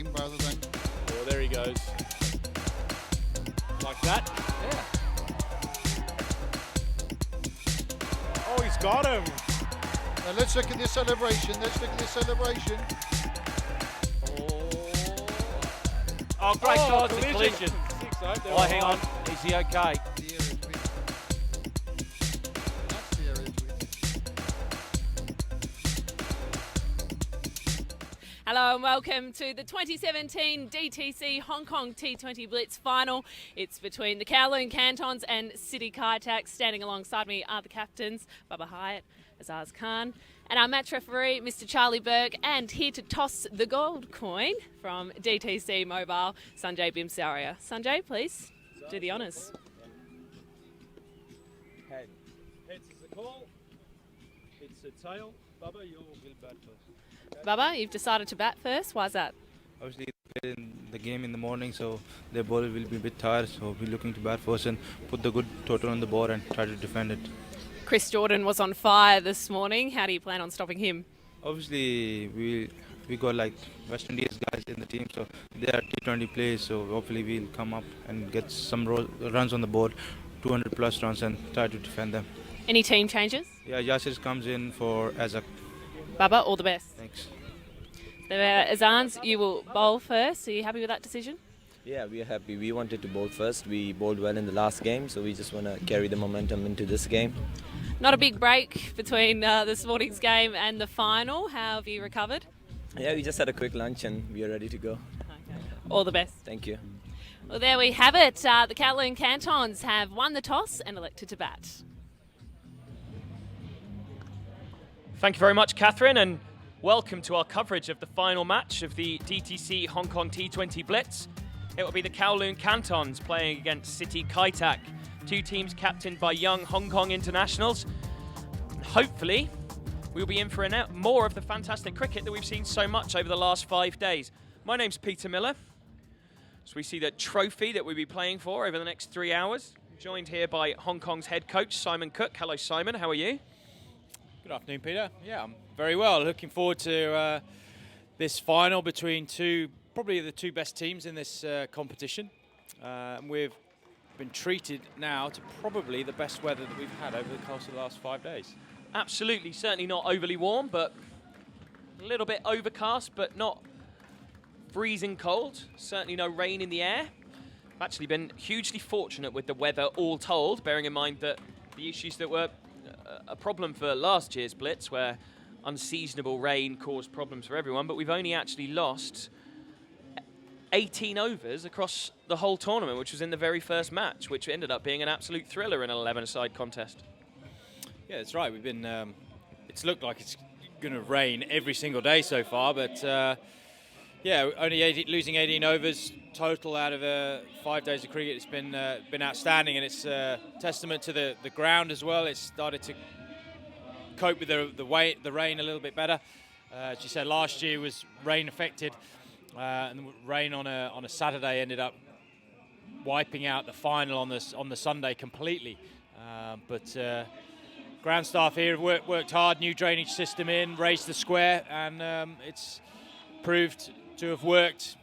game rather than... Oh, there he goes. Like that? Yeah. Oh, he's got him. Now let's look at this celebration. Oh, great chance of collision. collision. Oh, hang on. Is he okay? Hello and welcome to the 2017 DTC Hong Kong T20 Blitz final. It's between the Kowloon Cantons and City Kaitak. Standing alongside me are the captains, Babar, Hayat, Azaz Khan, and our match referee, Mr. Charlie Burke, and here to toss the gold coin from DTC Mobile, Sanjay Bimsaria. Sanjay, please do the honours. Heads is the call. It's a tail. Baba, you will bat first. Babar, you've decided to bat first. Why's that? Obviously, they played in the game in the morning, so their bowler will be a bit tired. So we're looking to bat first and put the good total on the board and try to defend it. Chris Jordan was on fire this morning. How do you plan on stopping him? Obviously, we got like West Indies guys in the team, so they are T20 players. So hopefully we'll come up and get some runs on the board, 200 plus runs, and try to defend them. Any team changes? Yeah, Yasir comes in for Azak. Babar, all the best. Thanks. Azans, you will bowl first. Are you happy with that decision? Yeah, we are happy. We wanted to bowl first. We bowled well in the last game, so we just want to carry the momentum into this game. Not a big break between this morning's game and the final. How have you recovered? Yeah, we just had a quick lunch and we are ready to go. Okay. All the best. Thank you. Well, there we have it. The Kowloon Cantons have won the toss and elected to bat. Thank you very much, Catherine, and welcome to our coverage of the final match of the DTC Hong Kong T20 Blitz. It will be the Kowloon Cantons playing against City Kaitak, two teams captained by young Hong Kong internationals. Hopefully, we'll be in for more of the fantastic cricket that we've seen so much over the last 5 days. My name's Peter Miller. So we see the trophy that we'll be playing for over the next 3 hours. Joined here by Hong Kong's head coach, Simon Cook. Hello, Simon. How are you? Good afternoon, Peter. Yeah, I'm very well. Looking forward to this final between probably the two best teams in this competition. We've been treated now to probably the best weather that we've had over the course of the last 5 days. Absolutely. Certainly not overly warm, but a little bit overcast, but not freezing cold. Certainly no rain in the air. I've actually been hugely fortunate with the weather all told, bearing in mind that the issues that were a problem for last year's Blitz, where unseasonable rain caused problems for everyone, but we've only actually lost 18 overs across the whole tournament, which was in the very first match, which ended up being an absolute thriller in an 11-a-side contest. Yeah, that's right. We've been. It's looked like it's going to rain every single day so far, but yeah, only losing 18 overs total out of 5 days of cricket. It's been outstanding, and it's a testament to the ground as well. It's started to cope with the rain a little bit better. As you said, last year was rain affected, and the rain on a Saturday ended up wiping out the final on the Sunday completely. But ground staff here have worked hard. New drainage system in, raised the square, and it's proved to have worked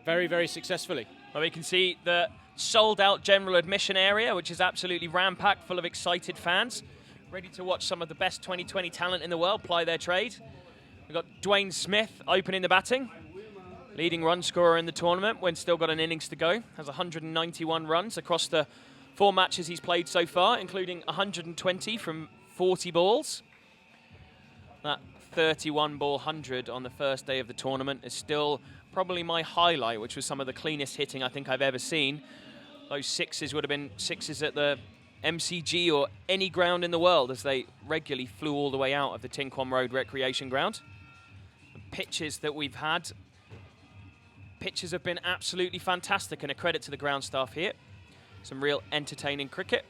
very, very successfully. Well, we can see the sold-out general admission area, which is absolutely ram-packed, full of excited fans, ready to watch some of the best 2020 talent in the world ply their trade. We've got Dwayne Smith opening the batting, leading run scorer in the tournament when still got an innings to go. Has 191 runs across the 4 matches he's played so far, including 120 from 40 balls. That 31-ball 100 on the first day of the tournament is still probably my highlight, which was some of the cleanest hitting I think I've ever seen. Those sixes would have been sixes at the MCG or any ground in the world, as they regularly flew all the way out of the Tin Kwon Road Recreation Ground. The pitches that we've had, pitches have been absolutely fantastic, and a credit to the ground staff here. Some real entertaining cricket.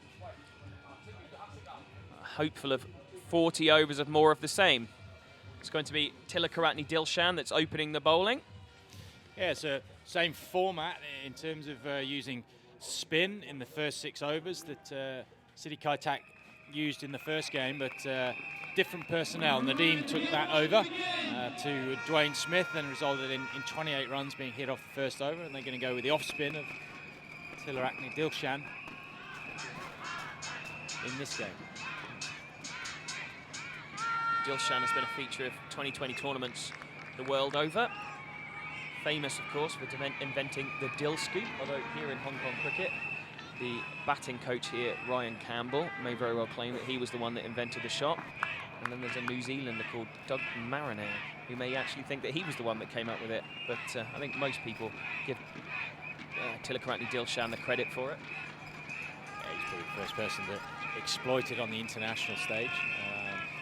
Hopeful of 40 overs of more of the same. It's going to be Tilakaratne Dilshan that's opening the bowling. Yeah, it's the same format in terms of using spin in the first 6 overs that City Kaitak used in the first game, but different personnel. Nadeem took that over to Dwayne Smith and resulted in 28 runs being hit off the first over, and they're going to go with the off spin of Tilarakni Dilshan in this game. Dilshan has been a feature of 2020 tournaments the world over. Famous, of course, for inventing the Dil scoop, although here in Hong Kong cricket, the batting coach here, Ryan Campbell, may very well claim that he was the one that invented the shot. And then there's a New Zealander called Doug Mariner, who may actually think that he was the one that came up with it. But I think most people give Tilarakni Dilshan the credit for it. Yeah, he's probably the first person to exploit it on the international stage.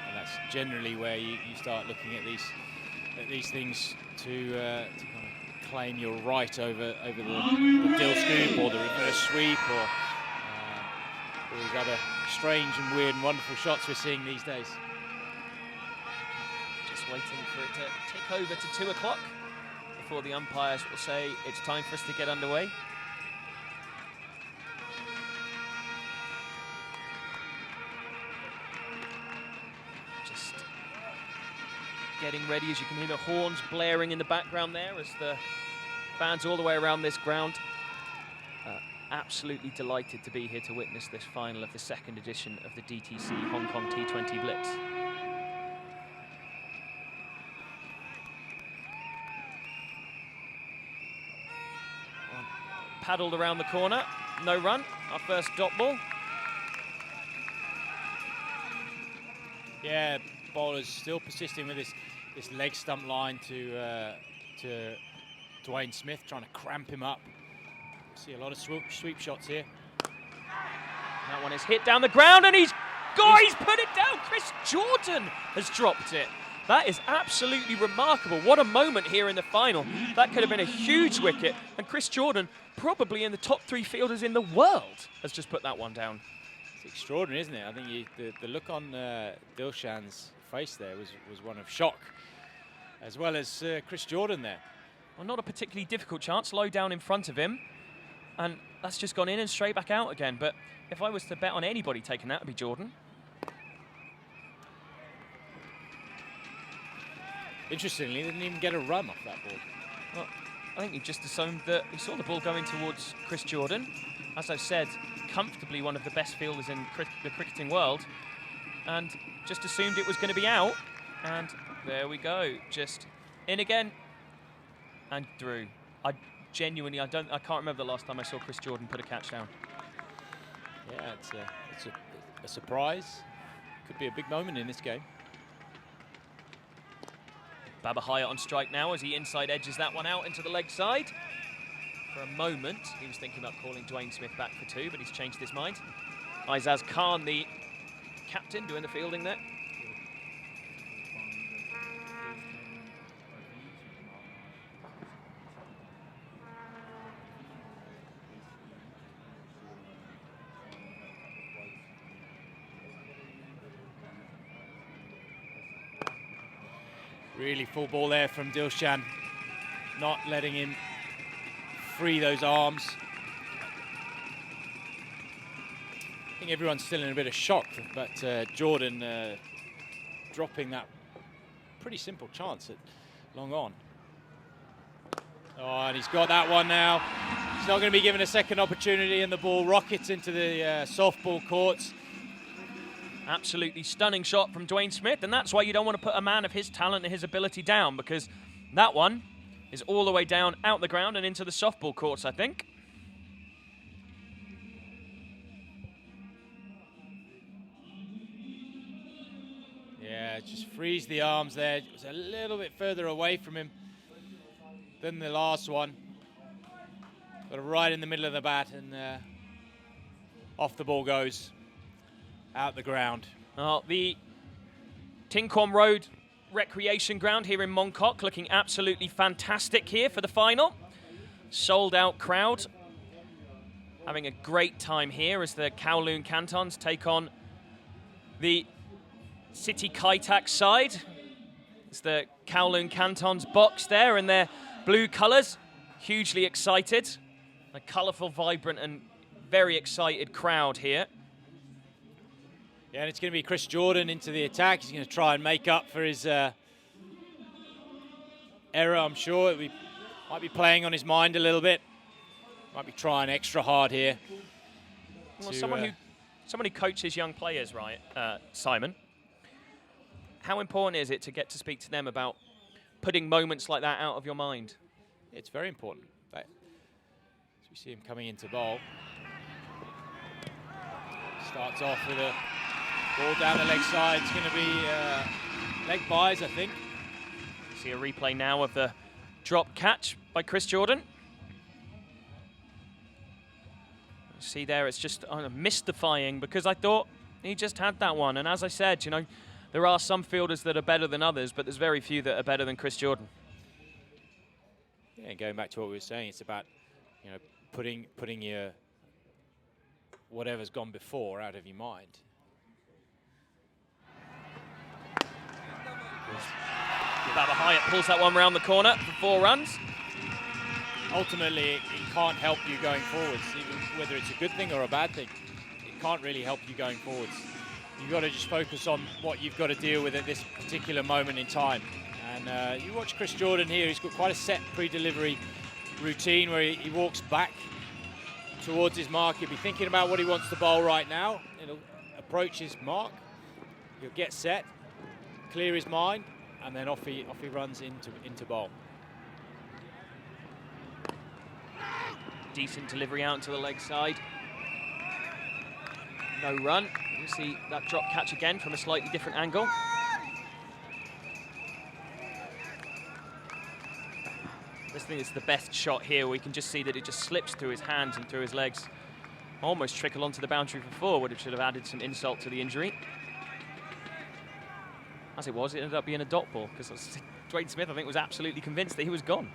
And that's generally where you start looking at these things to kind of claim your right over the Dil scoop or the reverse sweep or all these other strange and weird and wonderful shots we're seeing these days. Just waiting for it to tick over to 2 o'clock before the umpires will say it's time for us to get underway. Just getting ready, as you can hear the horns blaring in the background there as the fans all the way around this ground absolutely delighted to be here to witness this final of the second edition of the DTC Hong Kong T20 Blitz. Paddled around the corner, no run, our first dot ball. Yeah, bowlers still persisting with this leg stump line to Dwayne Smith, trying to cramp him up. See a lot of sweep shots here. That one is hit down the ground and he's put it down. Chris Jordan has dropped it. That is absolutely remarkable. What a moment here in the final. That could have been a huge wicket, and Chris Jordan, probably in the top 3 fielders in the world, has just put that one down. It's extraordinary, isn't it? I think the look on Dilshan's face there was one of shock, as well as Chris Jordan there. Well, not a particularly difficult chance, low down in front of him. And that's just gone in and straight back out again. But if I was to bet on anybody taking that, it would be Jordan. Interestingly, they didn't even get a run off that ball. Well, I think he just assumed that he saw the ball going towards Chris Jordan. As I've said, comfortably one of the best fielders in the cricketing world. And just assumed it was going to be out. And there we go. Just in again and through. I can't remember the last time I saw Chris Jordan put a catch down. Yeah, it's a surprise. Could be a big moment in this game. Babar Hayat on strike now as he inside edges that one out into the leg side. For a moment, he was thinking about calling Dwayne Smith back for 2, but he's changed his mind. Aizaz Khan, the captain, doing the fielding there. Really full ball there from Dilshan, not letting him free those arms. I think everyone's still in a bit of shock, but Jordan dropping that pretty simple chance at long on. Oh, and he's got that one now. He's not going to be given a second opportunity, and the ball rockets into the softball courts. Absolutely stunning shot from Dwayne Smith, and that's why you don't want to put a man of his talent and his ability down, because that one is all the way down, out the ground and into the softball courts, I think. Yeah, just frees the arms there. It was a little bit further away from him than the last one. But right in the middle of the bat, and off the ball goes. Out the ground. The Tin Kwon Road Recreation Ground here in Mongkok looking absolutely fantastic here for the final. Sold out crowd. Having a great time here as the Kowloon Cantons take on the City Kaitak side. It's the Kowloon Cantons box there in their blue colours. Hugely excited. A colourful, vibrant and very excited crowd here. Yeah, and it's going to be Chris Jordan into the attack. He's going to try and make up for his error, I'm sure. Might be playing on his mind a little bit. Might be trying extra hard here. Well, someone who coaches young players, right, Simon, how important is it to get to speak to them about putting moments like that out of your mind? It's very important. As we see him coming into bowl. Starts off with a ball down the leg side. It's going to be leg byes, I think. See a replay now of the drop catch by Chris Jordan. See there, it's just mystifying because I thought he just had that one. And as I said, you know, there are some fielders that are better than others, but there's very few that are better than Chris Jordan. Yeah, going back to what we were saying, it's about, you know, putting your whatever's gone before out of your mind. Babar Hayat pulls that one round the corner for 4 runs. Ultimately, it can't help you going forwards, even whether it's a good thing or a bad thing. It can't really help you going forwards. You've got to just focus on what you've got to deal with at this particular moment in time. And you watch Chris Jordan here, he's got quite a set pre-delivery routine where he walks back towards his mark. He'll be thinking about what he wants to bowl right now. He'll approach his mark, he'll get set, clear his mind, and then off he runs into bowl. Decent delivery out to the leg side. No run. You see that drop catch again from a slightly different angle. This thing is the best shot here. We can just see that it just slips through his hands and through his legs. Almost trickle onto the boundary for 4, which should have added some insult to the injury. As it was, it ended up being a dot ball because Dwayne Smith, I think, was absolutely convinced that he was gone.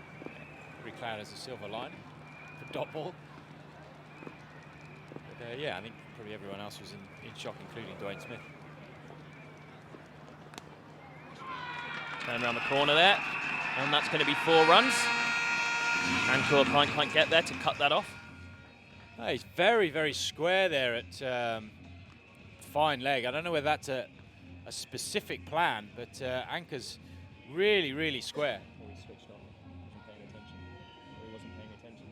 Every cloud has a silver line for dot ball. But yeah, I think probably everyone else was in shock, including Dwayne Smith. Turn around the corner there, and that's going to be 4 runs. Ankur can't get there to cut that off. Oh, he's very, very square there at fine leg. I don't know whether that's a specific plan, but Ankur's really, really square. Oh, he switched on. He wasn't paying attention. He wasn't paying attention.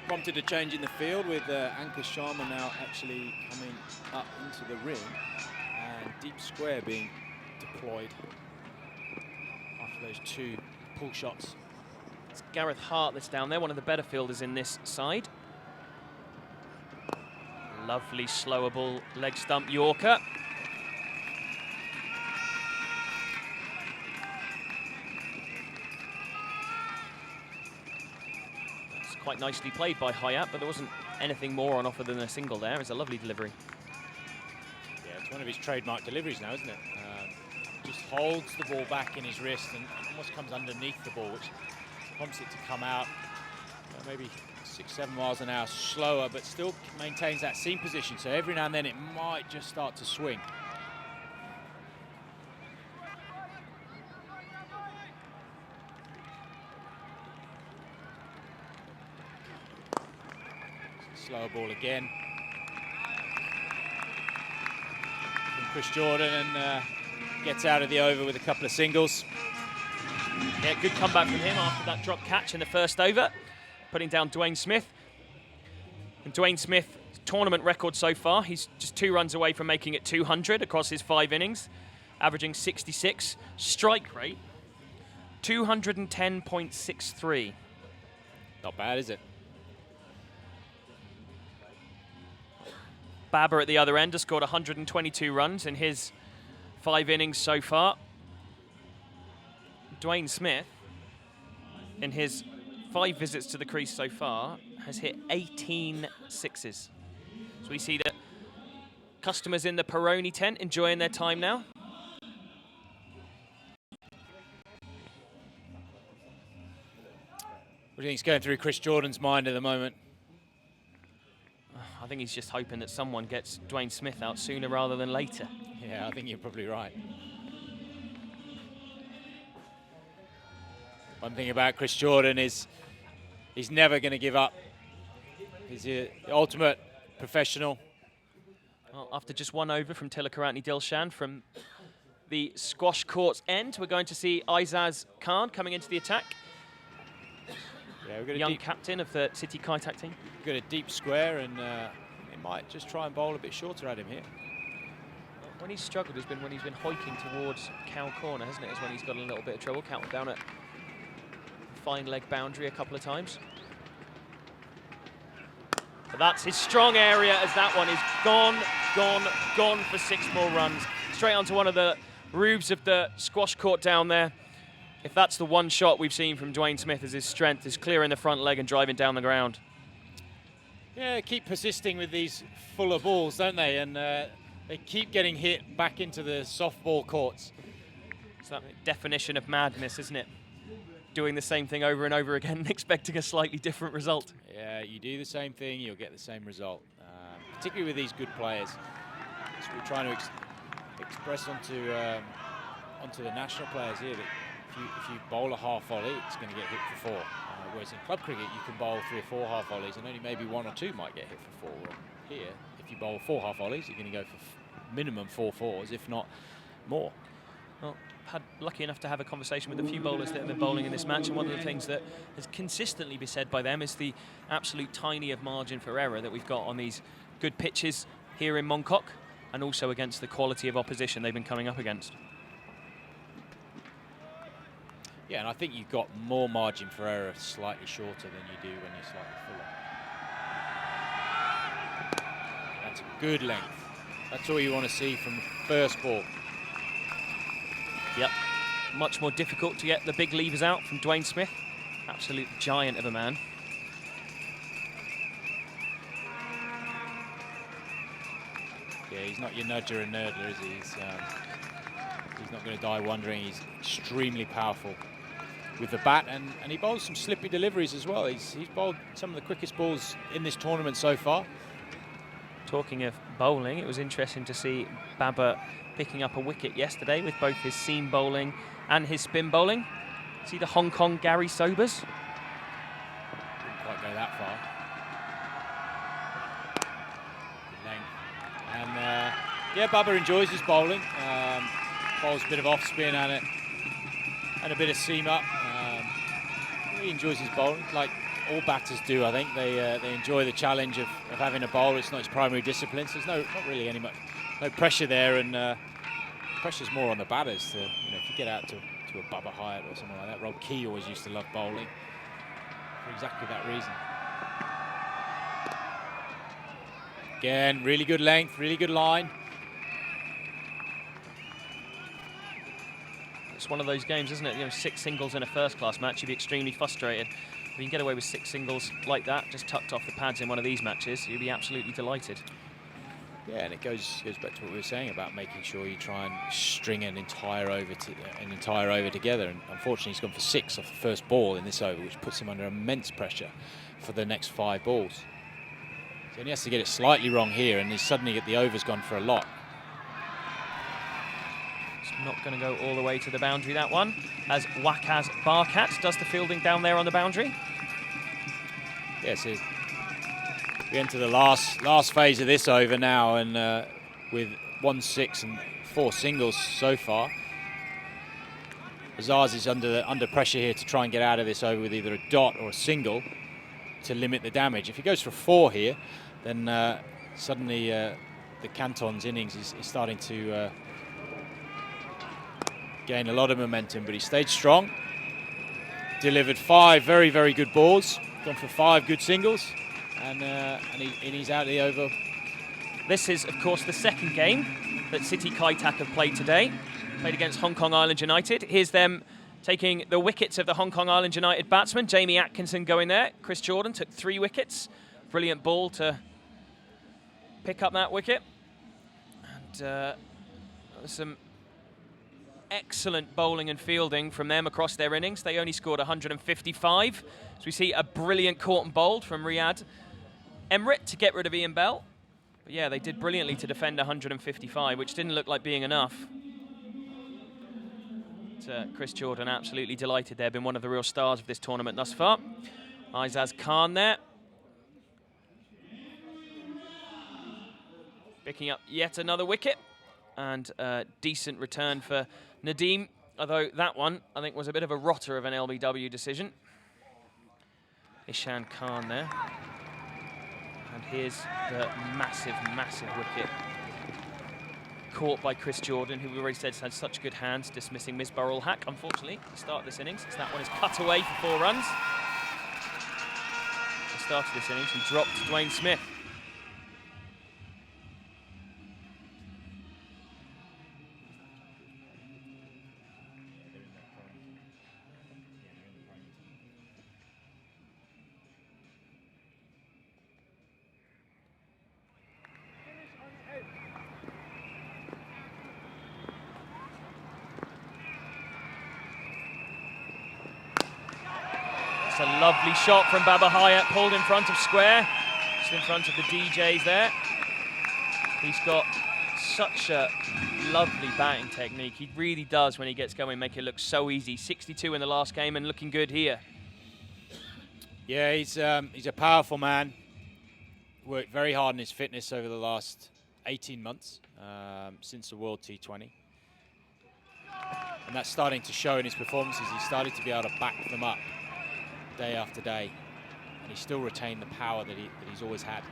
Prompted a change in the field with Ankur Sharma now actually coming up into the ring and deep square being deployed after those 2 pull shots. It's Gareth Hart that's down there, one of the better fielders in this side. Lovely slowable leg stump Yorker. Quite nicely played by Hayat, but there wasn't anything more on offer than a single there. It's a lovely delivery. Yeah, it's one of his trademark deliveries now, isn't it? Just holds the ball back in his wrist and almost comes underneath the ball, which prompts it to come out maybe 6-7 miles an hour slower, but still maintains that seam position. So every now and then it might just start to swing. Slower ball again from Chris Jordan, and gets out of the over with a couple of singles. Yeah, good comeback from him after that drop catch in the first over, putting down Dwayne Smith. And Dwayne Smith, tournament record so far, he's just 2 runs away from making it 200 across his 5 innings, averaging 66. Strike rate, 210.63. Not bad, is it? Babar at the other end has scored 122 runs in his 5 innings so far. Dwayne Smith, in his 5 visits to the crease so far, has hit 18 sixes. So we see the customers in the Peroni tent enjoying their time now. What do you think's going through Chris Jordan's mind at the moment? I I think he's just hoping that someone gets Dwayne Smith out sooner rather than later. Yeah, I think you're probably right. One thing about Chris Jordan is he's never going to give up. He's the ultimate professional. Well, after just one over from Tilakarantni Dilshan from the squash court's end, we're going to see Aizaz Khan coming into the attack. Yeah, we've got Young captain of the City Kaitak team. We've got a deep square, and he might just try and bowl a bit shorter at him here. When he's struggled has been when he's been hoiking towards cow corner, hasn't it? Is when he's got a little bit of trouble. Counting down at fine leg boundary a couple of times. But that's his strong area, as that one is gone for 6 more runs. Straight onto one of the roofs of the squash court down there. If that's the one shot we've seen from Dwayne Smith as his strength is clearing the front leg and driving down the ground. Yeah, keep persisting with these fuller balls, don't they? And they keep getting hit back into the softball courts. It's that definition of madness, isn't it? Doing the same thing over and over again and expecting a slightly different result. Yeah, you do the same thing, you'll get the same result. Particularly with these good players. So we're trying to express onto the national players here that if you bowl a half volley, it's going to get hit for 4. Whereas in club cricket, you can bowl 3 or 4 half volleys and only maybe 1 or 2 might get hit for 4. Well, here, if you bowl 4 half volleys, you're going to go for minimum 4 fours, if not more. Well, lucky enough to have a conversation with a few bowlers that have been bowling in this match, and one of the things that has consistently been said by them is the absolute tiny of margin for error that we've got on these good pitches here in Mongkok, and also against the quality of opposition they've been coming up against. Yeah, and I think you've got more margin for error slightly shorter than you do when you're slightly fuller. That's a good length. That's all you want to see from the first ball. Yep, much more difficult to get the big levers out from Dwayne Smith. Absolute giant of a man. Yeah, he's not your nudger and nerdler, is he? He's not going to die wondering. He's extremely powerful with the bat, and he bowls some slippy deliveries as well. He's bowled some of the quickest balls in this tournament so far. Talking of bowling, it was interesting to see Babar picking up a wicket yesterday with both his seam bowling and his spin bowling. See the Hong Kong Gary Sobers? Didn't quite go that far. Good length. And yeah, Babar enjoys his bowling. Bowls a bit of off spin and a bit of seam up. He enjoys his bowling, like all batters do, I think. They enjoy the challenge of having a bowl. It's not his primary discipline, so there's not really no pressure there, and pressure's more on the batters to, if you get out to a Babar Hayat or someone like that. Rob Key always used to love bowling for exactly that reason. Again, really good length, really good line. It's one of those games, isn't it? 6 singles in a first-class match, you'd be extremely frustrated. If you can get away with 6 singles like that, just tucked off the pads in one of these matches, you'd be absolutely delighted. Yeah, and it goes back to what we were saying about making sure you try and string an entire over together. And unfortunately, he's gone for 6 off the first ball in this over, which puts him under immense pressure for the next 5 balls. So he has to get it slightly wrong here, and he's suddenly the over's gone for a lot. It's not going to go all the way to the boundary, that one, as Wakaz Barkat does the fielding down there on the boundary. Yeah, so we enter the last phase of this over now, and with 1 6 and 4 singles so far. Azaz is under pressure here to try and get out of this over with either a dot or a single to limit the damage. If he goes for 4 here, then suddenly the Cantons innings is starting to gain a lot of momentum, but he stayed strong. Delivered 5 very, very good balls. Gone for 5 good singles. And he's out of the over. This is, of course, the second game that City Kaitak have played today. Played against Hong Kong Island United. Here's them taking the wickets of the Hong Kong Island United batsman. Jamie Atkinson going there. Chris Jordan took 3 wickets. Brilliant ball to pick up that wicket. And some excellent bowling and fielding from them across their innings. They only scored 155. So we see a brilliant caught and bowled from Riyadh Emirates to get rid of Ian Bell. But yeah, they did brilliantly to defend 155, which didn't look like being enough. Chris Jordan absolutely delighted there, been one of the real stars of this tournament thus far. Aizaz Khan there. Picking up yet another wicket. And a decent return for Nadeem, although that one, I think, was a bit of a rotter of an LBW decision. Ishan Khan there. And here's the massive, massive wicket caught by Chris Jordan, who we already said has had such good hands, dismissing Misbah ul Haq, unfortunately, to start this innings. So that one is cut away for 4 runs. At the start of this innings, he dropped Dwayne Smith. It's a lovely shot from Babar Hayat, pulled in front of square, just in front of the DJs there. He's got such a lovely batting technique. He really does, when he gets going, make it look so easy. 62 in the last game and looking good here. Yeah, he's a powerful man. Worked very hard on his fitness over the last 18 months, since the World T20. And that's starting to show in his performances. He's started to be able to back them up day after day, and he still retained the power that he's always had.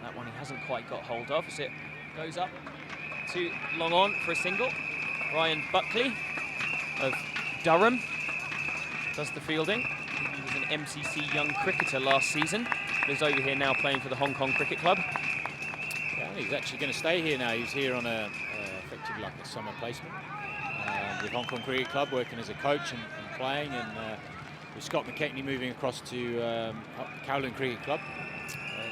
That one he hasn't quite got hold of as it goes up to long on for a single. Ryan Buckley of Durham does the fielding. He was an MCC young cricketer last season. He's over here now playing for the Hong Kong Cricket Club. Yeah, he's actually going to stay here now. He's here on effectively like a summer placement with Hong Kong Cricket Club, working as a coach and playing, and with Scott McKechnie moving across to Kowloon Cricket Club.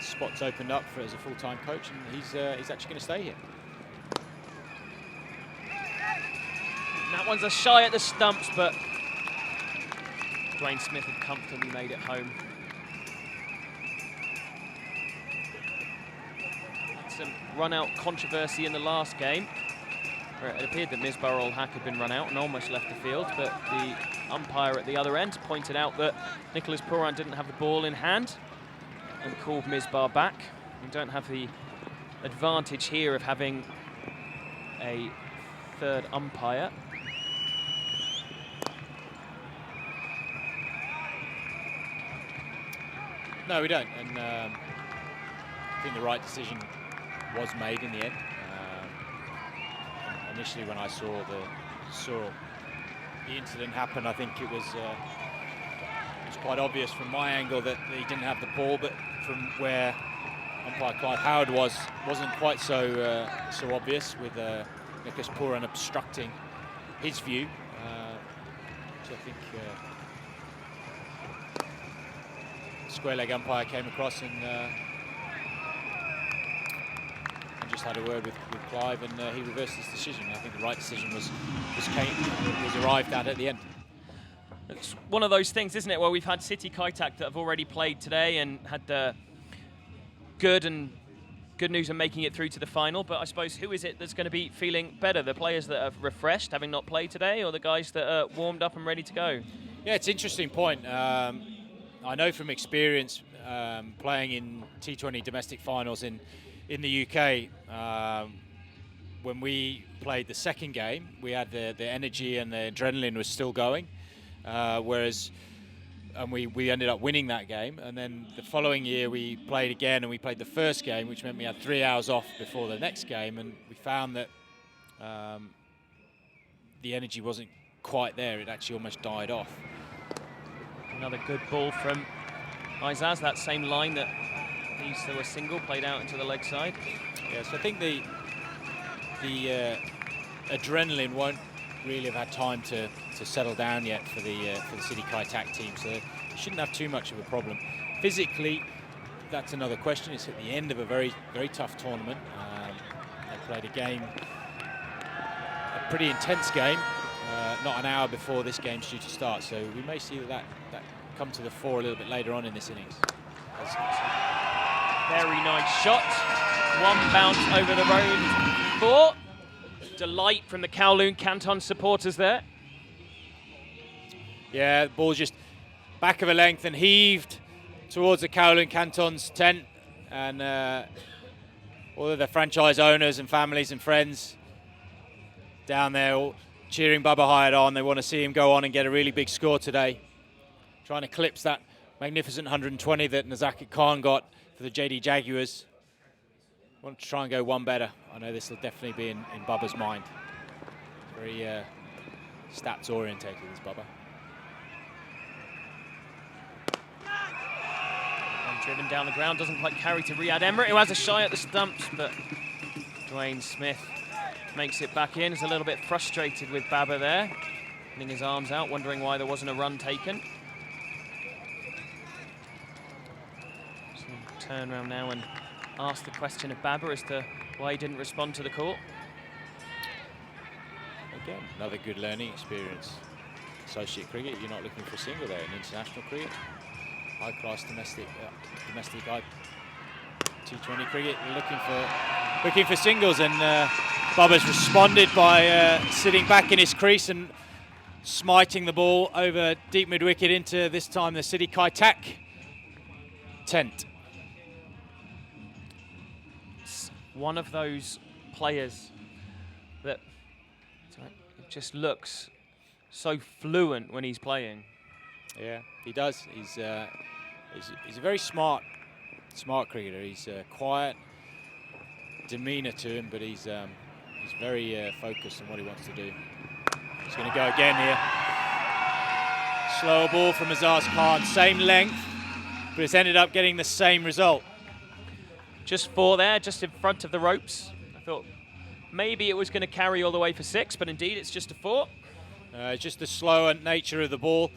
Spot's opened up as a full-time coach, and he's actually going to stay here. And that one's a shy at the stumps, but Dwayne Smith had comfortably made it home. Some run-out controversy in the last game, where it appeared that Misbah ul Haq had been run out and almost left the field, but the umpire at the other end pointed out that Nicholas Pooran didn't have the ball in hand and called Misbah back. We don't have the advantage here of having a third umpire. No, we don't, and I think the right decision was made in the end. Initially, when I saw the incident happen, I think it was quite obvious from my angle that he didn't have the ball, but from where umpire Clive Howard wasn't quite so obvious, with Nicholas Pooran obstructing his view. So I think square leg umpire came across and just had a word with Clive, and he reversed his decision. I think the right decision was arrived at the end. It's one of those things, isn't it, where we've had City Kaitak that have already played today and had good news of making it through to the final, but I suppose who is it that's going to be feeling better? The players that have refreshed, having not played today, or the guys that are warmed up and ready to go? Yeah, it's an interesting point. I know from experience playing in T20 domestic finals in the UK, when we played the second game, we had the energy and the adrenaline was still going, and we ended up winning that game. And then the following year we played again, and we played the first game, which meant we had 3 hours off before the next game, and we found that the energy wasn't quite there. It actually almost died off. Another good ball from Aizaz, that same line that he's still a single, played out into the leg side. Yes, I think the adrenaline won't really have had time to settle down yet for the City Kaitak team, so they shouldn't have too much of a problem. Physically, that's another question. It's at the end of a very, very tough tournament. They played a pretty intense game, not an hour before this game's due to start, so we may see that come to the fore a little bit later on in this innings. Very nice shot. One bounce over the road. 4. Delight from the Kowloon Cantons supporters there. Yeah, the ball's just back of a length and heaved towards the Kowloon Cantons tent. And all of the franchise owners and families and friends down there all cheering Babar Hayat on. They want to see him go on and get a really big score today. Trying to eclipse that magnificent 120 that Nazaki Khan got for the JD Jaguars. Want to try and go one better. I know this will definitely be in Babar's mind. Very stats orientated, this Babar. Driven down the ground, doesn't quite carry to Riyad Emirates, who has a shy at the stumps, but Dwayne Smith makes it back in. He's a little bit frustrated with Babar there, putting his arms out, wondering why there wasn't a run taken. So turn around now and ask the question of Babar as to why he didn't respond to the call. Again, another good learning experience. Associate cricket, you're not looking for a single there. In international cricket, high-class domestic T20 cricket, looking for singles, and Babar's responded by sitting back in his crease and smiting the ball over deep mid-wicket into, this time, the City Kaitak tent. It's one of those players that just looks so fluent when he's playing. Yeah, he does. He's a very smart cricketer. He's quiet demeanour to him, but he's very focused on what he wants to do. He's going to go again here. Slower ball from Azaz Khan, same length, but it's ended up getting the same result. Just 4 there, just in front of the ropes. I thought maybe it was going to carry all the way for 6, but indeed it's just a 4. It's just the slower nature of the ball.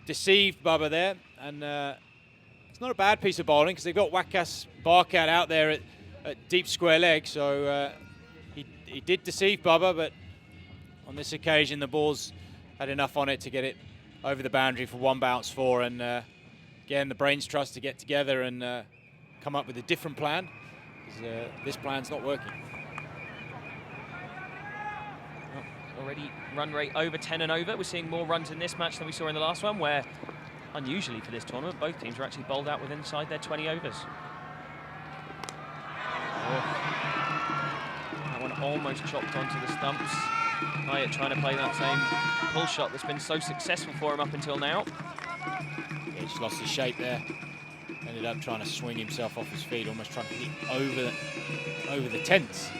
Deceived Babar there, and it's not a bad piece of bowling because they've got Wakas Barkat out there at deep square leg, so he did deceive Babar, but on this occasion the ball's had enough on it to get it over the boundary for 1 bounce 4, and again the brains trust to get together and come up with a different plan, because this plan's not working. Already run rate over 10 and over. We're seeing more runs in this match than we saw in the last one, where unusually for this tournament both teams were actually bowled out with inside their 20 overs. That one almost chopped onto the stumps. Hayat trying to play that same pull shot that's been so successful for him up until now. Yeah, he just lost his shape there. Ended up trying to swing himself off his feet, almost trying to hit over the tents.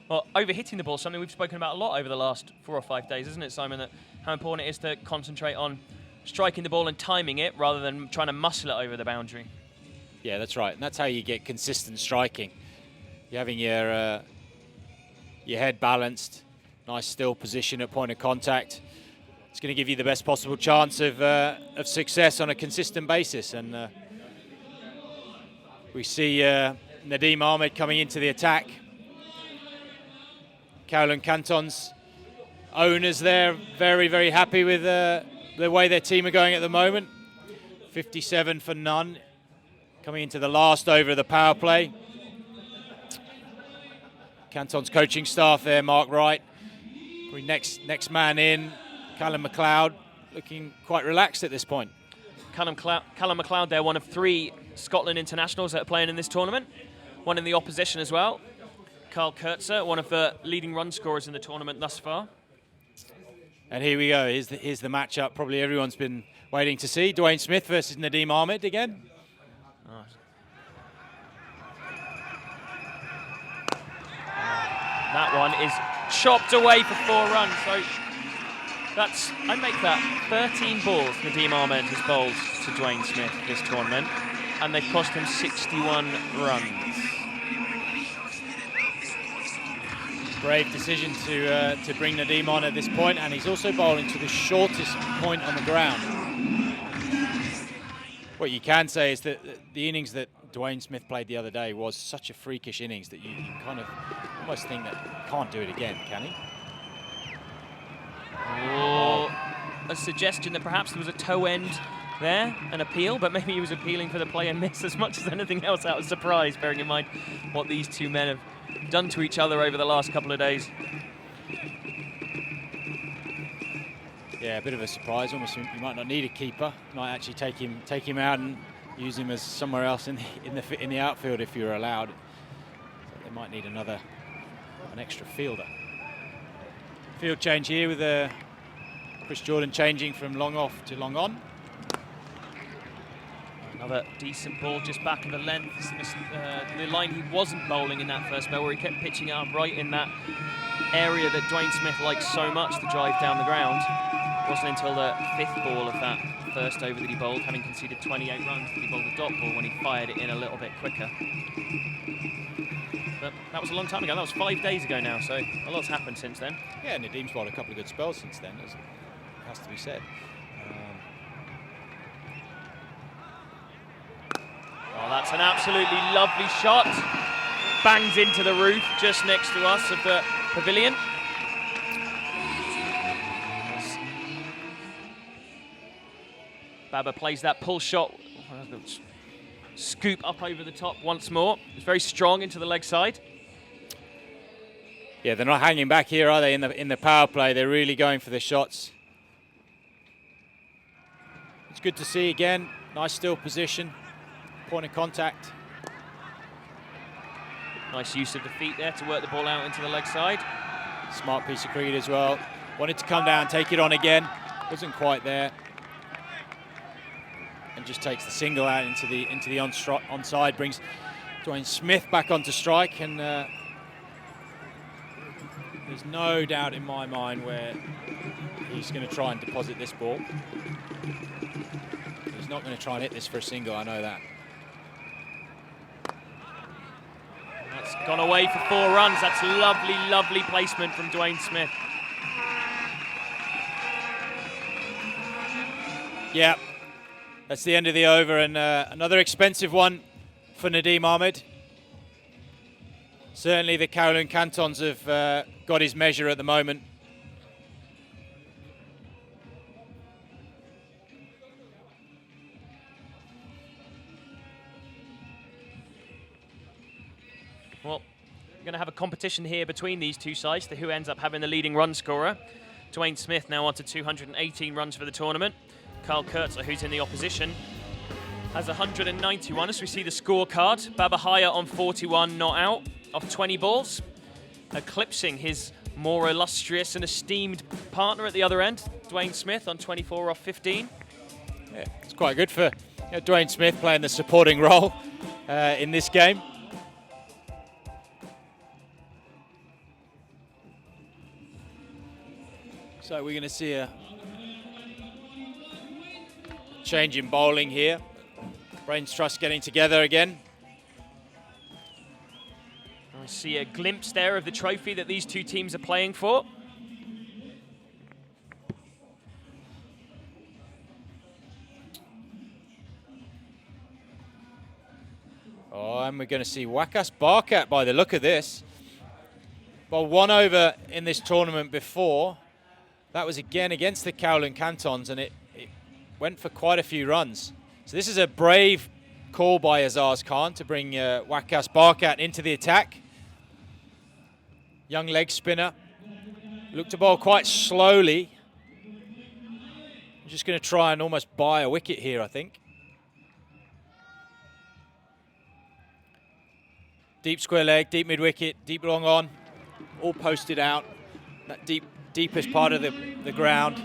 Well, overhitting the ball, something we've spoken about a lot over the last 4 or 5 days, isn't it, Simon? That how important it is to concentrate on striking the ball and timing it rather than trying to muscle it over the boundary. Yeah, that's right, and that's how you get consistent striking. You're having your head balanced, nice still position at point of contact. It's going to give you the best possible chance of success on a consistent basis. And we see Nadeem Ahmed coming into the attack. Kowloon Cantons owners there, very, very happy with the way their team are going at the moment. 57 for none, coming into the last over of the power play. Cantons coaching staff there, Mark Wright. Next man in, Callum McLeod, looking quite relaxed at this point. Callum McLeod there, one of 3 Scotland internationals that are playing in this tournament. One in the opposition as well. Carl Kurtzer, one of the leading run scorers in the tournament thus far. And here we go. Here's the matchup probably everyone's been waiting to see. Dwayne Smith versus Nadeem Ahmed again. Oh. That one is chopped away for 4 runs. So I make that 13 balls Nadeem Ahmed has bowled to Dwayne Smith this tournament, and they've cost him 61 runs. Brave decision to bring Nadeem on at this point, and he's also bowling to the shortest point on the ground. What you can say is that the innings that Dwayne Smith played the other day was such a freakish innings that you kind of almost think that he can't do it again, can he? Oh, a suggestion that perhaps there was a toe end there, an appeal, but maybe he was appealing for the play and miss as much as anything else out of surprise, bearing in mind what these two men have done to each other over the last couple of days. Yeah, a bit of a surprise. Almost, you might not need a keeper. You might actually take him out and use him as somewhere else in the outfield if you're allowed. So they might need an extra fielder. Field change here with Chris Jordan changing from long off to long on. Another decent ball just back of the length. The line he wasn't bowling in that first spell, where he kept pitching it up right in that area that Dwayne Smith likes so much to drive down the ground. It wasn't until the 5th ball of that first over that he bowled, having conceded 28 runs, that he bowled a dot ball when he fired it in a little bit quicker. But that was a long time ago. That was 5 days ago now, so a lot's happened since then. Yeah, Nadim's bowled a couple of good spells since then, it has to be said. Oh, that's an absolutely lovely shot. Bangs into the roof just next to us of the pavilion. Babar plays that pull shot, scoop up over the top once more. It's very strong into the leg side. Yeah, they're not hanging back here, are they? In the power play, they're really going for the shots. It's good to see again. Nice still position, point of contact. Nice use of the feet there to work the ball out into the leg side. Smart piece of cricket as well. Wanted to come down, take it on again. Wasn't quite there. And just takes the single out into the onside, brings Dwayne Smith back onto strike, and there's no doubt in my mind where he's going to try and deposit this ball. He's not going to try and hit this for a single, I know that. That's gone away for 4 runs. That's lovely, lovely placement from Dwayne Smith. Yeah. That's the end of the over, and another expensive one for Nadeem Ahmed. Certainly the Kowloon Cantons have got his measure at the moment. Well, we're going to have a competition here between these two sides to who ends up having the leading run scorer. Dwayne Smith now on to 218 runs for the tournament. Carl Kurtzer, who's in the opposition, has 191 as we see the scorecard. Babar Hayat on 41 not out off 20 balls, eclipsing his more illustrious and esteemed partner at the other end, Dwayne Smith on 24 off 15. Yeah, it's quite good for Dwayne Smith playing the supporting role in this game. So we're going to see a change in bowling here. Brains Trust getting together again. I see a glimpse there of the trophy that these two teams are playing for. Oh, and we're going to see Wakas Barkat by the look of this. Well, 1 over in this tournament before. That was again against the Kowloon Cantons, and it went for quite a few runs. So this is a brave call by Azaz Khan to bring Wakas Barkat into the attack. Young leg spinner. Looked to bowl quite slowly. Just going to try and almost buy a wicket here, I think. Deep square leg, deep mid-wicket, deep long on. All posted out. That deepest part of the ground.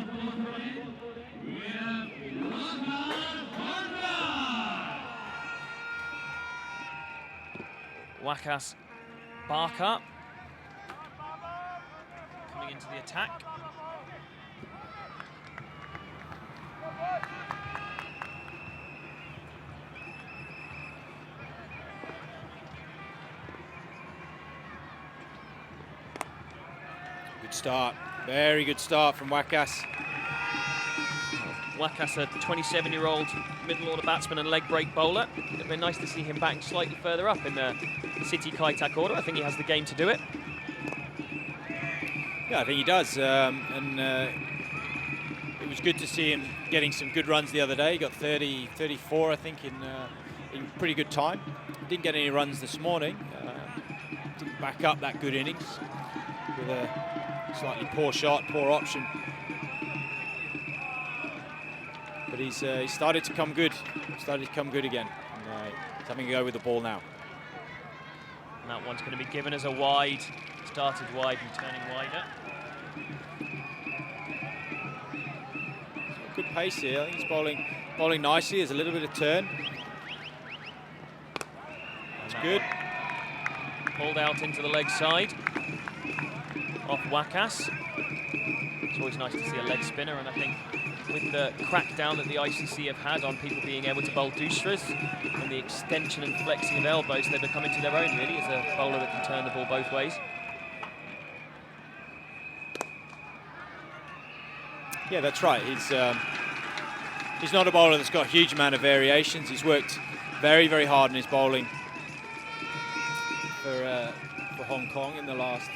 Wakas Barkat coming into the attack. Good start. Very good start from Wakas. Wakas, a 27-year-old middle order batsman and leg break bowler. It'd be nice to see him batting slightly further up in the City Kaitak order. I think he has the game to do it. Yeah, I think he does. It was was good to see him getting some good runs the other day. He got 30, 34, I think, in pretty good time. Didn't get any runs this morning. Didn't back up that good innings with a slightly poor shot, poor option. But he's started to come good. Started to come good again. And, he's having a go with the ball now. And that one's going to be given as a wide. Started wide and turning wider. Good pace here. I think he's bowling nicely. There's a little bit of turn. That's good. Pulled out into the leg side. Off Wakas. It's always nice to see a leg spinner, and I think with the crackdown that the ICC have had on people being able to bowl doostras and the extension and flexing of elbows, they've become into their own really as a bowler that can turn the ball both ways. Yeah, that's right. He's not a bowler that's got a huge amount of variations. He's worked very, very hard in his bowling for Hong Kong in the last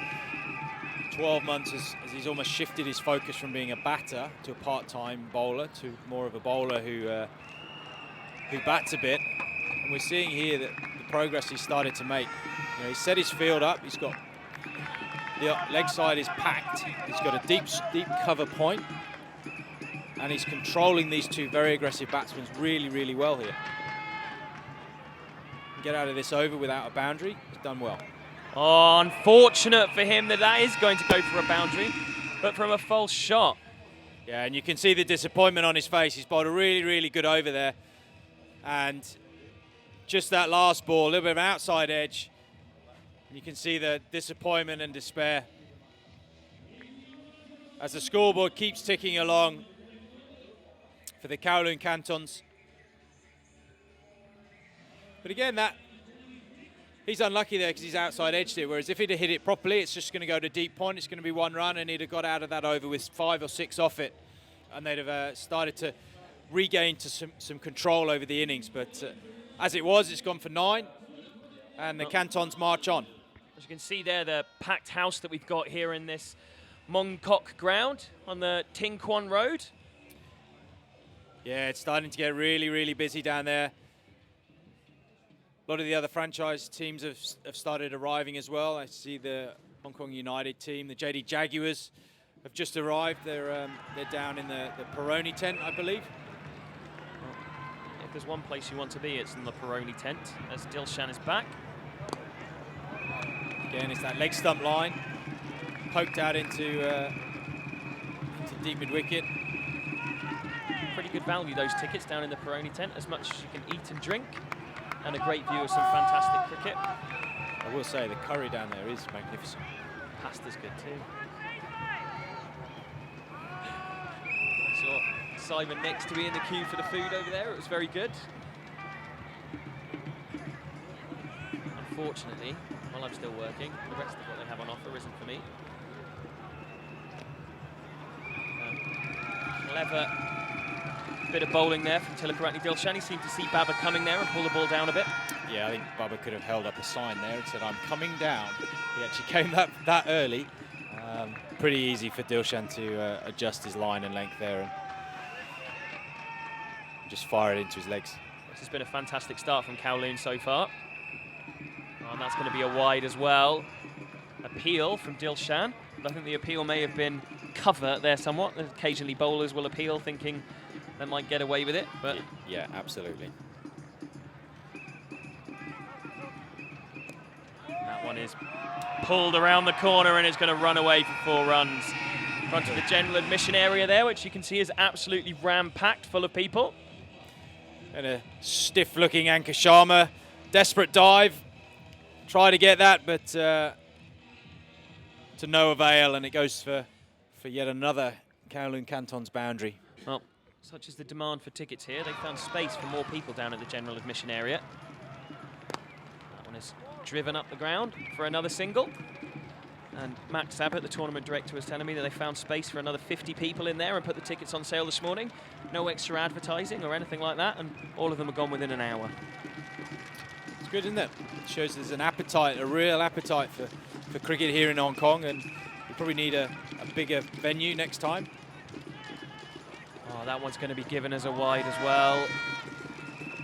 12 months as he's almost shifted his focus from being a batter to a part-time bowler to more of a bowler who bats a bit. And we're seeing here that the progress he's started to make. You know, he's set his field up. He's got the leg side is packed. He's got a deep cover point. And he's controlling these two very aggressive batsmen really, really well here. Get out of this over without a boundary. He's done well. Oh, unfortunate for him that is going to go for a boundary, but from a false shot. Yeah, and you can see the disappointment on his face. He's bowled a really, really good over there. And just that last ball, a little bit of an outside edge. And you can see the disappointment and despair as the scoreboard keeps ticking along for the Kowloon Cantons. But again, he's unlucky there because he's outside edged it, whereas if he'd have hit it properly, it's just going to go to deep point, it's going to be one run, and he'd have got out of that over with 5 or 6 off it, and they'd have started to regain some control over the innings. But as it was, it's gone for 9, and the Cantons march on. As you can see there, the packed house that we've got here in this Mong Kok ground on the Ting Kwan Road. Yeah, it's starting to get really, really busy down there. A lot of the other franchise teams have started arriving as well. I see the Hong Kong United team, the JD Jaguars, have just arrived. They're down in the Peroni tent, I believe. Well, if there's one place you want to be, it's in the Peroni tent, as Dilshan is back. Again, it's that leg stump line, poked out into deep mid-wicket. Pretty good value, those tickets down in the Peroni tent, as much as you can eat and drink, and a great view of some fantastic cricket. I will say the curry down there is magnificent. Pasta's good too. I saw Simon next to me in the queue for the food over there. It was very good. Unfortunately, while I'm still working, the rest of what they have on offer isn't for me. Clever bit of bowling there from Tilakarani Dilshan. He seemed to see Babar coming there and pull the ball down a bit. Yeah, I think Babar could have held up a sign there and said, "I'm coming down." He actually came that early. Pretty easy for Dilshan to adjust his line and length there and just fire it into his legs. This has been a fantastic start from Kowloon so far. And that's going to be a wide as well. Appeal from Dilshan. But I think the appeal may have been cover there somewhat. Occasionally bowlers will appeal thinking they might get away with it, but yeah, absolutely. That one is pulled around the corner and is going to run away for 4 runs. In front of the general admission area there, which you can see is absolutely ram-packed full of people. And a stiff-looking Ankur Sharma, desperate dive. Try to get that, but to no avail, and it goes for yet another Kowloon Cantons boundary. Well, such is the demand for tickets here. They found space for more people down at the general admission area. That one is driven up the ground for another single. And Max Abbott, the tournament director, was telling me that they found space for another 50 people in there and put the tickets on sale this morning. No extra advertising or anything like that, and all of them are gone within an hour. It's good, isn't it? It shows there's an appetite, a real appetite for cricket here in Hong Kong, and we probably need a bigger venue next time. Oh, that one's going to be given as a wide as well.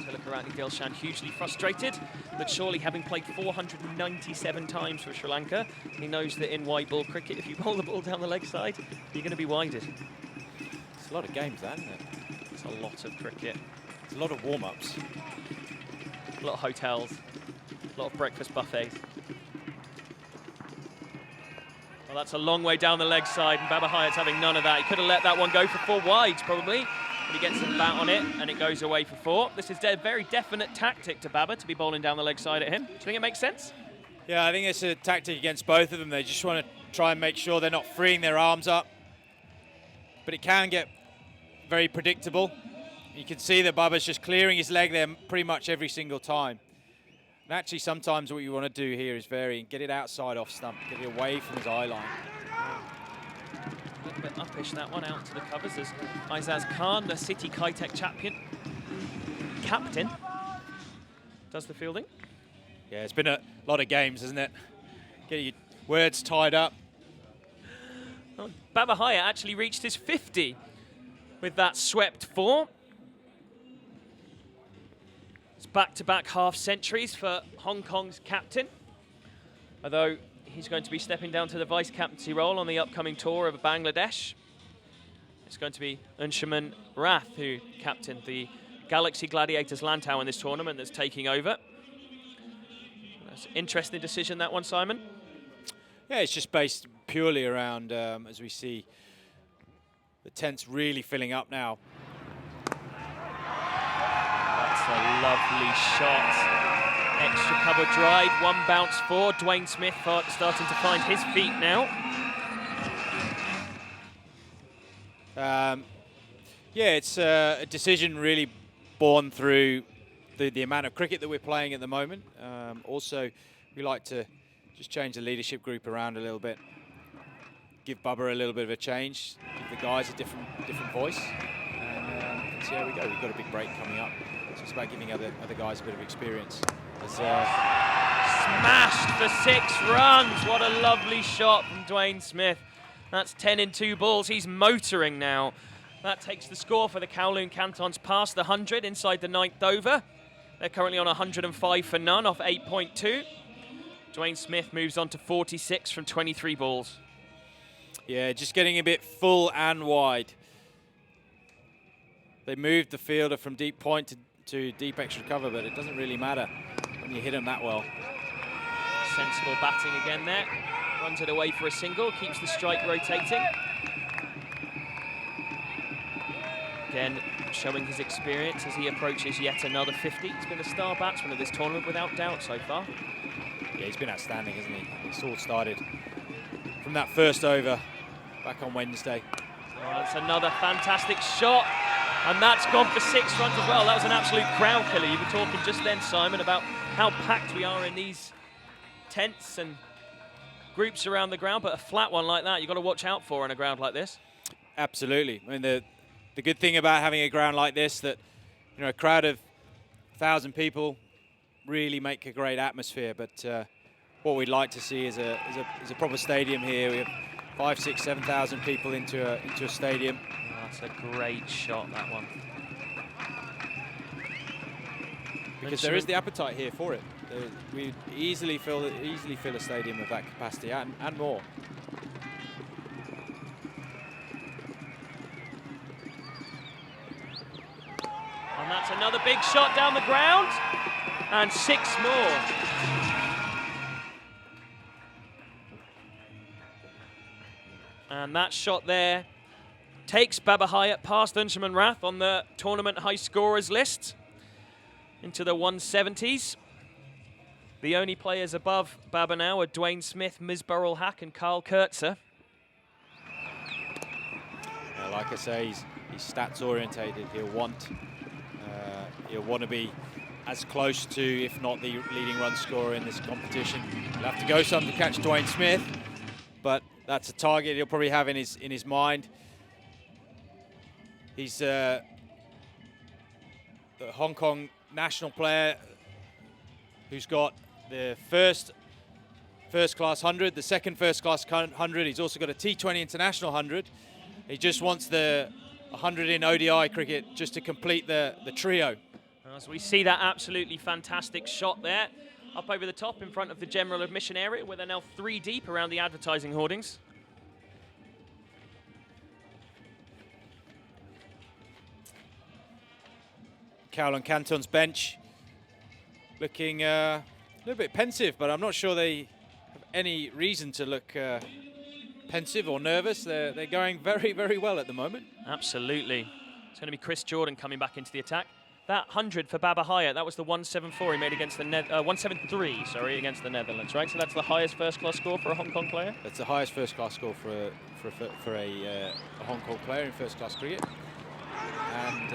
Tilakaratne Dilshan hugely frustrated, but surely having played 497 times for Sri Lanka, he knows that in white ball cricket, if you bowl the ball down the leg side, you're going to be wided. It's a lot of games, that, isn't it? It's a lot of cricket. It's a lot of warm-ups. A lot of hotels, a lot of breakfast buffets. Well, that's a long way down the leg side, and Babar Hayat's having none of that. He could have let that one go for 4 wides, probably. But he gets some bat on it, and it goes away for 4. This is a very definite tactic to Babar, to be bowling down the leg side at him. Do you think it makes sense? Yeah, I think it's a tactic against both of them. They just want to try and make sure they're not freeing their arms up. But it can get very predictable. You can see that Babar's just clearing his leg there pretty much every single time. And actually, sometimes what you want to do here is vary and get it outside off stump, get it away from his eye line. A little bit uppish, that one, out to the covers as Aizaz Khan, the City Kaitak captain, does the fielding. Yeah, it's been a lot of games, hasn't it? Get your words tied up. Well, Babar Hayat actually reached his 50 with that swept 4. It's back-to-back half-centuries for Hong Kong's captain, although he's going to be stepping down to the vice-captaincy role on the upcoming tour of Bangladesh. It's going to be Anshuman Rath who captained the Galaxy Gladiators Lantau in this tournament that's taking over. That's an interesting decision, that one, Simon. Yeah, it's just based purely around, as we see, the tents really filling up now. That's a lovely shot. Extra cover drive, 1 bounce 4. Dwayne Smith starting to find his feet now. Yeah, it's a decision really born through the amount of cricket that we're playing at the moment. Also, we like to just change the leadership group around a little bit. Give Babar a little bit of a change, give the guys a different voice, and see how we go. We've got a big break coming up, so it's about giving other guys a bit of experience. Smashed for 6 runs. What a lovely shot from Dwayne Smith. That's 10 in 2 balls. He's motoring now. That takes the score for the Kowloon Cantons past the 100 inside the 9th over. They're currently on 105 for none off 8.2. Dwayne Smith moves on to 46 from 23 balls. Yeah, just getting a bit full and wide. They moved the fielder from deep point to deep extra cover, but it doesn't really matter when you hit him that well. Sensible batting again there. Runs it away for a single, keeps the strike rotating. Again, showing his experience as he approaches yet another 50. He's been the star batsman of this tournament without doubt so far. Yeah, he's been outstanding, hasn't he? It's all started from that first over back on Wednesday. Oh, that's another fantastic shot. And that's gone for 6 runs as well. That was an absolute crowd killer. You were talking just then, Simon, about how packed we are in these tents and groups around the ground, but a flat one like that, you've got to watch out for in a ground like this. Absolutely. I mean, the good thing about having a ground like this, that, you know, a crowd of 1,000 people really make a great atmosphere. But what we'd like to see is a proper stadium here. We have 5,000, 6,000, 7,000 people into a stadium. Oh, that's a great shot, that one. Because there is the appetite here for it. We easily fill a stadium of that capacity and more. And that's another big shot down the ground. And 6 more. And that shot there takes Babar Hayat past Anshuman Rath on the tournament high scorers list into the 170s. The only players above Babar now are Dwayne Smith, Misbah-ul Haq and Carl Kurtzer. Yeah, like I say, he's stats orientated. He'll want to be as close to, if not the leading run scorer in this competition. He'll have to go some to catch Dwayne Smith, but that's a target he'll probably have in his mind. He's the Hong Kong national player who's got the first class 100, the second first class 100. He's also got a T20 international 100. He just wants the 100 in ODI cricket just to complete the trio. As we see that absolutely fantastic shot there, up over the top in front of the general admission area, where they're now 3 deep around the advertising hoardings. Kowloon Cantons bench looking a little bit pensive, but I'm not sure they have any reason to look pensive or nervous. They're going very, very well at the moment. Absolutely. It's going to be Chris Jordan coming back into the attack. That 100 for Babar Hayat, that was the 174 he made against the 173, sorry, against the Netherlands, right? So that's the highest first-class score for a Hong Kong player. That's the highest first-class score for a Hong Kong player in first-class cricket. And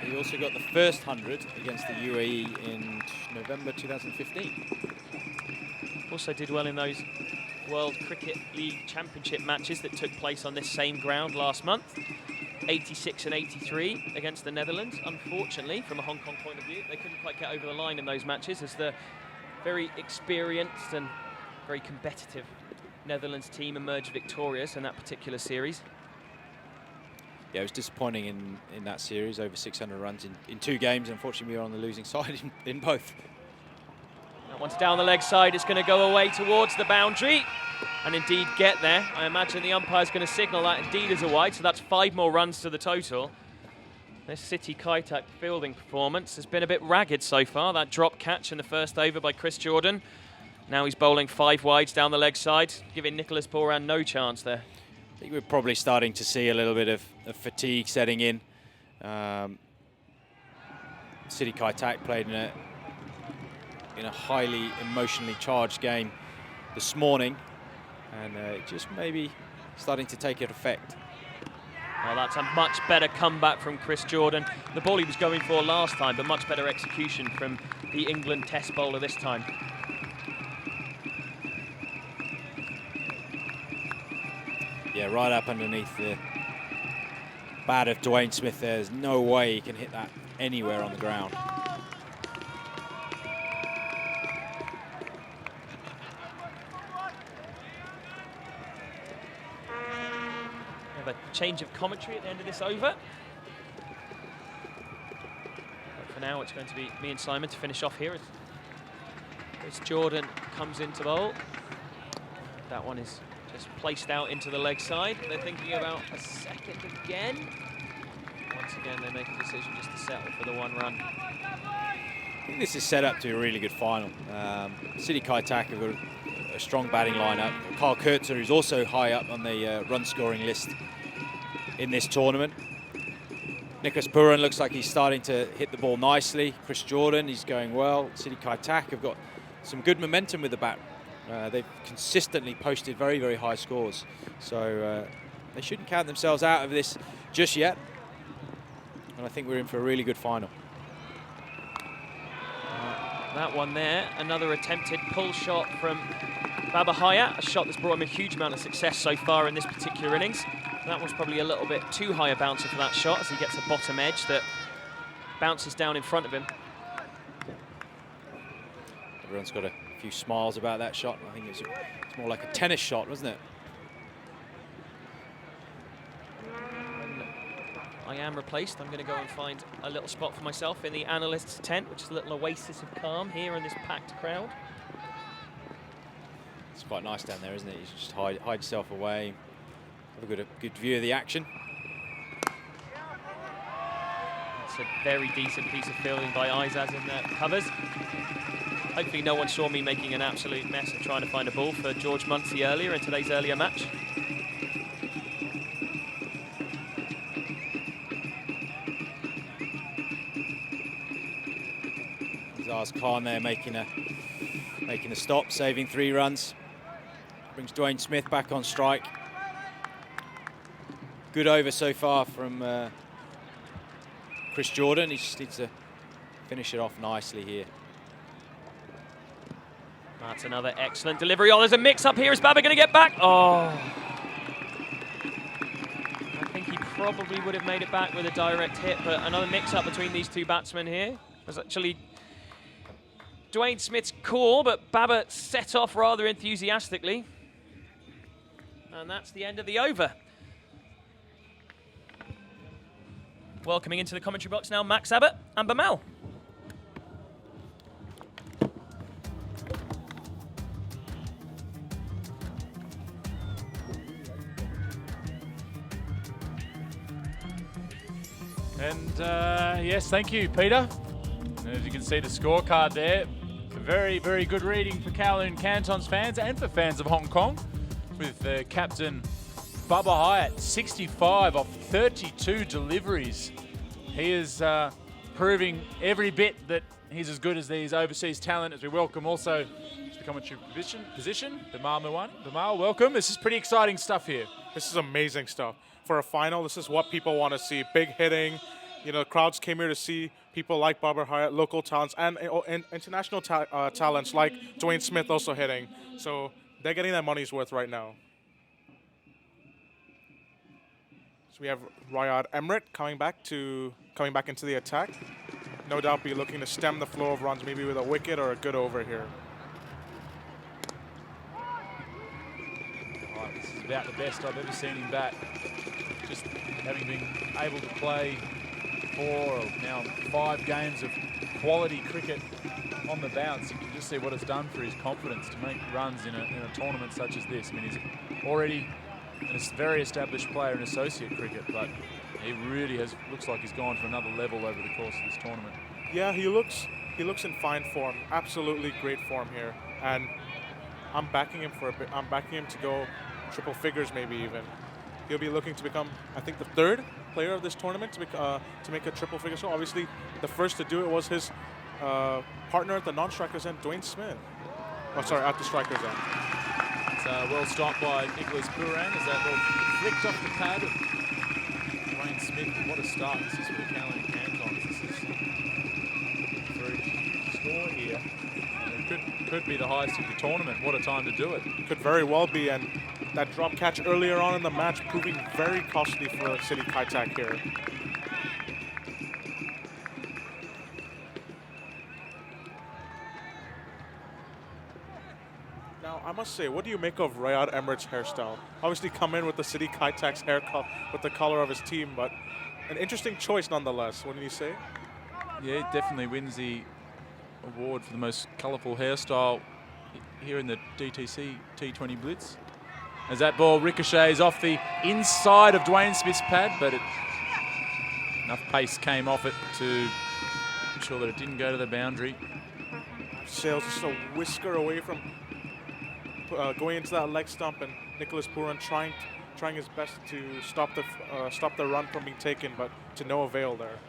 he also got the first 100 against the UAE in November 2015. Also did well in those World Cricket League Championship matches that took place on this same ground last month. 86 and 83 against the Netherlands. Unfortunately, from a Hong Kong point of view, they couldn't quite get over the line in those matches as the very experienced and very competitive Netherlands team emerged victorious in that particular series. Yeah, it was disappointing in that series, over 600 runs in 2 games. Unfortunately, we were on the losing side in both. That one's down the leg side. It's going to go away towards the boundary and indeed get there. I imagine the umpire's going to signal that indeed as a wide, so that's 5 more runs to the total. This City Kaitak fielding performance has been a bit ragged so far. That drop catch in the first over by Chris Jordan. Now he's bowling 5 wides down the leg side, giving Nicholas Pooran no chance there. I think we're probably starting to see a little bit of fatigue setting in. City Kaitak played in a highly emotionally charged game this morning, and it just maybe starting to take effect. Well, that's a much better comeback from Chris Jordan. The ball he was going for last time, but much better execution from the England test bowler this time. Yeah, right up underneath the bat of Dwayne Smith. There's no way he can hit that anywhere on the ground. We have a change of commentary at the end of this over. But for now, it's going to be me and Simon to finish off here as Jordan comes into bowl. That one is just placed out into the leg side. They're thinking about a second again. Once again, they make a decision just to settle for the 1 run. I think this is set up to a really good final. City Kaitak have got a strong batting lineup. Kyle Kurtzer, who's also high up on the run-scoring list in this tournament. Nicholas Pooran looks like he's starting to hit the ball nicely. Chris Jordan, he's going well. City Kaitak have got some good momentum with the bat. They've consistently posted very, very high scores. So they shouldn't count themselves out of this just yet. And I think we're in for a really good final. That one there, another attempted pull shot from Babar Hayat, a shot that's brought him a huge amount of success so far in this particular innings. That was probably a little bit too high a bouncer for that shot as he gets a bottom edge that bounces down in front of him. Everyone's got a few smiles about that shot. I think it's more like a tennis shot, wasn't it? I am replaced. I'm going to go and find a little spot for myself in the analyst's tent, which is a little oasis of calm here in this packed crowd. It's quite nice down there, isn't it? You just hide yourself away, have a good view of the action. It's a very decent piece of fielding by Izaz in the covers. Hopefully no one saw me making an absolute mess of trying to find a ball for George Munsey earlier in today's earlier match. Zaz Khan there making a stop, saving 3 runs. Brings Dwayne Smith back on strike. Good over so far from Chris Jordan. He just needs to finish it off nicely here. That's another excellent delivery. Oh, there's a mix-up here. Is Babar going to get back? Oh. I think he probably would have made it back with a direct hit, but another mix-up between these 2 batsmen here. It was actually Dwayne Smith's call, but Babar set off rather enthusiastically. And that's the end of the over. Welcoming into the commentary box now, Max Abbott and Bamal. And yes, thank you, Peter. And as you can see the scorecard there, a very, very good reading for Kowloon Cantons fans and for fans of Hong Kong, with captain Babar Hayat, 65 off 32 deliveries. He is proving every bit that he's as good as these overseas talent, as we welcome also to the commentary position, Bamal Mwani. Bamal, welcome. This is pretty exciting stuff here. This is amazing stuff. For a final, this is what people want to see. Big hitting. You know, crowds came here to see people like Babar Hayat, local talents, and international talents like Dwayne Smith also hitting. So they're getting their money's worth right now. So we have Riyad Emrit coming back into the attack. No doubt be looking to stem the flow of runs, maybe with a wicket or a good over here. Right, this is about the best I've ever seen him bat. Just having been able to play 4 or now 5 games of quality cricket on the bounce, you can just see what it's done for his confidence to make runs in a tournament such as this. I mean, he's already a very established player in associate cricket, but he really looks like he's gone to another level over the course of this tournament. Yeah, he looks in fine form. Absolutely great form here, and I'm backing him for a bit. I'm backing him to go triple figures, maybe even. He'll be looking to become, I think, the 3rd player of this tournament to make a triple figure. So obviously, the first to do it was his partner at the non-strikers end, Dwayne Smith. Oh, sorry, at the strikers end. It's well stopped by Nicholas Pooran as that ball flicked off the pad of Dwayne Smith. What a start this is for the Kowloon Cantons. This is for a huge score here. And it could be the highest of the tournament. What a time to do it. Could very well be, and that drop catch earlier on in the match proving very costly for City Kaitak here. Now, I must say, what do you make of Riyad Emrit's hairstyle? Obviously come in with the City Kaitak's haircut with the color of his team, but an interesting choice nonetheless, wouldn't you say? Yeah, he definitely wins the award for the most colourful hairstyle here in the DTC T20 Blitz. As that ball ricochets off the inside of Dwayne Smith's pad, but enough pace came off it to ensure that it didn't go to the boundary. Sails just a whisker away from going into that leg stump, and Nicholas Pooran trying his best to stop the run from being taken, but to no avail there.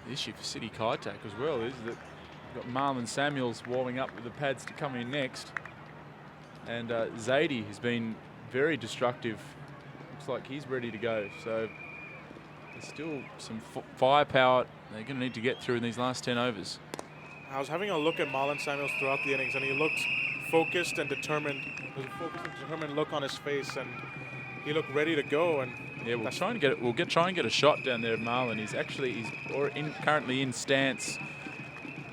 The issue for City Kaitak as well is that we've got Marlon Samuels warming up with the pads to come in next, and Zaidi has been very destructive. Looks like he's ready to go. So there's still some firepower they're going to need to get through in these last 10 overs. I was having a look at Marlon Samuels throughout the innings, and he looked focused and determined. There was a focused and determined look on his face, and he looked ready to go. And yeah, we'll try and get a shot down there, Marlon. He's currently in stance.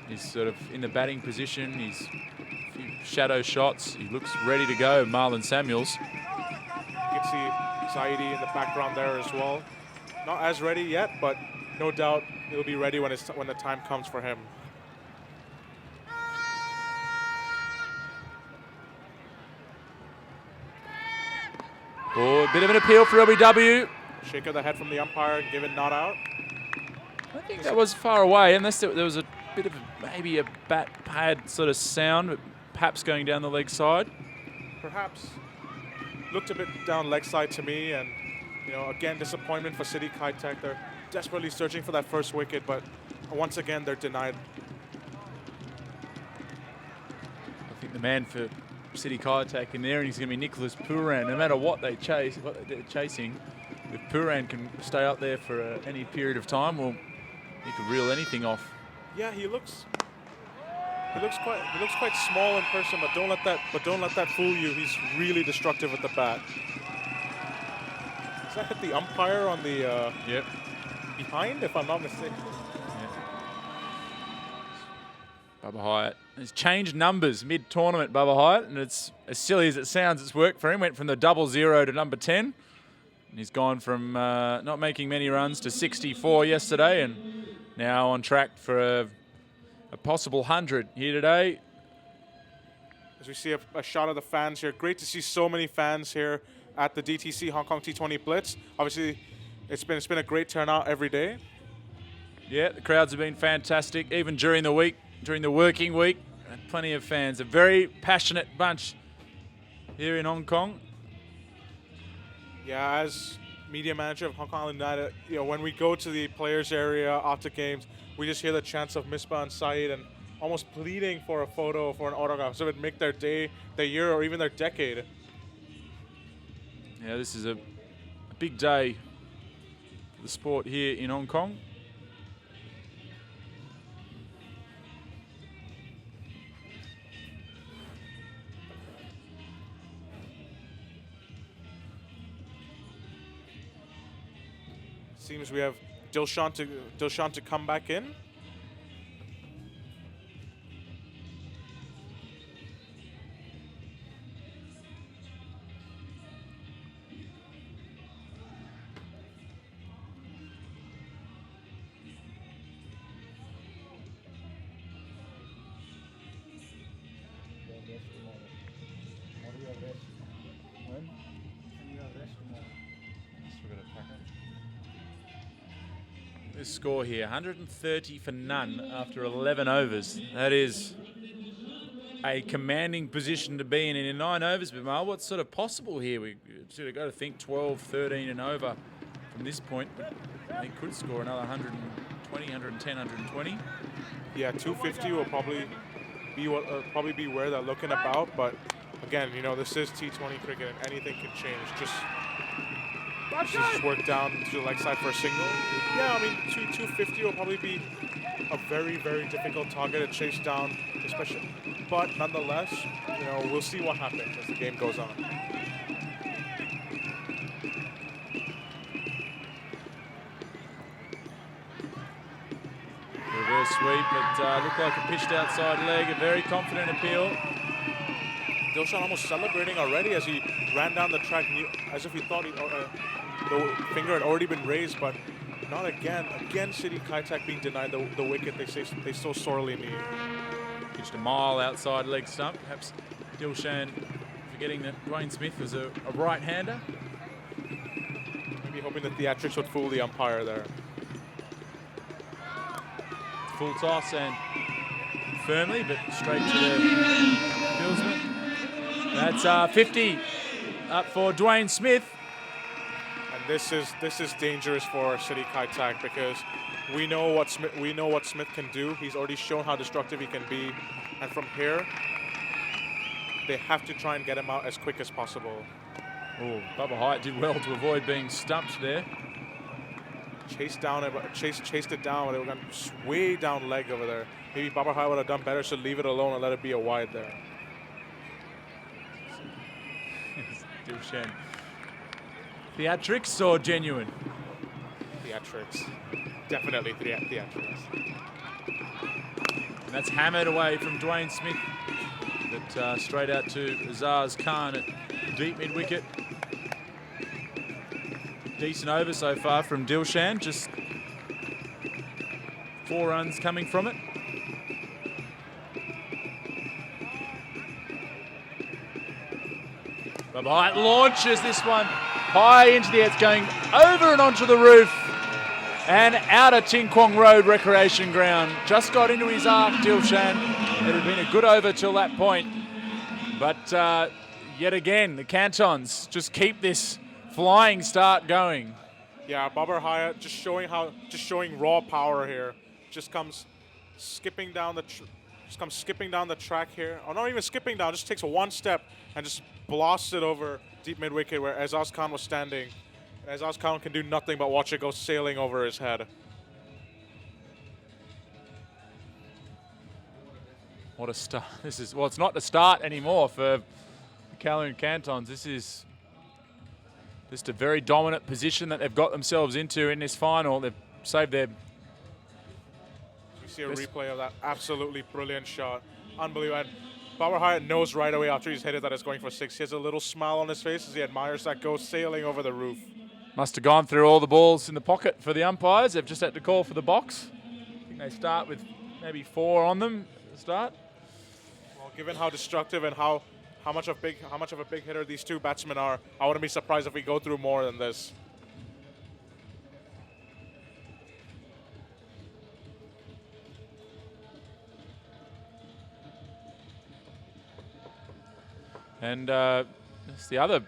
He's sort of in the batting position. He's a few shadow shots. He looks ready to go, Marlon Samuels. You can see Zaidi in the background there as well. Not as ready yet, but no doubt he'll be ready when the time comes for him. Oh, a bit of an appeal for LBW. Shake of the head from the umpire, given not out. I think that was far away, unless there was a bit of maybe a bat pad sort of sound, perhaps going down the leg side. Perhaps. Looked a bit down leg side to me, and again, disappointment for City Kaitak. They're desperately searching for that first wicket, but once again, they're denied. I think the man for City Kaitak in there, and he's going to be Nicholas Pooran. No matter what they're chasing, if Pooran can stay up there for any period of time, well, he could reel anything off. Yeah, he looks quite small in person, but don't let that fool you. He's really destructive with the bat. Does that hit the umpire on the behind, if I'm not mistaken? Babar Hayat has changed numbers mid-tournament, Babar Hayat, and it's as silly as it sounds, it's worked for him. Went from the 00 to number 10. He's gone from not making many runs to 64 yesterday, and now on track for a possible 100 here today. As we see a shot of the fans here. Great to see so many fans here at the DTC Hong Kong T20 Blitz. Obviously, it's been a great turnout every day. Yeah, the crowds have been fantastic, even during the week, during the working week. Plenty of fans. A very passionate bunch here in Hong Kong. Yeah, as media manager of Hong Kong United, when we go to the players area after games, we just hear the chants of Misbah and Saeed and almost pleading for a photo, for an autograph, so it would make their day, their year, or even their decade. Yeah, this is a big day for the sport here in Hong Kong. Seems we have Dilshan to come back in. This score here, 130 for none after 11 overs. That is a commanding position to be in 9 overs. But Mal, what's sort of possible here? We sort of got to think 12, 13 and over from this point. But they could score another 120, 110, 120. Yeah, 250 will probably be where they're looking about. But again, this is T20 cricket and anything can change. Just work down to the leg side for a single. Yeah, I mean, 250 will probably be a very, very difficult target to chase down, especially. But nonetheless, we'll see what happens as the game goes on. Reverse sweep, but looked like a pitched outside leg, a very confident appeal. Dilshan almost celebrating already as he ran down the track, as if he thought the finger had already been raised, but not again. Again, City Kaitak being denied the wicket they so sorely need. Pitched a mile outside leg stump. Perhaps Dilshan forgetting that Dwayne Smith was a right-hander. Maybe hoping the theatrics would fool the umpire there. Full toss and firmly, but straight to the fieldsman. That's 50 up for Dwayne Smith. This is dangerous for City Kaitak because we know what Smith can do. He's already shown how destructive he can be, and from here, they have to try and get him out as quick as possible. Oh, Babar Hayat did well to avoid being stumped there. Chased it down, but it went way down leg over there. Maybe Babar Hayat would have done better, so leave it alone and let it be a wide there. Dilshan. Theatrics or genuine? Theatrics. Definitely theatrics. And that's hammered away from Dwayne Smith. But straight out to Azaz Khan at deep mid-wicket. Decent over so far from Dilshan. Just 4 runs coming from it. Babar launches this one high into the air. It's going over and onto the roof and out of Ting Kwong Road Recreation Ground. Just got into his arc, Dilshan. It had been a good over till that point. But yet again, the Cantons just keep this flying start going. Yeah, Babar Hayat just showing raw power here. Just comes skipping down the track here. Or not even skipping down, just takes one step and just blasts it over deep mid-wicket where Azaz Khan was standing. And Azaz Khan can do nothing but watch it go sailing over his head. What a start. This is, well, it's not the start anymore for the Kowloon Cantons. This is just a very dominant position that they've got themselves into in this final. They've saved their... We see a replay of that absolutely brilliant shot. Unbelievable. And Babar Hayat knows right away after he's hit it that it's going for 6. He has a little smile on his face as he admires that go sailing over the roof. Must have gone through all the balls in the pocket for the umpires. They've just had to call for the box. I think they start with maybe 4 on them at the start. Well, given how destructive and how much of a big hitter these two batsmen are, I wouldn't be surprised if we go through more than this. And that's the other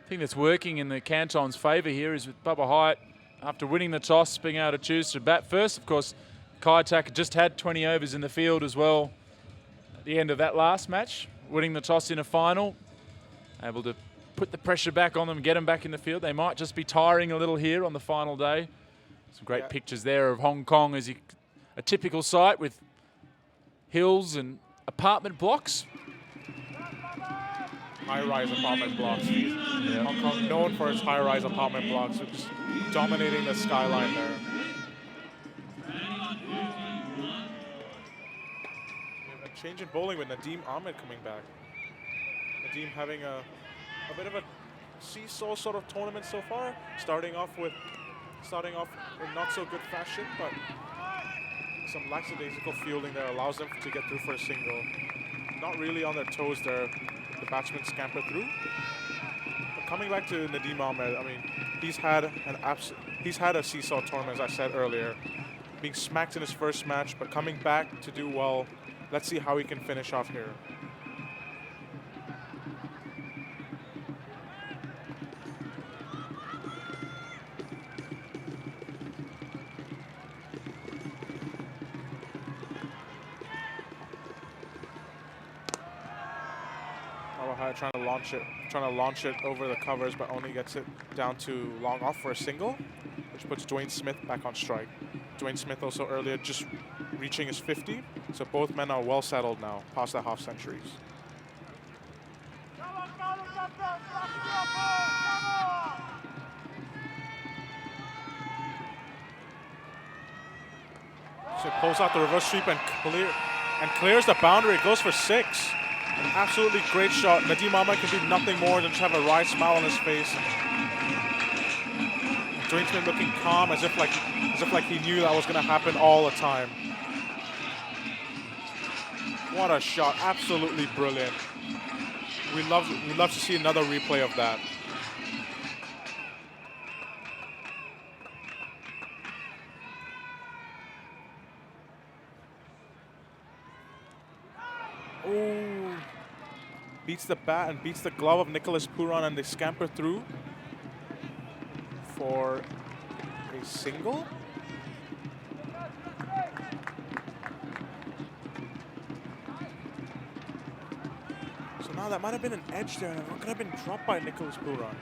thing that's working in the Cantons' favour here is with Babar Hayat, after winning the toss, being able to choose to bat first. Of course, Kaitak just had 20 overs in the field as well at the end of that last match, winning the toss in a final, able to put the pressure back on them, get them back in the field. They might just be tiring a little here on the final day. Some great pictures there of Hong Kong as a typical site with hills and apartment blocks. High-rise apartment blocks. Hong Kong known for its high-rise apartment blocks, which is dominating the skyline there. We have a change in bowling with Nadeem Ahmed coming back. Nadeem having a bit of a seesaw sort of tournament so far, starting off in not so good fashion, but some lackadaisical fielding there allows them to get through for a single. Not really on their toes there. The batsmen scamper through. But coming back to Nadeem Ahmed, I mean, he's had a seesaw tournament, as I said earlier, being smacked in his first match, but coming back to do well. Let's see how he can finish off here. Trying to launch it over the covers, but only gets it down to long off for a single, which puts Dwayne Smith back on strike. Dwayne Smith also earlier just reaching his 50, so both men are well settled now, past the half centuries. So pulls out the reverse sweep and clears the boundary. Goes for 6. An absolutely great shot. Nadeem Ahmed can do nothing more than just have a wry smile on his face. Dwayne Smith looking calm, as if like he knew that was going to happen all the time. What a shot! Absolutely brilliant. We love to see another replay of that. Ooh. Beats the bat and beats the glove of Nicholas Puran, and they scamper through for a single. So now that might have been an edge there, and it could have been dropped by Nicholas Puran.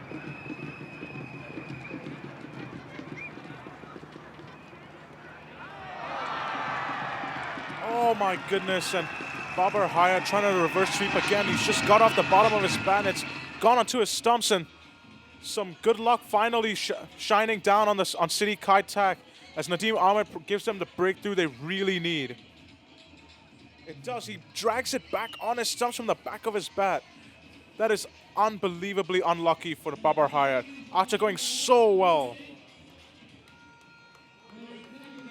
Oh my goodness, and Babar Hayat trying to reverse sweep again. He's just got off the bottom of his bat, and it's gone onto his stumps, and some good luck finally shining down on City Kaitak as Nadeem Ahmed gives them the breakthrough they really need. It does. He drags it back on his stumps from the back of his bat. That is unbelievably unlucky for Babar Hayat after going so well.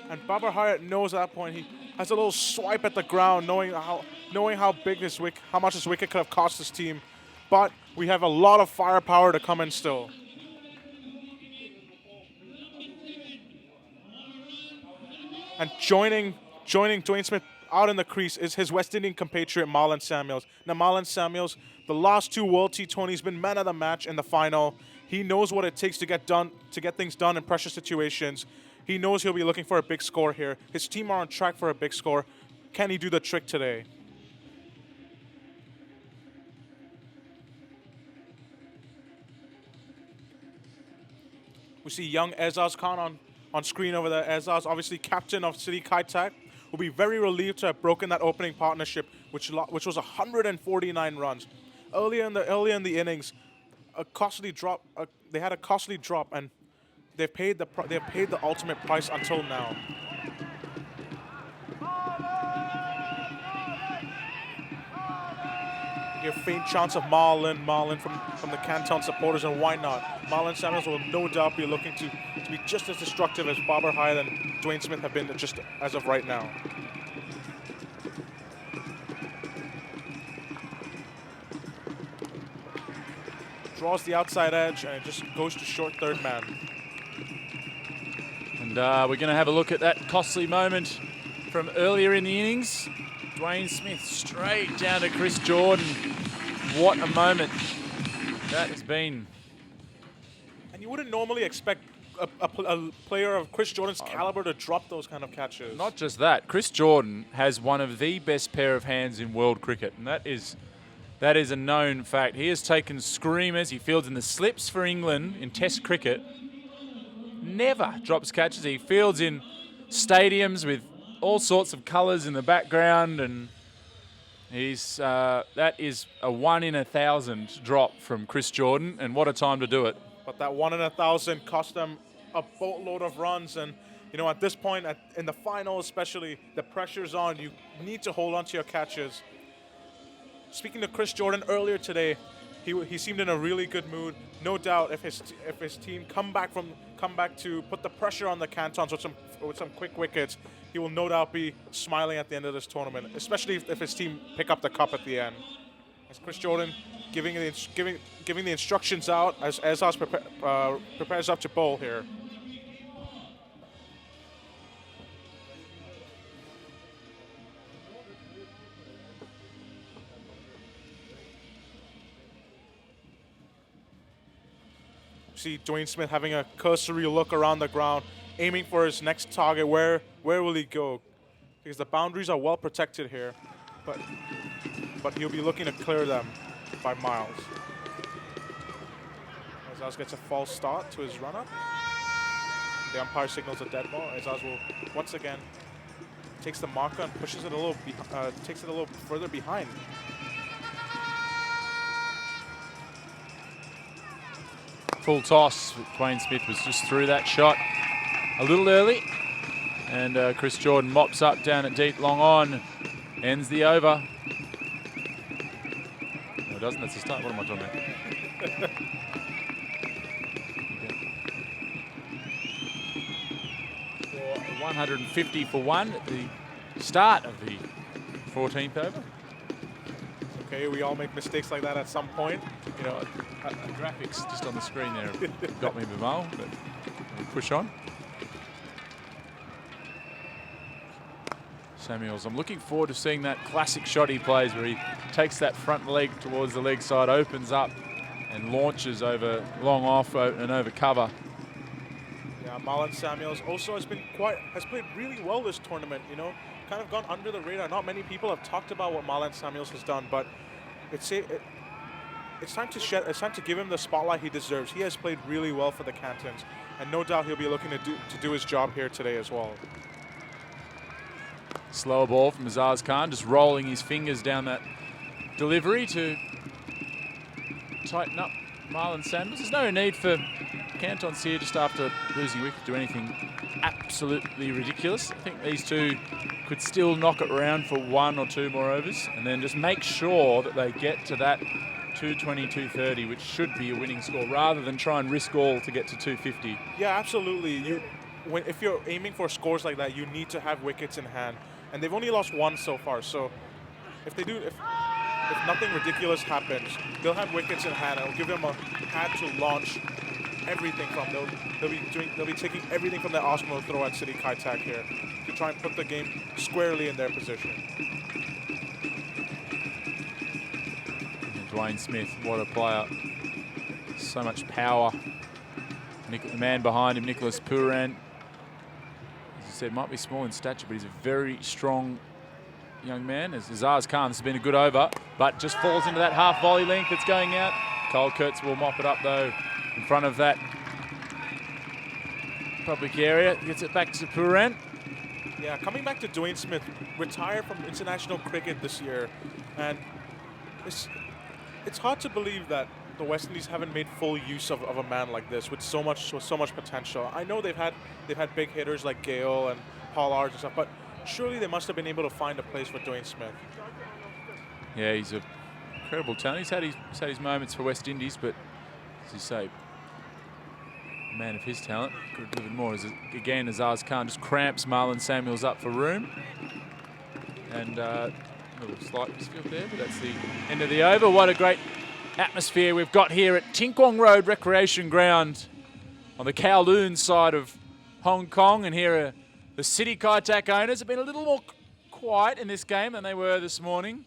And Babar Hayat knows at that point. He has a little swipe at the ground, knowing how big how much this wicket could have cost his team. But we have a lot of firepower to come in still. And joining Dwayne Smith out in the crease is his West Indian compatriot Marlon Samuels. Now Marlon Samuels, the last 2 World T20s, been man of the match in the final. He knows what it takes to get things done in pressure situations. He knows he'll be looking for a big score here. His team are on track for a big score. Can he do the trick today? We see young Aizaz Khan on screen over there. Aizaz, obviously captain of City Kaitak, will be very relieved to have broken that opening partnership, which was 149 runs. Earlier in the innings, they had a costly drop, and they've paid the ultimate price until now. hear faint chants of Marlon from the Canton supporters, and why not? Marlon Samuels will no doubt be looking to be just as destructive as Babar, Hayat, and Dwayne Smith have been just as of right now. Draws the outside edge, and it just goes to short third man. And we're going to have a look at that costly moment from earlier in the innings. Dwayne Smith straight down to Chris Jordan. What a moment that has been. And you wouldn't normally expect a player of Chris Jordan's caliber to drop those kind of catches. Not just that, Chris Jordan has one of the best pair of hands in world cricket, and that is a known fact. He has taken screamers. He fields in the slips for England in Test cricket. Never drops catches. He fields in stadiums with all sorts of colours in the background, and he's that is a 1 in 1,000 drop from Chris Jordan, and what a time to do it. But that 1 in 1,000 cost them a boatload of runs, and you know, at this point, in the final especially, the pressure's on. You need to hold on to your catches. Speaking to Chris Jordan earlier today, he seemed in a really good mood. No doubt, if his team come back to put the pressure on the Cantons with some quick wickets, he will no doubt be smiling at the end of this tournament, especially if his team pick up the cup at the end. As Chris Jordan giving the instructions out as Azaz prepares up to bowl here. See Dwayne Smith having a cursory look around the ground, aiming for his next target. Where will he go? Because the boundaries are well protected here, but he'll be looking to clear them by miles. Azaz gets a false start to his run-up. The umpire signals a dead ball. Azaz will once again takes the marker and pushes it a little further behind. Full toss. Dwayne Smith was just through that shot a little early. And Chris Jordan mops up down at deep, long on. Ends the over. No, it doesn't. That's the start. What am I talking about? For 150 for one at the start of the 14th over. Okay, we all make mistakes like that at some point. You know, the graphics just on the screen there got me Bimal, but we'll push on. Samuels, I'm looking forward to seeing that classic shot he plays where he takes that front leg towards the leg side, opens up and launches over long off and over cover. Yeah, Marlon Samuels also has played really well this tournament, you know, kind of gone under the radar. Not many people have talked about what Marlon Samuels has done, but it's time to give him the spotlight he deserves. He has played really well for the Cantons, and no doubt he'll be looking to do his job here today as well. Slower ball from Azaz Khan, just rolling his fingers down that delivery to tighten up Marlon Samuels. There's no need for Cantons here just after losing wicket to do anything absolutely ridiculous. I think these two could still knock it around for 1 or 2 more overs and then just make sure that they get to that 220, 230, which should be a winning score, rather than try and risk all to get to 250. Yeah, absolutely. If you're aiming for scores like that, you need to have wickets in hand. And they've only lost 1 so far, so if nothing ridiculous happens, they'll have wickets in hand. It'll give them a pad to launch everything from. They'll be taking everything from their arsenal to throw at City Kaitak here to try and put the game squarely in their position. And Dwayne Smith, what a player! So much power. The man behind him, Nicholas Puran, as I said, might be small in stature, but he's a very strong young man. As Azaz Khan, this has been a good over, but just falls into that half volley length that's going out. Cole Kurtz will mop it up though in front of that public area. Gets it back to Puran. Yeah, coming back to Dwayne Smith, retired from international cricket this year, and it's hard to believe that the West Indies haven't made full use of a man like this with so much potential. I know they've had big hitters like Gale and Pollard and stuff, but surely they must have been able to find a place for Dwayne Smith. Yeah, he's an incredible talent. He's had his moments for West Indies, but as you say, a man of his talent could have delivered more. Again, Azaz Khan just cramps Marlon Samuels up for room. And a little slight misfield there, but that's the end of the over. What a great atmosphere we've got here at Tinkwong Road Recreation Ground on the Kowloon side of Hong Kong. And here are the City Kaitak owners. Have been a little more quiet in this game than they were this morning.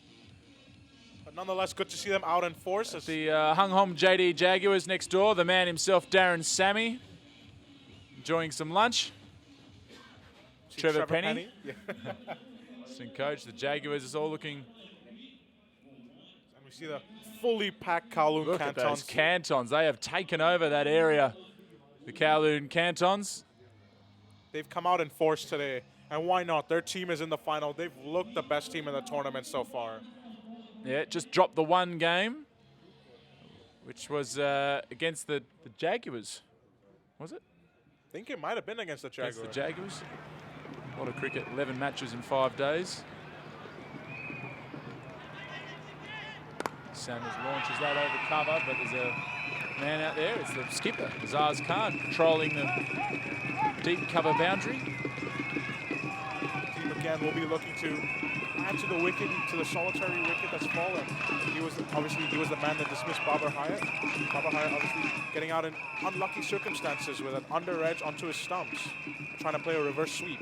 But nonetheless, good to see them out in force. The Hung Hom JD Jaguars next door. The man himself, Darren Sammy, enjoying some lunch. Trevor Penny. Yeah. Assistant coach. The Jaguars is all looking. And we see the fully packed Kowloon Look Cantons. at those Cantons. They have taken over that area. The Kowloon Cantons. They've come out in force today. And why not? Their team is in the final. They've looked the best team in the tournament so far. Yeah, just dropped the one game, which was against the Jaguars. Was it? I think it might have been against the Jaguars. Against the Jaguars. A lot of cricket, 11 matches in 5 days. Samuels launches that over cover, but there's a man out there. It's the skipper, Azaz Khan, patrolling the deep cover boundary. The team again will be looking to add to the wicket, to the solitary wicket that's fallen. He was the man that dismissed Babar Hayat. Babar Hayat obviously getting out in unlucky circumstances with an under edge onto his stumps, trying to play a reverse sweep.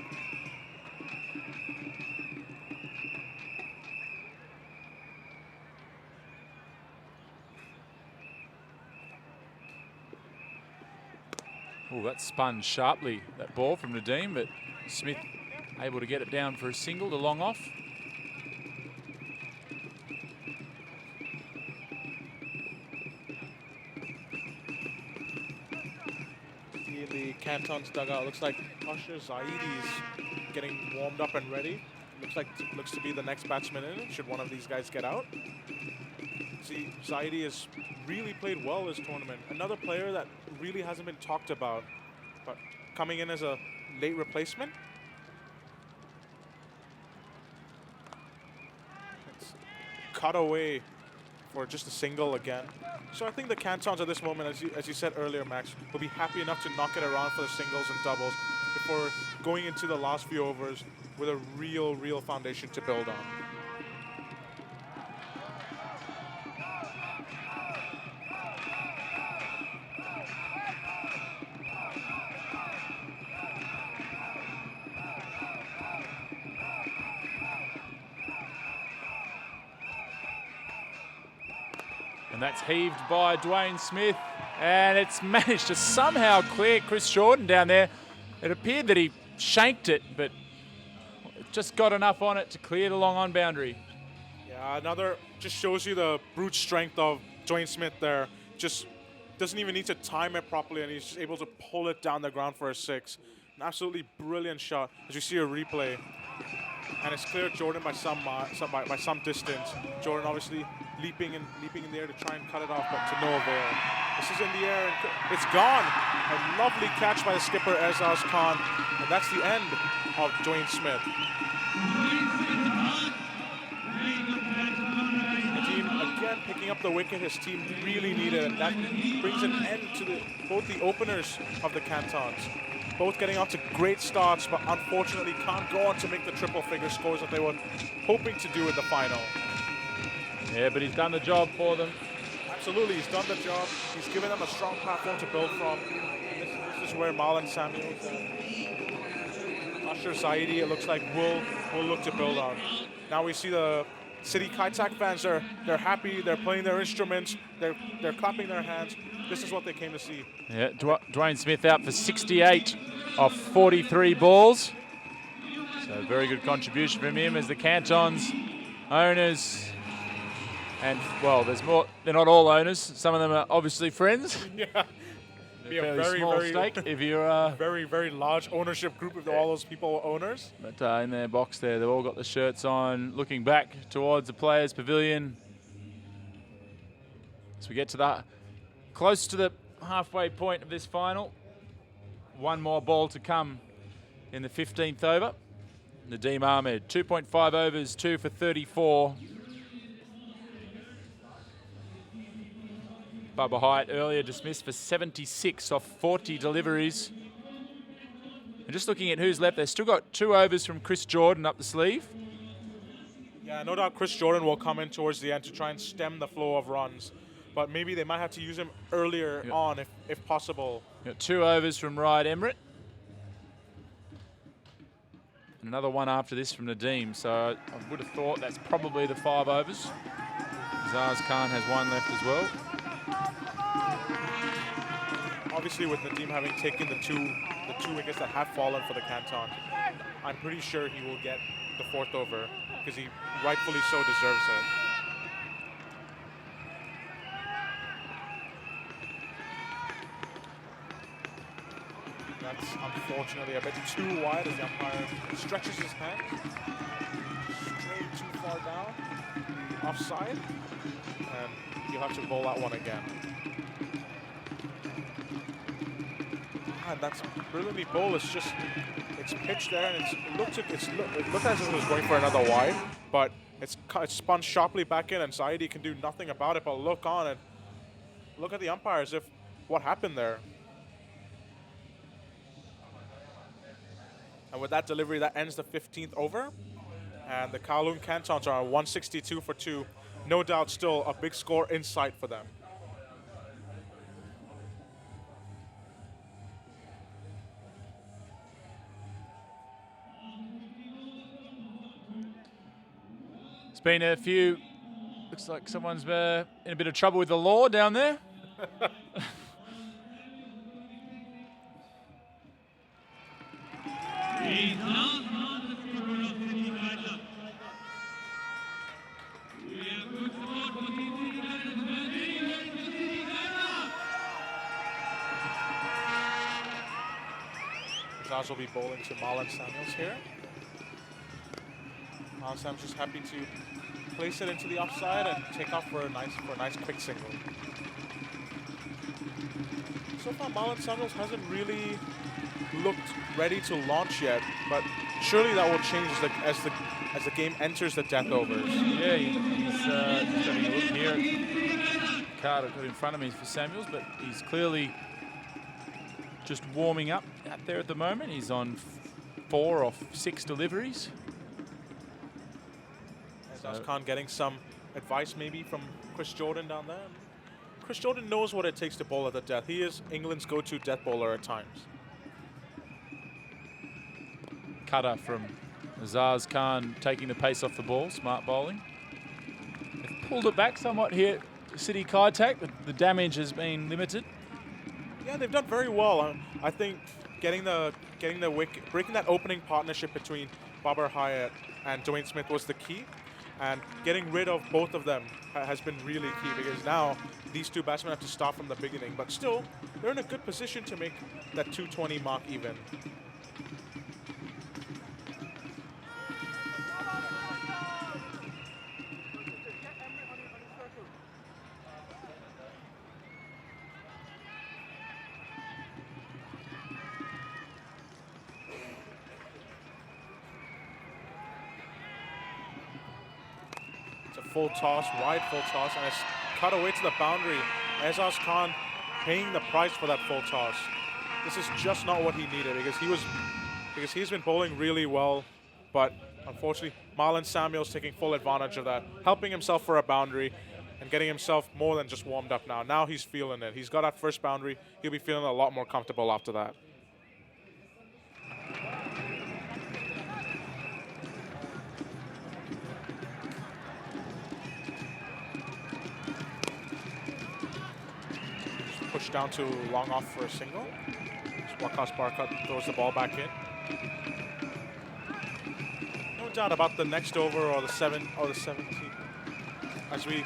Oh, that spun sharply, that ball from Nadeem, but Smith able to get it down for a single to long off. In the Cantons dugout, looks like Usher Zaidi's getting warmed up and ready. Looks to be the next batsman in, should one of these guys get out. See, Zaidi has really played well this tournament. Another player that really hasn't been talked about, but coming in as a late replacement. It's cut away for just a single again. So I think the Cantons at this moment, as you said earlier, Max, will be happy enough to knock it around for the singles and doubles before going into the last few overs with a real foundation to build on. And that's heaved by Dwayne Smith. And it's managed to somehow clear Chris Shorten down there. It appeared that he shanked it, but it just got enough on it to clear the long on boundary. Yeah, another just shows you the brute strength of Dwayne Smith there. Just doesn't even need to time it properly, and he's just able to pull it down the ground for a 6. An absolutely brilliant shot, as you see a replay. And it's cleared Jordan by some distance. Jordan obviously leaping in the air to try and cut it off, but to no avail. This is in the air, and it's gone. A lovely catch by the skipper, Azaz Khan, and that's the end of Dwayne Smith. The team again picking up the wicket his team really needed, and that brings an end to both the openers of the Cantons. Both getting off to great starts, but unfortunately can't go on to make the triple figure scores that they were hoping to do in the final. Yeah, but he's done the job for them. Absolutely, he's done the job. He's given them a strong platform to build from. This is where Marlon Samuels and Usher Zaidi, it looks like, will look to build on. Now we see the City Kaitak fans, they're happy, they're playing their instruments, they're clapping their hands. This is what they came to see. Yeah, Dwayne Smith out for 68 off 43 balls. So very good contribution from him as the Cantons owners. And, well, there's more. They're not all owners. Some of them are obviously friends. Yeah. Be a very small stake if you're very large ownership group if all those people are owners. But in their box there, they've all got the shirts on, looking back towards the players' pavilion. As we get to the close to the halfway point of this final, one more ball to come in the 15th over. Nadeem Ahmed, 2.5 overs, 2 for 34. Babar Hayat earlier dismissed for 76 off 40 deliveries. And just looking at who's left, they've still got 2 overs from Chris Jordan up the sleeve. Yeah, no doubt Chris Jordan will come in towards the end to try and stem the flow of runs. But maybe they might have to use him earlier on if possible. Got 2 overs from Ryan Emmerich. And another one after this from Nadeem. So I would have thought that's probably the 5 overs. Zaz Khan has 1 left as well. Obviously, with Nadeem having taken the two wickets that have fallen for the Canton, I'm pretty sure he will get the 4th over because he rightfully so deserves it. That's unfortunately a bit too wide as the umpire stretches his hand straight too far down, offside, and he'll have to bowl that one again. And that's brilliantly bowled. It's just, it's pitched there, and it looked as if it was going for another wide, but it's spun sharply back in, and Saidi can do nothing about it but look on and look at the umpire as if what happened there. And with that delivery, that ends the 15th over, and the Kowloon Cantons are 162 for 2. No doubt, still a big score in sight for them. It's been a few, looks like someone's in a bit of trouble with the law down there. Zaz will be bowling to Marlon Samuels here. Marlon Samuels just happy to place it into the offside and take off for a nice quick single. So far, Marlon Samuels hasn't really looked ready to launch yet, but surely that will change as the game enters the death overs. Yeah, he's having a look here at the card I've got in front of me for Samuels, but he's clearly just warming up out there at the moment. He's on 4 off 6 deliveries. Zaz Khan getting some advice maybe from Chris Jordan down there. Chris Jordan knows what it takes to bowl at the death. He is England's go-to death bowler at times. Cutter from Zaz Khan taking the pace off the ball, smart bowling. They've pulled it back somewhat here to City Kaitak, but the damage has been limited. Yeah, they've done very well. I think getting the wicket, breaking that opening partnership between Babar Hayat and Dwayne Smith was the key, and getting rid of both of them has been really key, because now these two batsmen have to start from the beginning, but still they're in a good position to make that 220 mark even. Full toss, wide full toss, and it's cut away to the boundary. Zaz Khan paying the price for that full toss. This is just not what he needed, because he's been bowling really well, but unfortunately Marlon Samuels taking full advantage of that, helping himself for a boundary and getting himself more than just warmed up now. Now he's feeling it. He's got that first boundary. He'll be feeling a lot more comfortable after that. Push down to long off for a single. Wakas Barkat throws the ball back in. No doubt about the next over or the 7 or the 17th. As we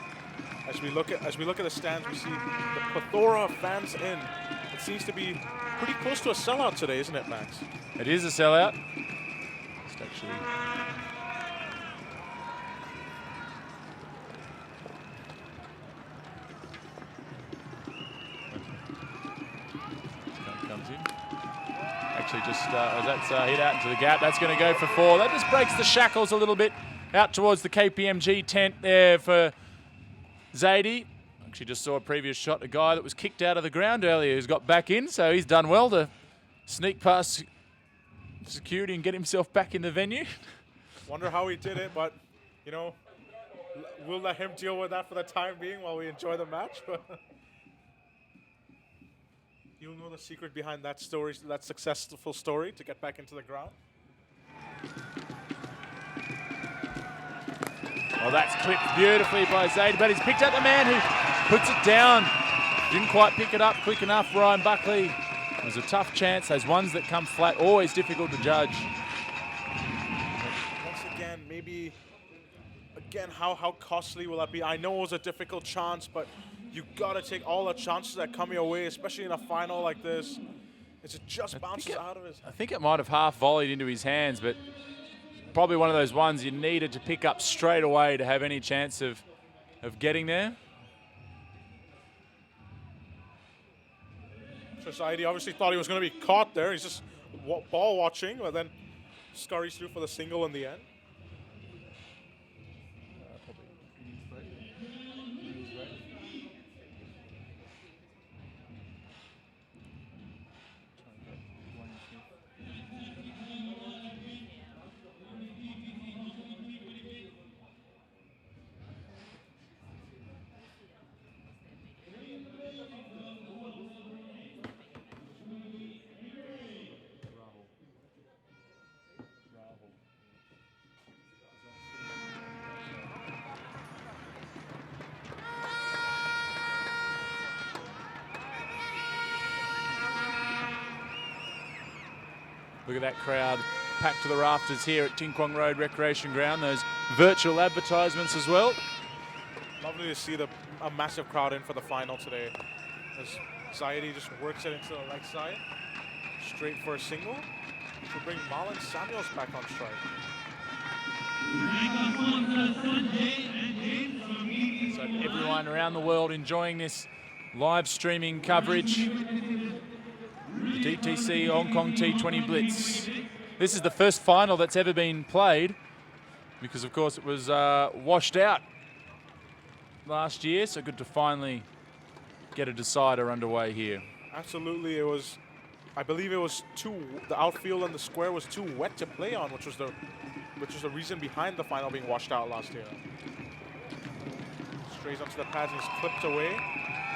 look at the stands, we see the plethora of fans in. It seems to be pretty close to a sellout today, isn't it, Max? It is a sellout. Just actually. Just as that's hit out into the gap, that's going to go for 4. That just breaks the shackles a little bit out towards the KPMG tent there for Zaidi. Actually just saw a previous shot, a guy that was kicked out of the ground earlier who's got back in, so he's done well to sneak past security and get himself back in the venue. Wonder how he did it, but, you know, we'll let him deal with that for the time being while we enjoy the match. But you'll know the secret behind that story, that successful story to get back into the ground. Well, that's clipped beautifully by Zaid, but he's picked up the man who puts it down. Didn't quite pick it up quick enough, Ryan Buckley. It was a tough chance. Those ones that come flat, always difficult to judge. Once again, maybe, how costly will that be? I know it was a difficult chance, but you got to take all the chances that come your way, especially in a final like this. It just bounces out of his... I think it might have half volleyed into his hands, but probably one of those ones you needed to pick up straight away to have any chance of getting there. Society obviously thought he was going to be caught there. He's just ball watching, but then scurries through for the single in the end. Look at that crowd packed to the rafters here at Ting Kwong Road Recreation Ground. Those virtual advertisements as well. Lovely to see a massive crowd in for the final today. As Zaidi just works it into the right side. Straight for a single. To bring Marlon Samuels back on strike. So everyone around the world enjoying this live streaming coverage. The DTC Hong Kong T20 Blitz. This is the first final that's ever been played because, of course, it was washed out last year, so good to finally get a decider underway here. Absolutely, it was, I believe it was the outfield and the square was too wet to play on, which was the reason behind the final being washed out last year. Strays onto the pads and is clipped away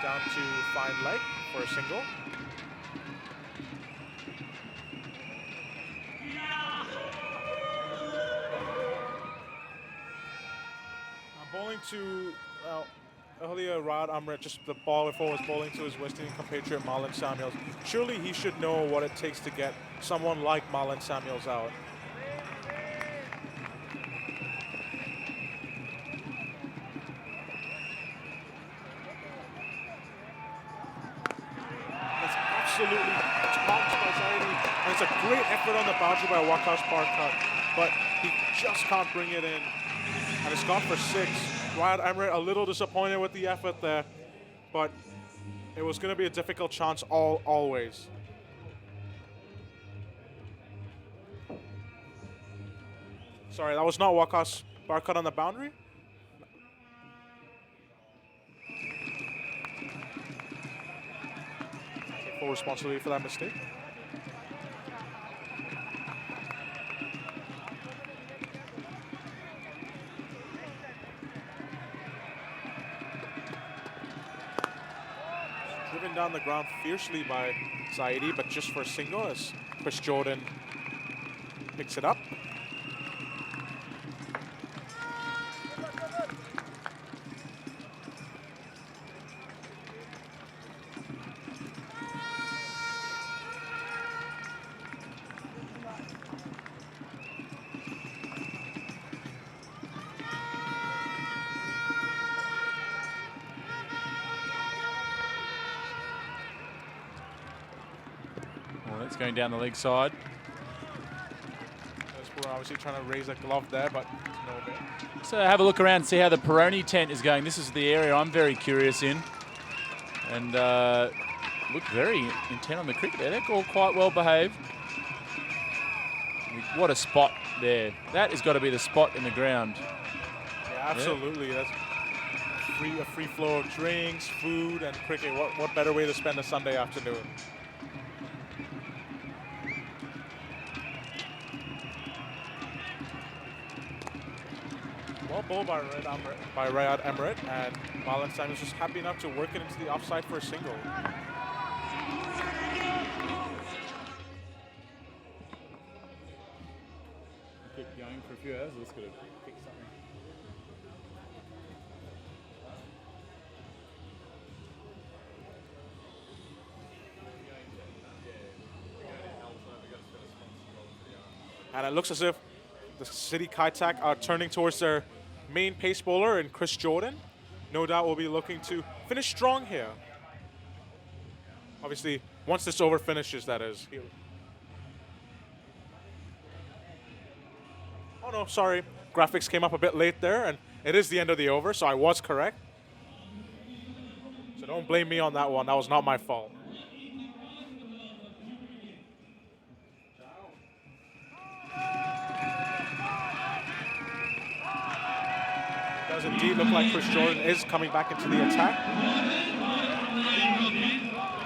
down to fine leg for a single. Bowling to, earlier Rod Amrit, just the ball before was bowling to his West Indian compatriot Marlon Samuels. Surely he should know what it takes to get someone like Marlon Samuels out. That's absolutely topped by Zaidi. And it's a great effort on the boundary by Wakash Parkat, but he just can't bring it in. And it's gone for 6. Ryan Emmerich a little disappointed with the effort there, but it was going to be a difficult chance always. Sorry, that was not Wakash Barkat on the boundary. Take full responsibility for that mistake. Driven down the ground fiercely by Zaidi, but just for a single as Chris Jordan picks it up. That's going down the leg side. We're obviously trying to raise a glove there, but no avail. So have a look around and see how the Peroni tent is going. This is the area I'm very curious in. And look very intent on the cricket there. They're all quite well behaved. What a spot there. That has got to be the spot in the ground. Yeah, absolutely. Yeah. That's a free flow of drinks, food, and cricket. What better way to spend a Sunday afternoon? Well bowled by Hayat Emirates, and Marlon Samuels just happy enough to work it into the offside for a single. Keep going for a few hours. Let's get a fix something. And it looks as if the City Kaitak are turning towards their main pace bowler in Chris Jordan. No doubt will be looking to finish strong here. Obviously, once this over finishes, that is. Oh no, sorry. Graphics came up a bit late there, and it is the end of the over, so I was correct. So don't blame me on that one. That was not my fault. It does indeed look like Chris Jordan is coming back into the attack.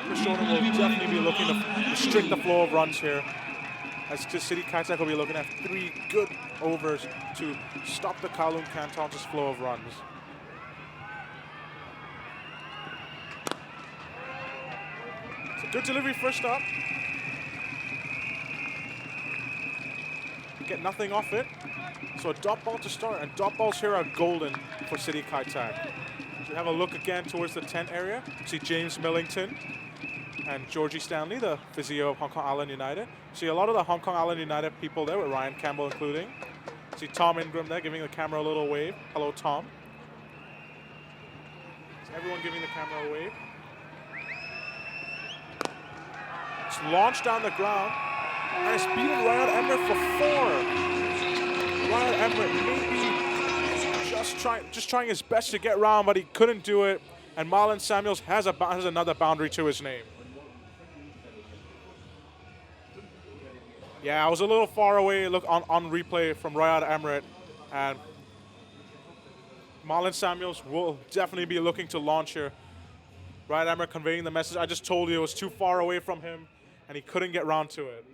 Chris Jordan will definitely be looking to restrict the flow of runs here, as City Kaitak will be looking at 3 good overs to stop the Kowloon Cantons' flow of runs. It's a good delivery first up. Get nothing off it. So a dot ball to start, and dot balls here are golden for City Kaitak. So we have a look again towards the 10 area. See James Millington and Georgie Stanley, the physio of Hong Kong Island United. See a lot of the Hong Kong Island United people there, with Ryan Campbell including. See Tom Ingram there giving the camera a little wave. Hello, Tom. Is everyone giving the camera a wave? It's launched down the ground, and it's beaten Hayat Emirates for 4. Hayat Emirates maybe just trying his best to get round, but he couldn't do it. And Marlon Samuels has another boundary to his name. Yeah, I was a little far away. Look on replay from Hayat Emirates, and Marlon Samuels will definitely be looking to launch here. Hayat Emirates conveying the message. I just told you it was too far away from him, and he couldn't get round to it.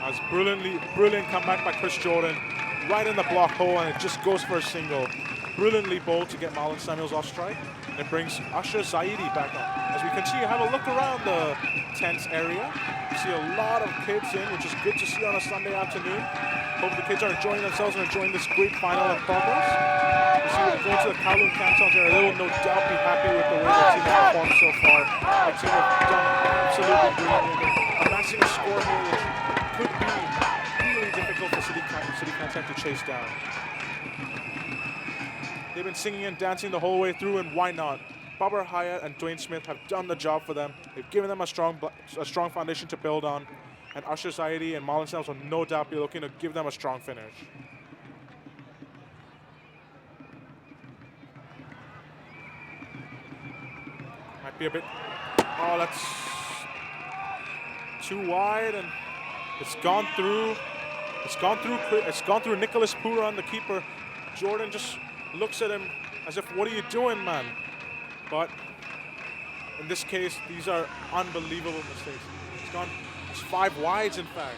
As brilliant comeback by Chris Jordan, right in the block hole, and it just goes for a single. Brilliantly bowled to get Marlon Samuels off strike. And it brings Asher Zaidi back on. As we continue to have a look around the tents area, we see a lot of kids in, which is good to see on a Sunday afternoon. Hope the kids are enjoying themselves and enjoying this great final in progress. We see we're going to the Kowloon Cantons area. They will no doubt be happy with the way their team has performed so far. Their team have done absolutely brilliant. Amassing a score here which could be really difficult for City Kaitak to chase down. They've been singing and dancing the whole way through, and why not? Babar, Hayat, and Dwayne Smith have done the job for them. They've given them a strong foundation to build on, and Asher Zaidi and Marlon Samuels will no doubt be looking to give them a strong finish. Might be a bit. Oh, that's too wide, and it's gone through. It's gone through Nicholas Pura, the keeper. Jordan just looks at him as if, what are you doing, man? But in this case, these are unbelievable mistakes. It's 5 wides, in fact.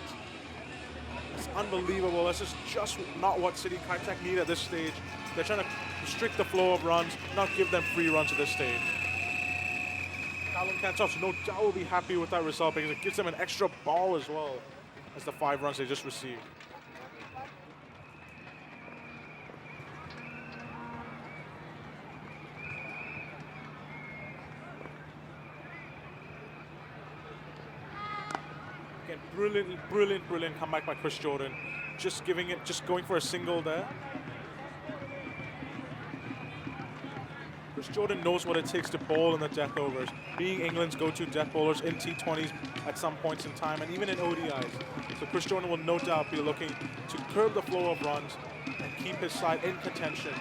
It's unbelievable. This is just not what City Kaitak need at this stage. They're trying to restrict the flow of runs, not give them free runs at this stage. Kowloon Cantons no doubt will be happy with that result because it gives them an extra ball as well as the 5 runs they just received. Again, brilliant comeback by Chris Jordan. Just going for a single there. Chris Jordan knows what it takes to bowl in the death overs, being England's go-to death bowlers in T20s at some points in time, and even in ODIs. So Chris Jordan will no doubt be looking to curb the flow of runs and keep his side in contention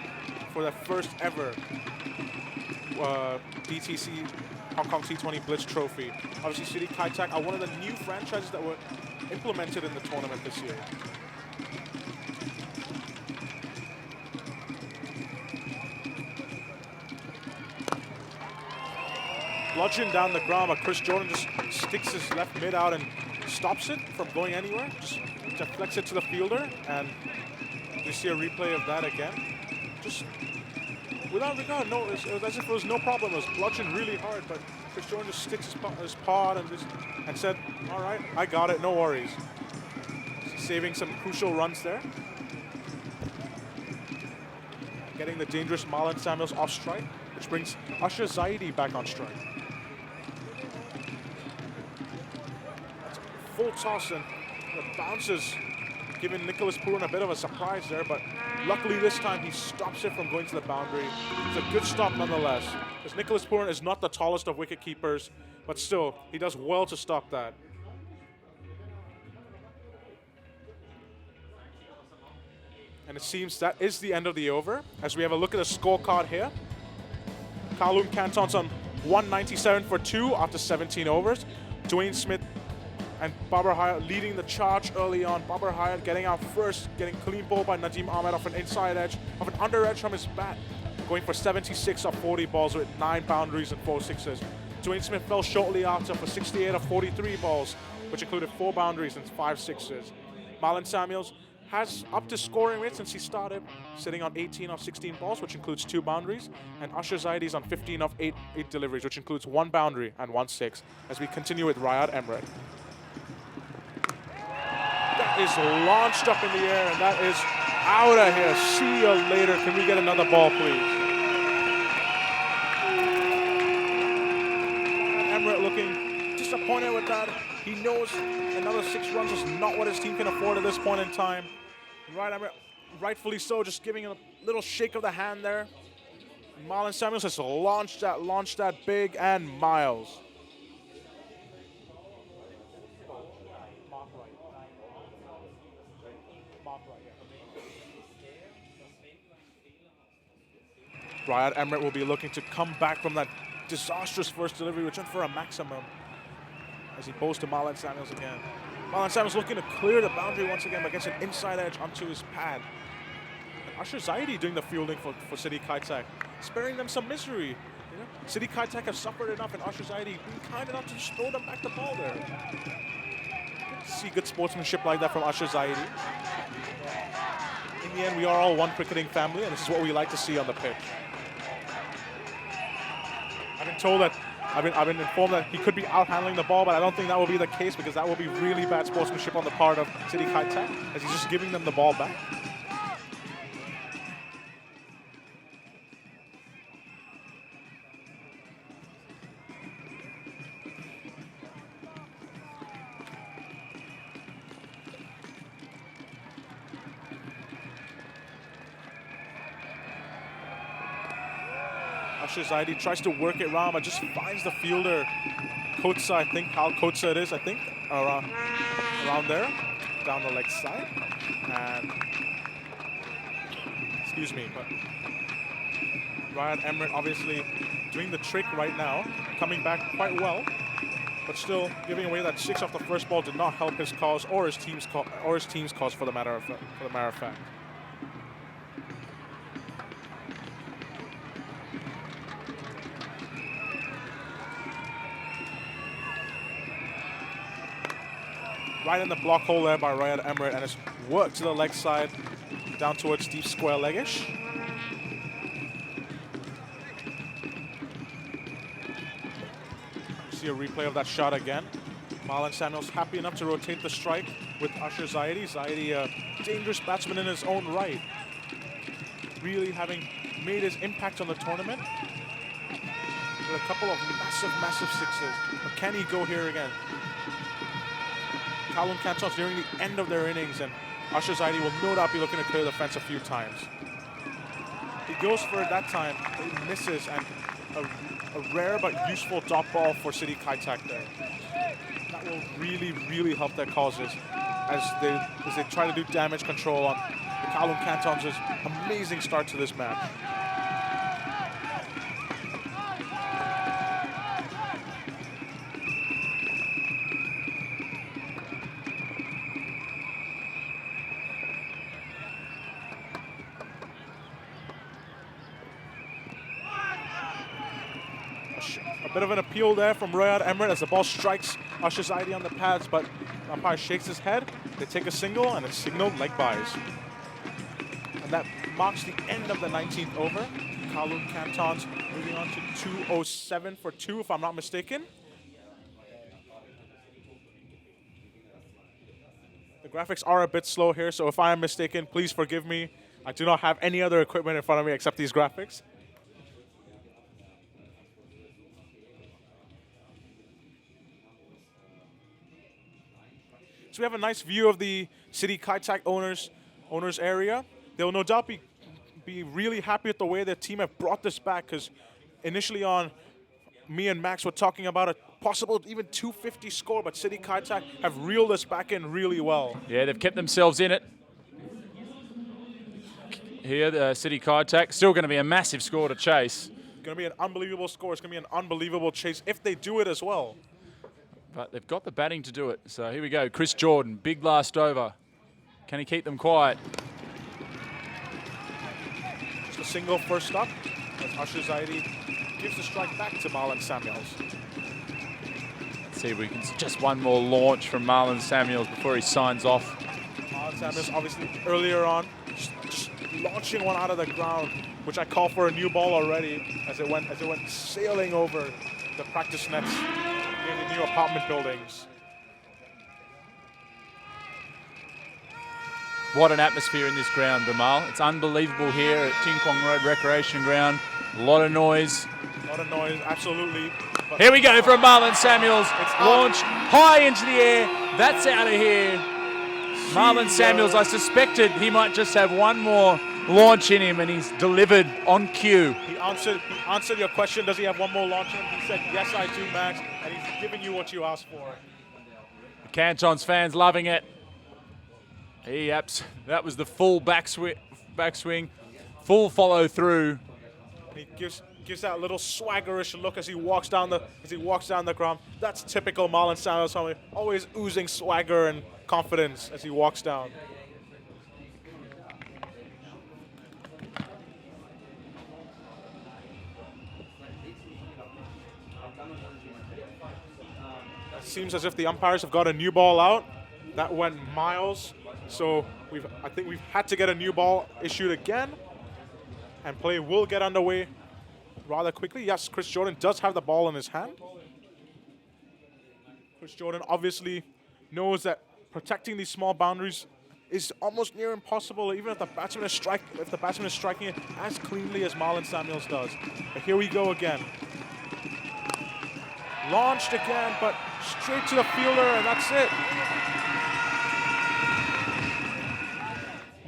for their first ever DTC Hong Kong T20 Blitz Trophy. Obviously, City Kaitak are one of the new franchises that were implemented in the tournament this year. Bludgeon down the ground, but Chris Jordan just sticks his left mid out and stops it from going anywhere. Just deflects it to the fielder, and we see a replay of that again. Just without regard, no, it was as if it was no problem. It was bludgeoned really hard, but Chris Jordan just sticks his paw out and said, "All right, I got it, no worries." Saving some crucial runs there. Getting the dangerous Marlon Samuels off strike, which brings Usher Zaidi back on strike. Full toss, and the bounces, giving Nicholas Purin a bit of a surprise there, but luckily this time he stops it from going to the boundary. It's a good stop nonetheless, because Nicholas Purin is not the tallest of wicket keepers, but still, he does well to stop that. And it seems that is the end of the over, as we have a look at the scorecard here. Kowloon Cantons on 197 for 2 after 17 overs. Dwayne Smith and Babar Hayat leading the charge early on. Babar Hayat getting out first, getting clean ball by Nadeem Ahmed off an inside edge, off an under edge from his bat, going for 76 of 40 balls with 9 boundaries and 4 sixes. Dwayne Smith fell shortly after for 68 of 43 balls, which included 4 boundaries and 5 sixes. Marlon Samuels has upped his scoring rate since he started, sitting on 18 of 16 balls, which includes 2 boundaries, and Usher Zaidi is on 15 of 8 deliveries, which includes 1 boundary and 1 six, as we continue with Riyad Emret. That is launched up in the air, and that is out of here. See you later. Can we get another ball, please? Emret looking disappointed with that. He knows another 6 runs is not what his team can afford at this point in time. Right, Emret, rightfully so, just giving a little shake of the hand there. Marlon Samuels has launched that big and miles. Riyad Emret will be looking to come back from that disastrous first delivery, which went for a maximum, as he bows to Marlon Samuels again. Marlon Samuels looking to clear the boundary once again, but gets an inside edge onto his pad. And Usher Zaidi doing the fielding for City Kaitak, sparing them some misery. You know? City Kaitak have suffered enough, and Usher Zaidi being kind enough to just throw them back the ball there. See good sportsmanship like that from Usher Zaidi. In the end, we are all one cricketing family, and this is what we like to see on the pitch. I've been informed that he could be out handling the ball, but I don't think that will be the case, because that will be really bad sportsmanship on the part of City Kaitak, as he's just giving them the ball back. Usher Zaidi tries to work it around, but just finds the fielder, Kotsa, I think, Hal Kotsa it is, I think, around there, down the leg side. And, excuse me, but Riyad Emret obviously doing the trick right now, coming back quite well, but still giving away that 6 off the first ball did not help his cause or his team's cause for the matter of fact. Right in the block hole there by Riyad Emret, and it's worked to the leg side, down towards deep square leggish. See a replay of that shot again. Marlon Samuels happy enough to rotate the strike with Usher Zaidi. Zaidi, a dangerous batsman in his own right. Really having made his impact on the tournament with a couple of massive sixes. But can he go here again? Kowloon Cantons nearing the end of their innings, and Usher Zaidi will no doubt be looking to clear the fence a few times. He goes for it that time, but he misses, and a rare but useful dot ball for City Kaitak there. That will really help their causes as they try to do damage control on the Kowloon Cantons' amazing start to this match. bit of an appeal there from Royal Emirate as the ball strikes Usher Zaidi on the pads, but the umpire shakes his head. They take a single, and it's signaled leg buys. And that marks the end of the 19th over. Kowloon Cantons moving on to 2:07 for 2, if I'm not mistaken. The graphics are a bit slow here, so if I am mistaken, please forgive me. I do not have any other equipment in front of me except these graphics. So we have a nice view of the City Kaitak owners area. They will no doubt be really happy with the way their team have brought this back, because initially on, me and Max were talking about a possible even 250 score, but City Kaitak have reeled us back in really well. Yeah, they've kept themselves in it. Here, the City Kaitak, still going to be a massive score to chase. It's going to be an unbelievable score. It's going to be an unbelievable chase if they do it as well. But they've got the batting to do it. So here we go. Chris Jordan, big last over. Can he keep them quiet? Just a single first up as Usher Zaidi gives the strike back to Marlon Samuels. Let's see if we can see just one more launch from Marlon Samuels before he signs off. Marlon Samuels obviously earlier on just launching one out of the ground, which I call for a new ball already as it went sailing over the practice nets near the new apartment buildings. What an atmosphere in this ground, Bimal. It's unbelievable here at Ting Kwong Road Recreation Ground. A lot of noise. A lot of noise, absolutely. But here we go from Marlon Samuels. It's Launch high into the air. That's out of here. Marlon Samuels, I suspected he might just have one more launch in him, and he's delivered on cue. He answered your question, does he have one more launch in him? He said, yes, I do, Max, and he's giving you what you asked for. The Cantons fans loving it. That was the full backswing, full follow through. He gives that little swaggerish look as he walks down the ground. That's typical Marlon Samuels, always oozing swagger and confidence as he walks down. It seems as if the umpires have got a new ball out. That went miles. So I think we've had to get a new ball issued again, and play will get underway rather quickly. Yes, Chris Jordan does have the ball in his hand. Chris Jordan obviously knows that protecting these small boundaries is almost near impossible, even if the batsman is striking it as cleanly as Marlon Samuels does. But here we go again. Launched again, but straight to the fielder, and that's it.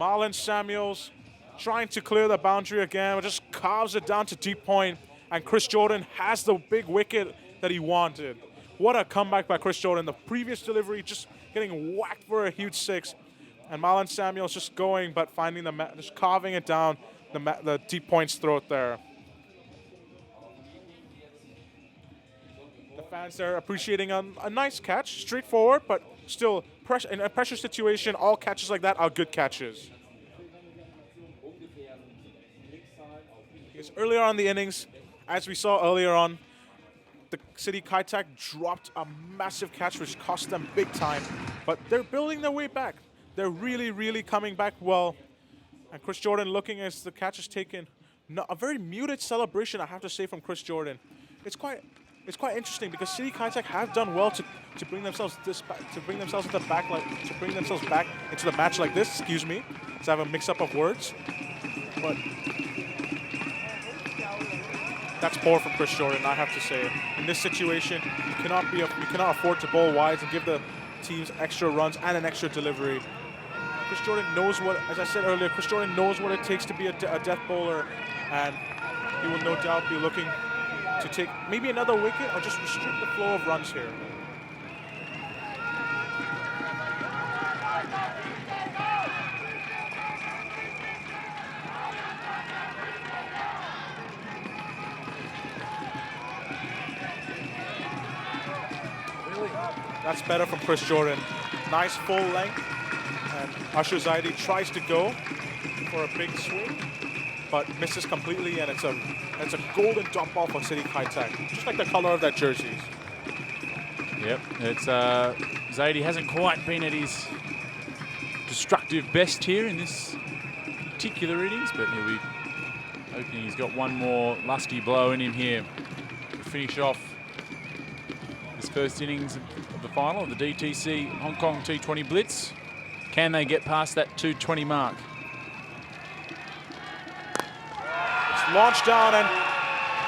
Marlon Samuels trying to clear the boundary again, but just carves it down to deep point, and Chris Jordan has the big wicket that he wanted. What a comeback by Chris Jordan. The previous delivery just getting whacked for a huge six, and Marlon Samuels just going, but finding just carving it down the deep point's throat there. The fans are appreciating a nice catch, straightforward, but still in a pressure situation, all catches like that are good catches. Because earlier on in the innings, as we saw earlier on, the City Kaitak dropped a massive catch which cost them big time, but they're building their way back. They're really, really coming back well. And Chris Jordan looking as the catch is taken. A very muted celebration, I have to say, from Chris Jordan. It's quite interesting because City Kaitak have done well to bring themselves back into the match like this. Excuse me, to have a mix-up of words, but that's poor from Chris Jordan, I have to say. In this situation, you cannot afford to bowl wides and give the teams extra runs and an extra delivery. Chris Jordan knows what, as I said earlier, Chris Jordan knows what it takes to be a death bowler, and he will no doubt be looking to take maybe another wicket or just restrict the flow of runs here. That's better from Chris Jordan. Nice full length, and Usher Zaidi tries to go for a big swing. but misses completely, and it's a golden drop ball for City Kaitak, just like the color of their jerseys. Yep, it's Zadie hasn't quite been at his destructive best here in this particular innings, but he'll be hoping he's got one more lusty blow in him here to finish off this first innings of the final of the DTC Hong Kong T20 Blitz. Can they get past that 220 mark? It's launched down, and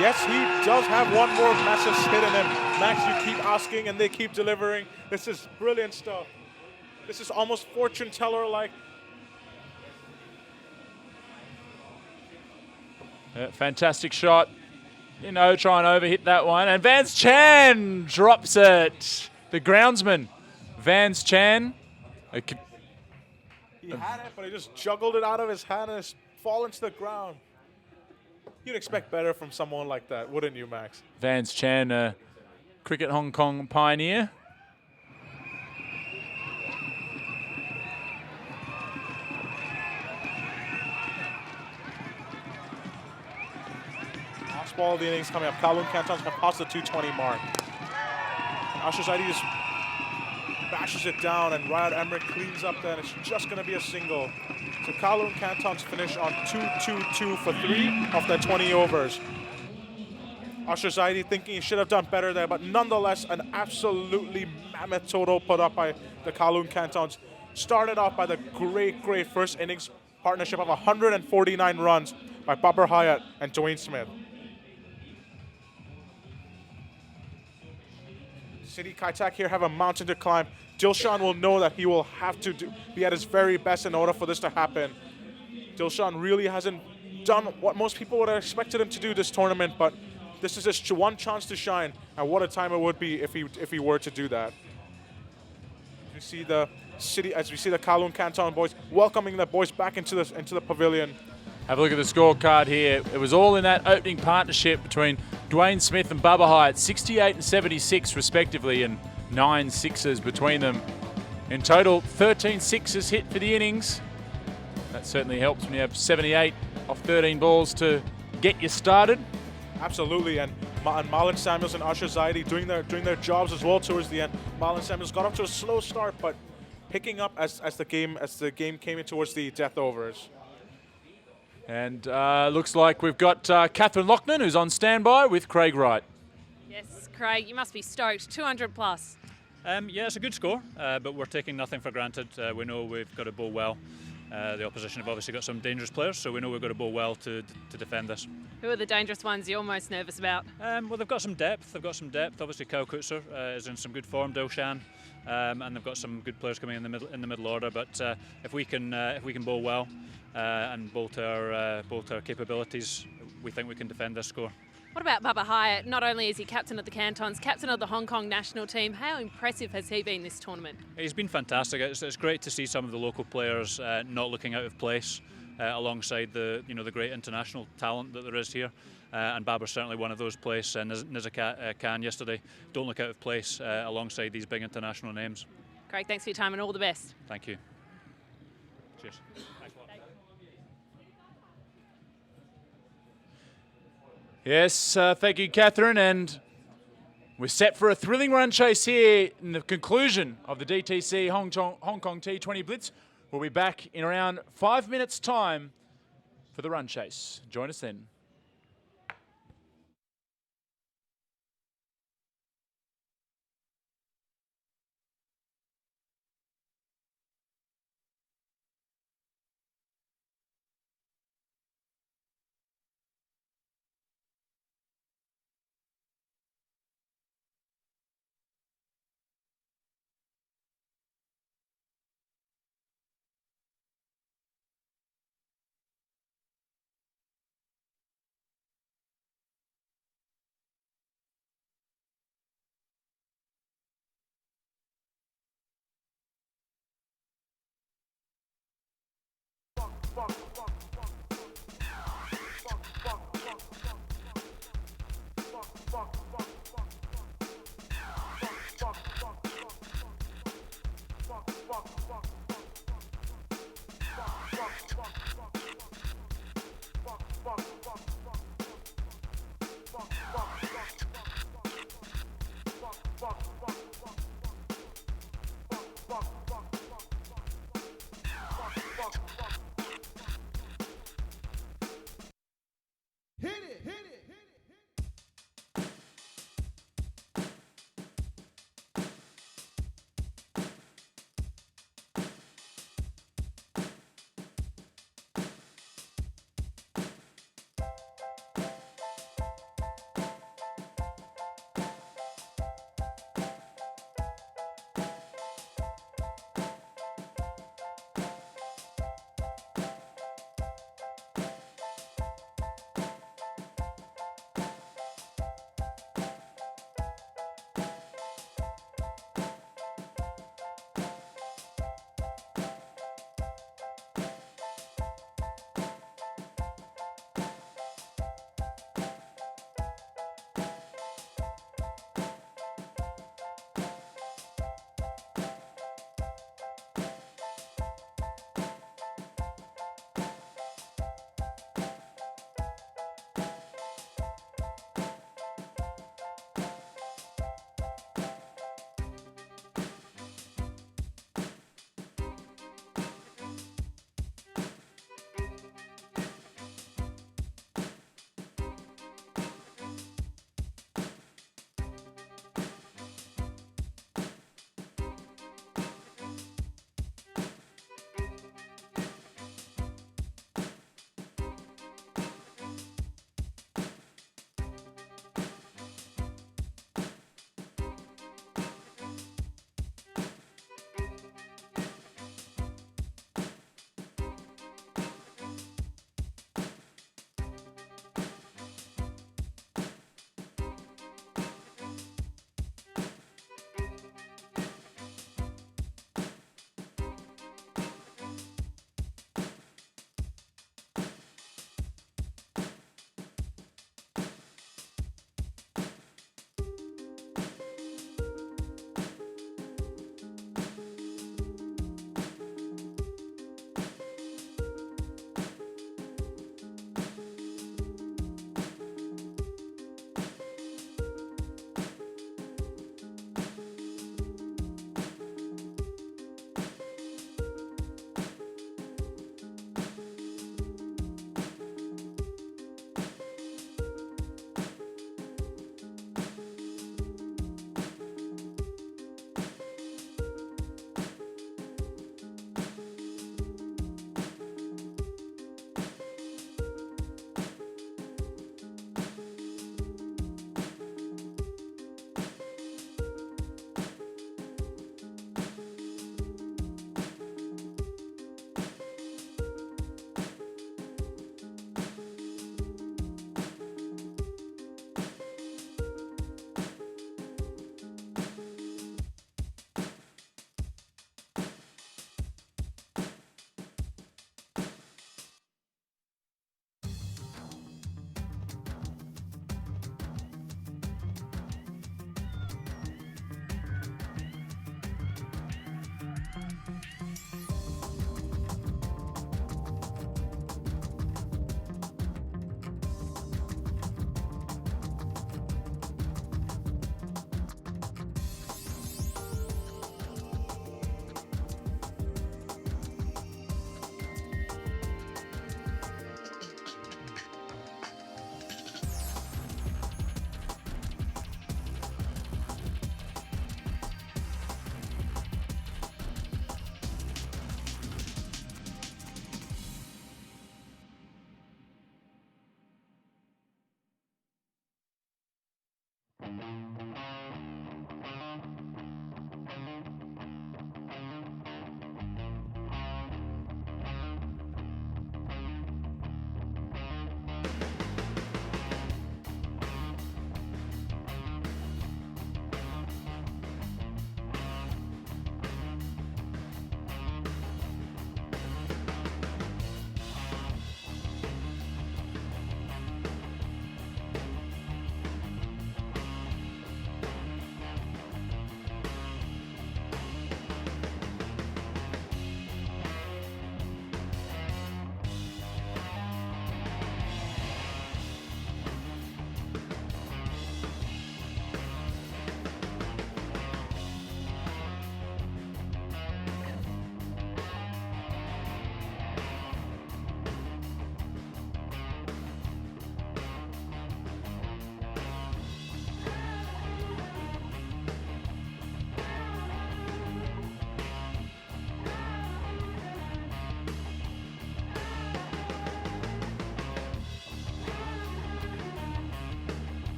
yes, he does have one more massive hit in him. Max, you keep asking and they keep delivering. This is brilliant stuff. This is almost fortune teller-like. Fantastic shot. You know, try and overhit that one. And Vance Chan drops it. The groundsman, Vance Chan. He had it, but he just juggled it out of his hand and it's fallen to the ground. You'd expect better from someone like that, wouldn't you, Max? Vance Chan, cricket Hong Kong pioneer. Last ball of the innings coming up. Kowloon Cantons have passed the 220 mark. And Asher Zaidi just bashes it down, and Riyad Emmerich cleans up there, and it's just going to be a single. So Kowloon Cantons finish on 2-2-2 for 3 of their 20 overs. Asher Zaidi thinking he should have done better there, but nonetheless, an absolutely mammoth total put up by the Kowloon Cantons. Started off by the great first innings partnership of 149 runs by Babar Hayat and Dwayne Smith. City Kaitak here have a mountain to climb. Dilshan will know that he will have to be at his very best in order for this to happen. Dilshan really hasn't done what most people would have expected him to do this tournament, but this is his one chance to shine, and what a time it would be if he were to do that. We see the Kowloon Canton boys welcoming the boys back into the pavilion. Have a look at the scorecard here. It was all in that opening partnership between Dwayne Smith and Babar Hayat, 68 and 76 respectively, and 9 sixes between them. In total, 13 sixes hit for the innings. That certainly helps when you have 78 off 13 balls to get you started. Absolutely, and Marlon Samuels and Asher Zaidi doing their jobs as well towards the end. Marlon Samuels got off to a slow start, but picking up as the game came in towards the death overs. And looks like we've got Catherine Lochnan, who's on standby with Craig Wright. Yes, Craig, you must be stoked. 200 plus. Yeah, it's a good score, but we're taking nothing for granted. We know we've got to bowl well. The opposition have obviously got some dangerous players, so we know we've got to bowl well to defend this. Who are the dangerous ones you're most nervous about? Well, they've got some depth. Obviously, Kyle Kutzer is in some good form. Dilshan, and they've got some good players coming in the middle order. But if we can bowl well and bowl to our capabilities, we think we can defend this score. What about Babar Hayat? Not only is he captain of the Cantons, captain of the Hong Kong national team, how impressive has he been this tournament? He's been fantastic. It's great to see some of the local players not looking out of place alongside the great international talent that there is here. And Babar's certainly one of those players. And Nizza Khan yesterday don't look out of place alongside these big international names. Craig, thanks for your time and all the best. Thank you. Cheers. Yes, thank you, Catherine. And we're set for a thrilling run chase here in the conclusion of the DTC Hong Kong T20 Blitz. We'll be back in around 5 minutes' time for the run chase. Join us then.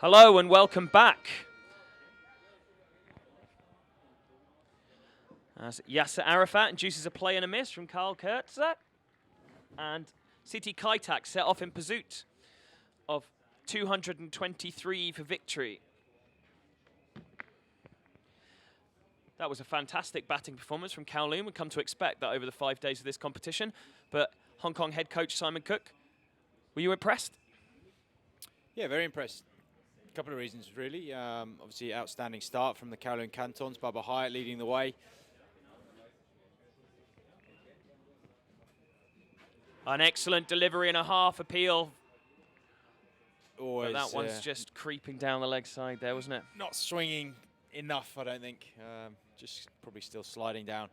Hello and welcome back. As Yasser Arafat induces a play and a miss from Karl Kurtzak. And City Kaitak set off in pursuit of 223 for victory. That was a fantastic batting performance from Kowloon. We've come to expect that over the 5 days of this competition. But Hong Kong head coach Simon Cook, were you impressed? Yeah, very impressed. A couple of reasons, really. Obviously, outstanding start from the Kowloon Cantons. Babar Hayat leading the way. An excellent delivery and a half appeal. Always, but that one's just creeping down the leg side there, wasn't it? Not swinging enough, I don't think. Just probably still sliding down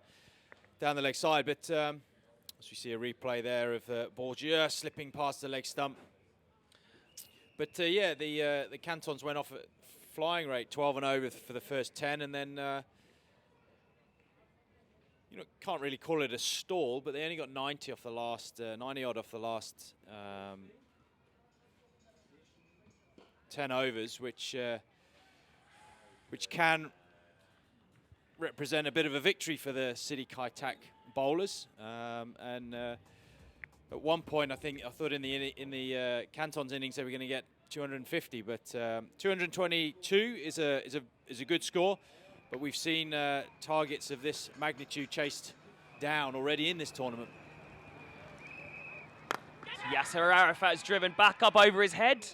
the leg side. But as we see a replay there of ball just slipping past the leg stump. But yeah, the Cantons went off at flying rate, 12 and over for the first 10, and then you know, can't really call it a stall, but they only got 90 off the last 90 odd off the last 10 overs, which can represent a bit of a victory for the City Kaitak bowlers. At one point, I thought in the Cantons innings they were going to get 250, but 222 is a good score. But we've seen targets of this magnitude chased down already in this tournament. Yasser Arafat is driven back up over his head.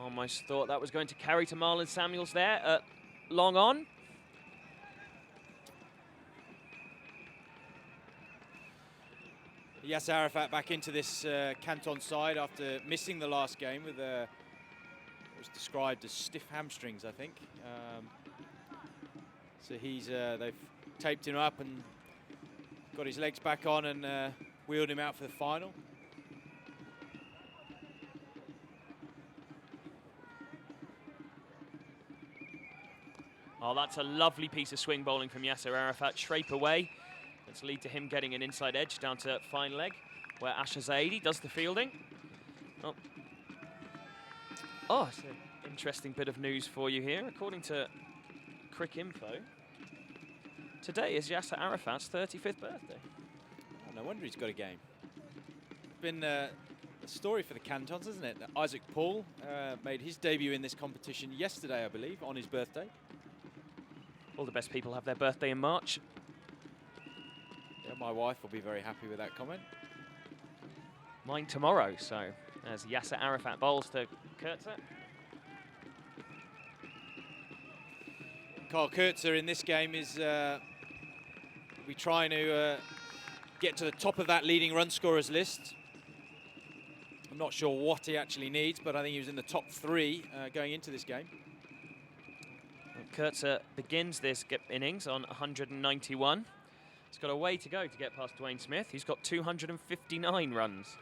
Almost thought that was going to carry to Marlon Samuels there at long on. Yasser Arafat back into this Canton side after missing the last game with what was described as stiff hamstrings, I think. So they've taped him up and got his legs back on and wheeled him out for the final. Oh, that's a lovely piece of swing bowling from Yasser Arafat. Scrape away. Let's lead to him getting an inside edge down to fine leg, where Asher Zaidi does the fielding. Oh, it's an interesting bit of news for you here. According to Cricinfo, today is Yasser Arafat's 35th birthday. Oh, no wonder he's got a game. It's been a story for the Cantons, isn't it? Isaac Paul made his debut in this competition yesterday, I believe, on his birthday. All the best people have their birthday in March. Yeah, my wife will be very happy with that comment. Mine tomorrow, so as Yasser Arafat bowls to Kurtzer. Carl Kurtzer in this game is we trying to get to the top of that leading run scorers list. I'm not sure what he actually needs, but I think he was in the top 3 going into this game. Kurtzer begins this innings on 191. He's got a way to go to get past Dwayne Smith. He's got 259 runs.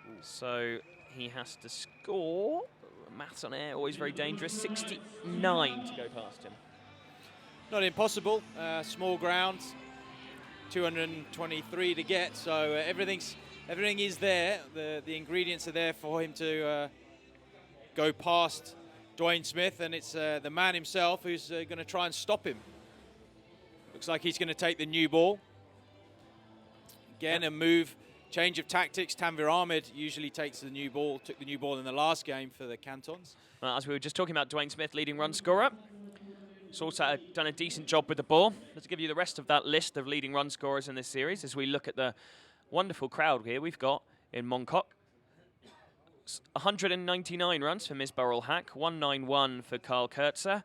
Ooh. So he has to score, maths on air, always very dangerous, 69 to go past him. Not impossible, small ground, 223 to get, so everything is there. The ingredients are there for him to go past Dwayne Smith, and it's the man himself who's going to try and stop him. Looks like he's going to take the new ball. Again, a move, change of tactics. Tanvir Ahmed usually takes the new ball, took the new ball in the last game for the Cantons. Well, as we were just talking about Dwayne Smith, leading run scorer. He's also done a decent job with the ball. Let's give you the rest of that list of leading run scorers in this series as we look at the wonderful crowd here we've got in Mongkok. 199 runs for Misbah ul Haq, 191 for Carl Kurtzer,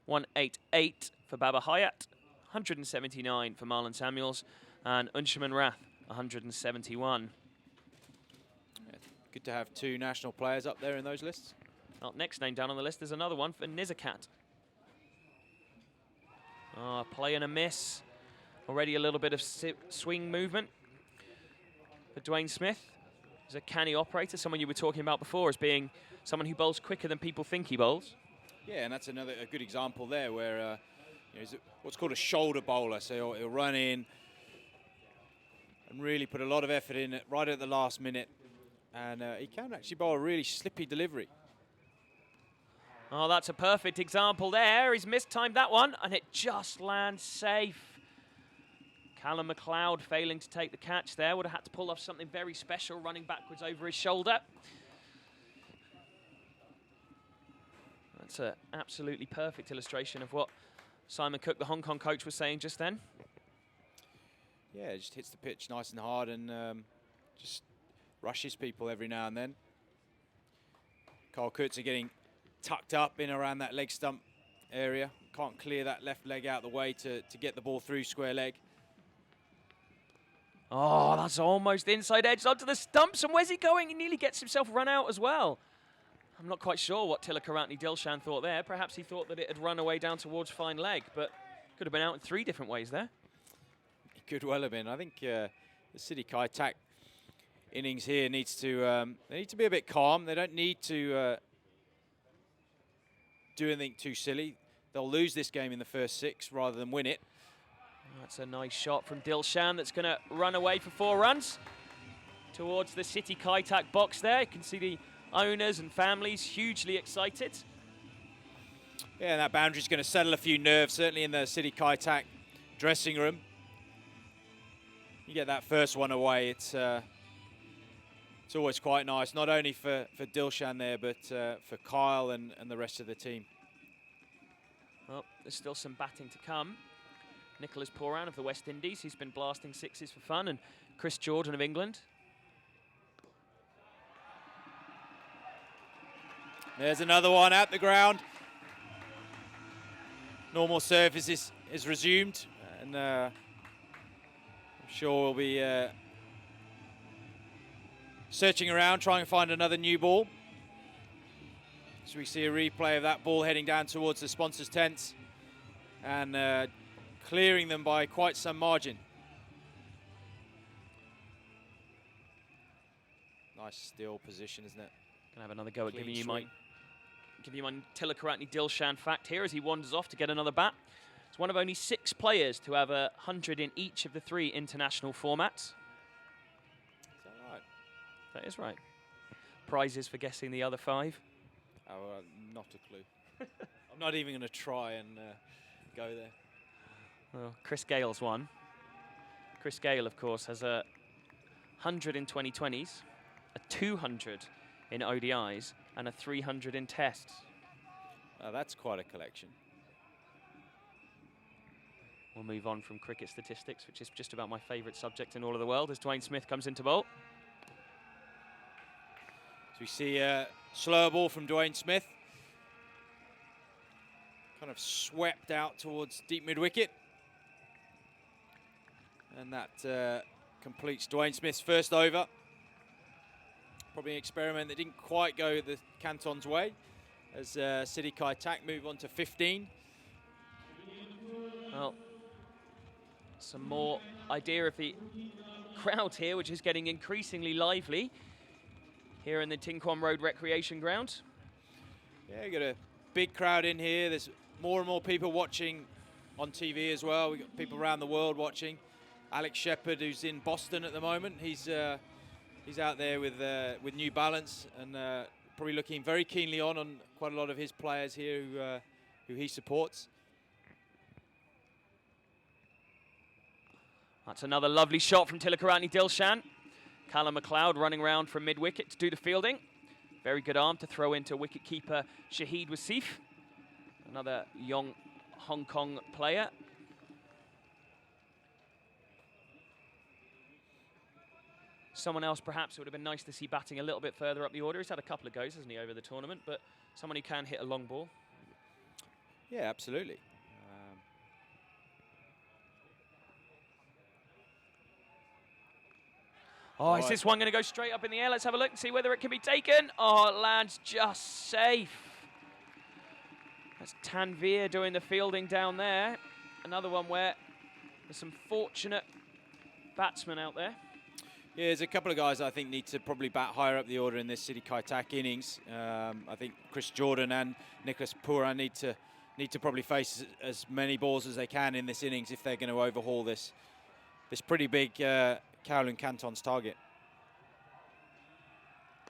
188 for Babar Hayat, 179 for Marlon Samuels, and Unshaman Rath, 171. Yeah, good to have 2 national players up there in those lists. Well, next name down on the list is another one for Nizakat. Play and a miss. Already a little bit of swing movement for Dwayne Smith. He's a canny operator, someone you were talking about before as being someone who bowls quicker than people think he bowls. Yeah, and that's a good example there where he's what's called a shoulder bowler. So he'll run in and really put a lot of effort in right at the last minute. And he can actually bowl a really slippy delivery. Oh, that's a perfect example there. He's mistimed that one, and it just lands safe. Callum McLeod failing to take the catch there. Would have had to pull off something very special, running backwards over his shoulder. That's an absolutely perfect illustration of what Simon Cook, the Hong Kong coach, was saying just then. Yeah, it just hits the pitch nice and hard and just rushes people every now and then. Carl Kurtzer getting tucked up in around that leg stump area. Can't clear that left leg out of the way to get the ball through square leg. Oh, that's almost inside edge onto the stumps. And where's he going? He nearly gets himself run out as well. I'm not quite sure what Tilakarantni Dilshan thought there. Perhaps he thought that it had run away down towards fine leg, but could have been out in 3 different ways there. It could well have been. I think the City Kaitak innings here needs to they need to be a bit calm. They don't need to do anything too silly. They'll lose this game in the first 6 rather than win it. That's a nice shot from Dilshan that's going to run away for 4 runs towards the City Kaitak box there. You can see the owners and families hugely excited. Yeah, and that boundary's going to settle a few nerves, certainly in the City Kaitak dressing room. You get that first one away, it's always quite nice, not only for Dilshan there, but for Kyle and the rest of the team. Well, there's still some batting to come. Nicholas Pooran of the West Indies, he's been blasting sixes for fun, and Chris Jordan of England. There's another one at the ground. Normal surface is resumed, and I'm sure we'll be searching around, trying to find another new ball. So we see a replay of that ball heading down towards the sponsors' tents and clearing them by quite some margin. Nice still position, isn't it? Gonna have another go at Clean giving you swing. my Tilakaratne Dilshan fact here as he wanders off to get another bat. It's one of only 6 players to have 100 in each of the 3 international formats. Is that right? That is right. Prizes for guessing the other 5. Oh, not a clue. I'm not even going to try and go there. Well, Chris Gale's one. Chris Gale, of course, has 100 in 2020s, a 200 in ODIs, and a 300 in tests. That's quite a collection. We'll move on from cricket statistics, which is just about my favourite subject in all of the world, as Dwayne Smith comes into bowl. So we see a slower ball from Dwayne Smith. Kind of swept out towards deep mid-wicket. And that completes Dwayne Smith's first over. Probably an experiment that didn't quite go the Cantons' way as City Kaitak move on to 15. Well, some more idea of the crowd here, which is getting increasingly lively here in the Tin Kwon Road Recreation Ground. Yeah, you got a big crowd in here. There's more and more people watching on TV as well. We've got people around the world watching. Alex Shepherd, who's in Boston at the moment, he's out there with New Balance and probably looking very keenly on quite a lot of his players here who he supports. That's another lovely shot from Tilakaratne Dilshan. Callum McLeod running around from mid-wicket to do the fielding. Very good arm to throw into wicket-keeper Shahid Wasif. Another young Hong Kong player. Someone else perhaps it would have been nice to see batting a little bit further up the order. He's had a couple of goes, hasn't he, over the tournament, but someone who can hit a long ball. Yeah, absolutely. Oh, is this one going to go straight up in the air? Let's have a look and see whether it can be taken. Oh, it lands just safe. That's Tanveer doing the fielding down there. Another one where there's some fortunate batsmen out there. Yeah, there's a couple of guys I think need to probably bat higher up the order in this City Kaitak innings. I think Chris Jordan and Nicholas Pooran need to probably face as many balls as they can in this innings if they're going to overhaul this pretty big Kowloon Cantons target.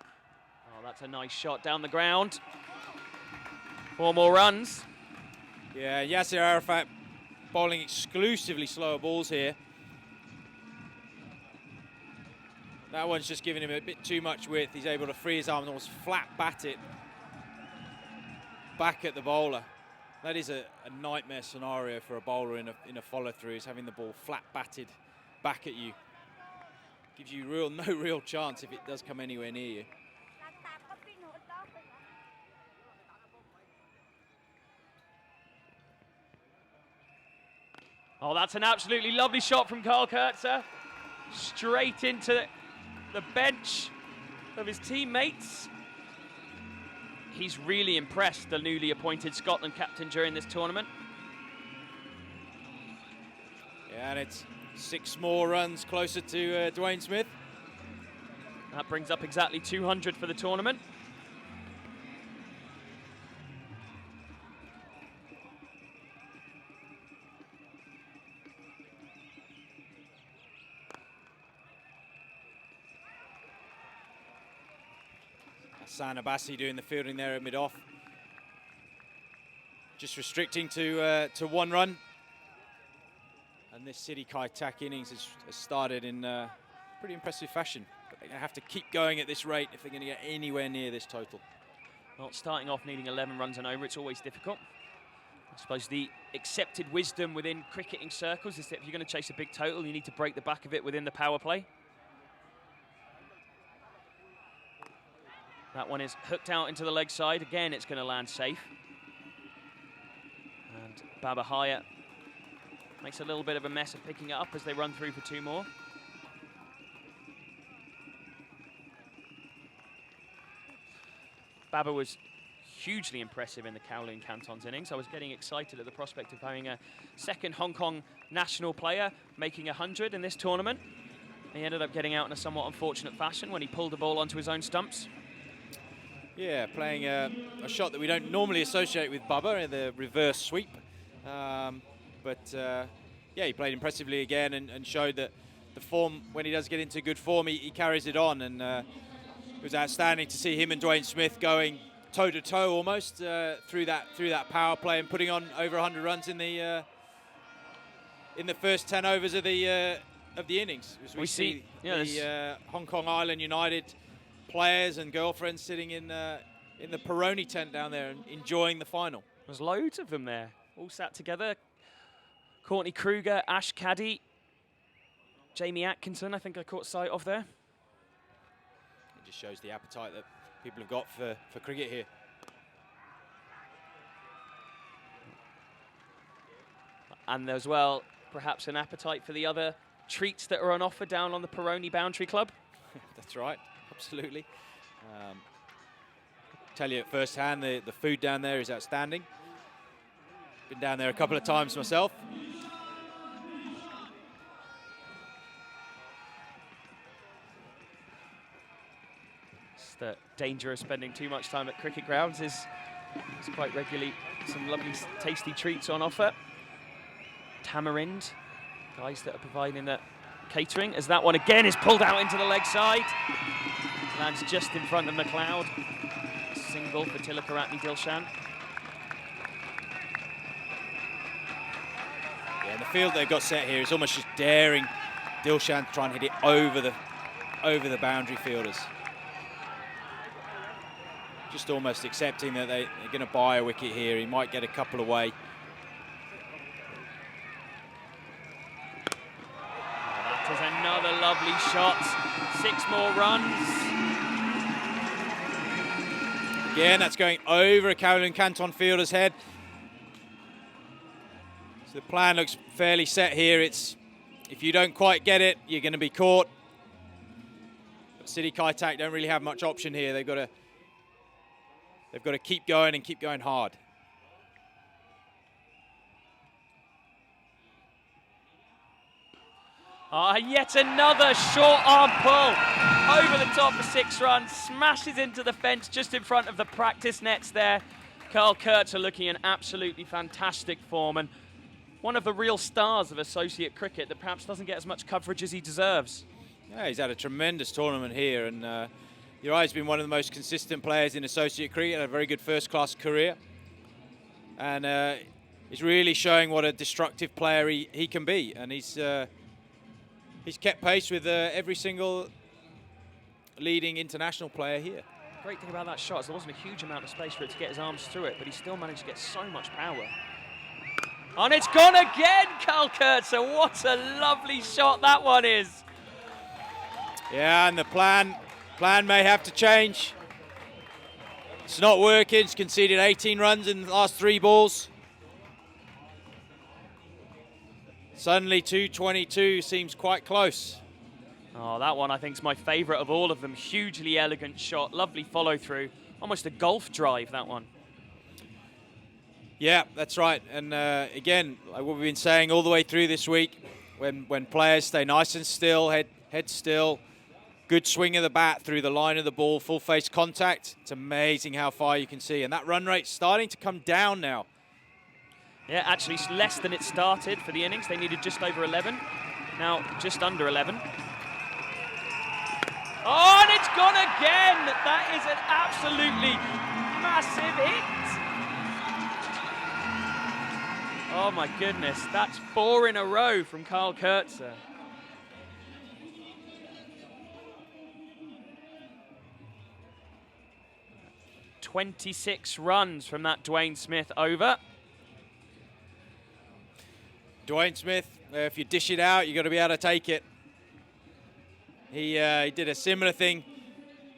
Oh, that's a nice shot down the ground. 4 more runs. Yeah, Yasser Arafat bowling exclusively slower balls here. That one's just giving him a bit too much width. He's able to free his arm and almost flat bat it back at the bowler. That is a nightmare scenario for a bowler in a follow-through, is having the ball flat batted back at you. Gives you no real chance if it does come anywhere near you. Oh, that's an absolutely lovely shot from Carl Kurtzer. Straight into the bench of his teammates. He's really impressed the newly appointed Scotland captain during this tournament. Yeah, and it's 6 more runs closer to Dwayne Smith. That brings up exactly 200 for the tournament. Hassan Abbasi doing the fielding there at mid-off. just restricting to 1 run. And this City Kaitak innings has started in pretty impressive fashion. But they're going to have to keep going at this rate if they're going to get anywhere near this total. Well, starting off needing 11 runs and over, it's always difficult. I suppose the accepted wisdom within cricketing circles is that if you're going to chase a big total, you need to break the back of it within the power play. That one is hooked out into the leg side. Again, it's going to land safe. And Babar Hayat makes a little bit of a mess of picking it up as they run through for 2 more. Babar was hugely impressive in the Kowloon Cantons innings. I was getting excited at the prospect of having a second Hong Kong national player making 100 in this tournament. He ended up getting out in a somewhat unfortunate fashion when he pulled the ball onto his own stumps. Yeah, playing a shot that we don't normally associate with Babar, the reverse sweep. Yeah, he played impressively again and showed that the form, when he does get into good form, he carries it on. And it was outstanding to see him and Dwayne Smith going toe-to-toe almost through that power play and putting on over 100 runs in the first 10 overs of the innings. As we see the Hong Kong Island United players and girlfriends sitting in the Peroni tent down there and enjoying the final. There's loads of them there, all sat together. Courtney Kruger, Ash Caddy, Jamie Atkinson, I think I caught sight of there. It just shows the appetite that people have got for cricket here. And as well, perhaps an appetite for the other treats that are on offer down on the Peroni Boundary Club. That's right, absolutely. Tell you at first hand, the food down there is outstanding. Been down there a couple of times myself. It's the danger of spending too much time at cricket grounds is quite regularly some lovely tasty treats on offer. Tamarind, guys that are providing the catering, as that one again is pulled out into the leg side. Lands just in front of McLeod. Single for Tilakaratne Dilshan. Yeah, and the field they've got set here is almost just daring Dilshan to try and hit it over the boundary fielders. Just almost accepting that they're going to buy a wicket here. He might get a couple away. That is another lovely shot. 6 more runs. Again, that's going over a Kowloon Canton fielder's head. So the plan looks fairly set here. It's if you don't quite get it, you're going to be caught. But City Kaitak don't really have much option here. They've got to keep going and keep going hard. Yet another short arm pull over the top for 6 runs, smashes into the fence just in front of the practice nets there. Carl Kurtz are looking in absolutely fantastic form and one of the real stars of associate cricket that perhaps doesn't get as much coverage as he deserves. Yeah, he's had a tremendous tournament here, and Uriah's been one of the most consistent players in associate cricket, had a very good first-class career, and he's really showing what a destructive player he can be, and he's kept pace with every single leading international player here. Great thing about that shot is there wasn't a huge amount of space for it to get his arms through it, but he still managed to get so much power. And it's gone again, Carl Kurtz. What a lovely shot that one is. Yeah, and the plan may have to change. It's not working. It's conceded 18 runs in the last 3 balls. Suddenly 222 seems quite close. Oh, that one I think is my favourite of all of them. Hugely elegant shot, lovely follow through. Almost a golf drive, that one. Yeah, that's right. And again, like what we've been saying all the way through this week, when players stay nice and still, head still, good swing of the bat through the line of the ball, full face contact, it's amazing how far you can see. And that run rate's starting to come down now. Yeah, actually less than it started for the innings. They needed just over 11. Now just under 11. Oh, and it's gone again! That is an absolutely massive hit. Oh my goodness, that's 4 in a row from Kyle Kurtzer. "26 runs from that Dwayne Smith over. Dwayne Smith, if you dish it out, you've got to be able to take it. He did a similar thing.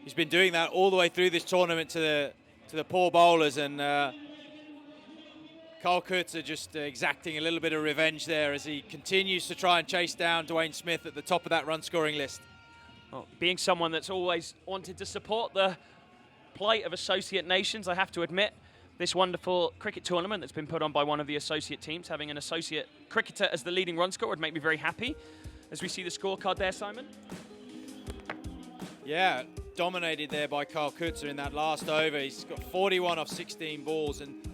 He's been doing that all the way through this tournament to the poor bowlers, and Kyle Kurtzer just exacting a little bit of revenge there as he continues to try and chase down Dwayne Smith at the top of that run-scoring list. Well, being someone that's always wanted to support the plight of associate nations, I have to admit, this wonderful cricket tournament that's been put on by one of the associate teams, having an associate cricketer as the leading run scorer would make me very happy. As we see the scorecard there, Simon. Yeah, dominated there by Kyle Kurtzer in that last over. He's got 41 off 16 balls, and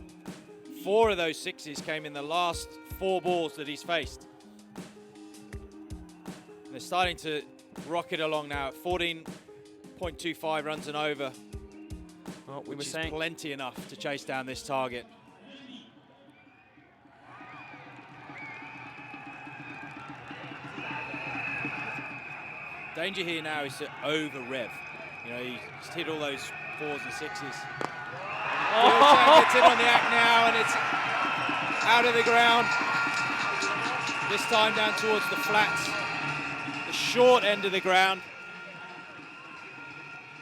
4 of those 6s came in the last 4 balls that he's faced. And they're starting to rocket along now at 14.25 runs and over, Well, we which were is saying plenty enough to chase down this target. Danger here now is to over-rev. You know, he's hit all those 4s and 6s. Dilshan gets in on the act now, and it's out of the ground. This time down towards the flats, the short end of the ground.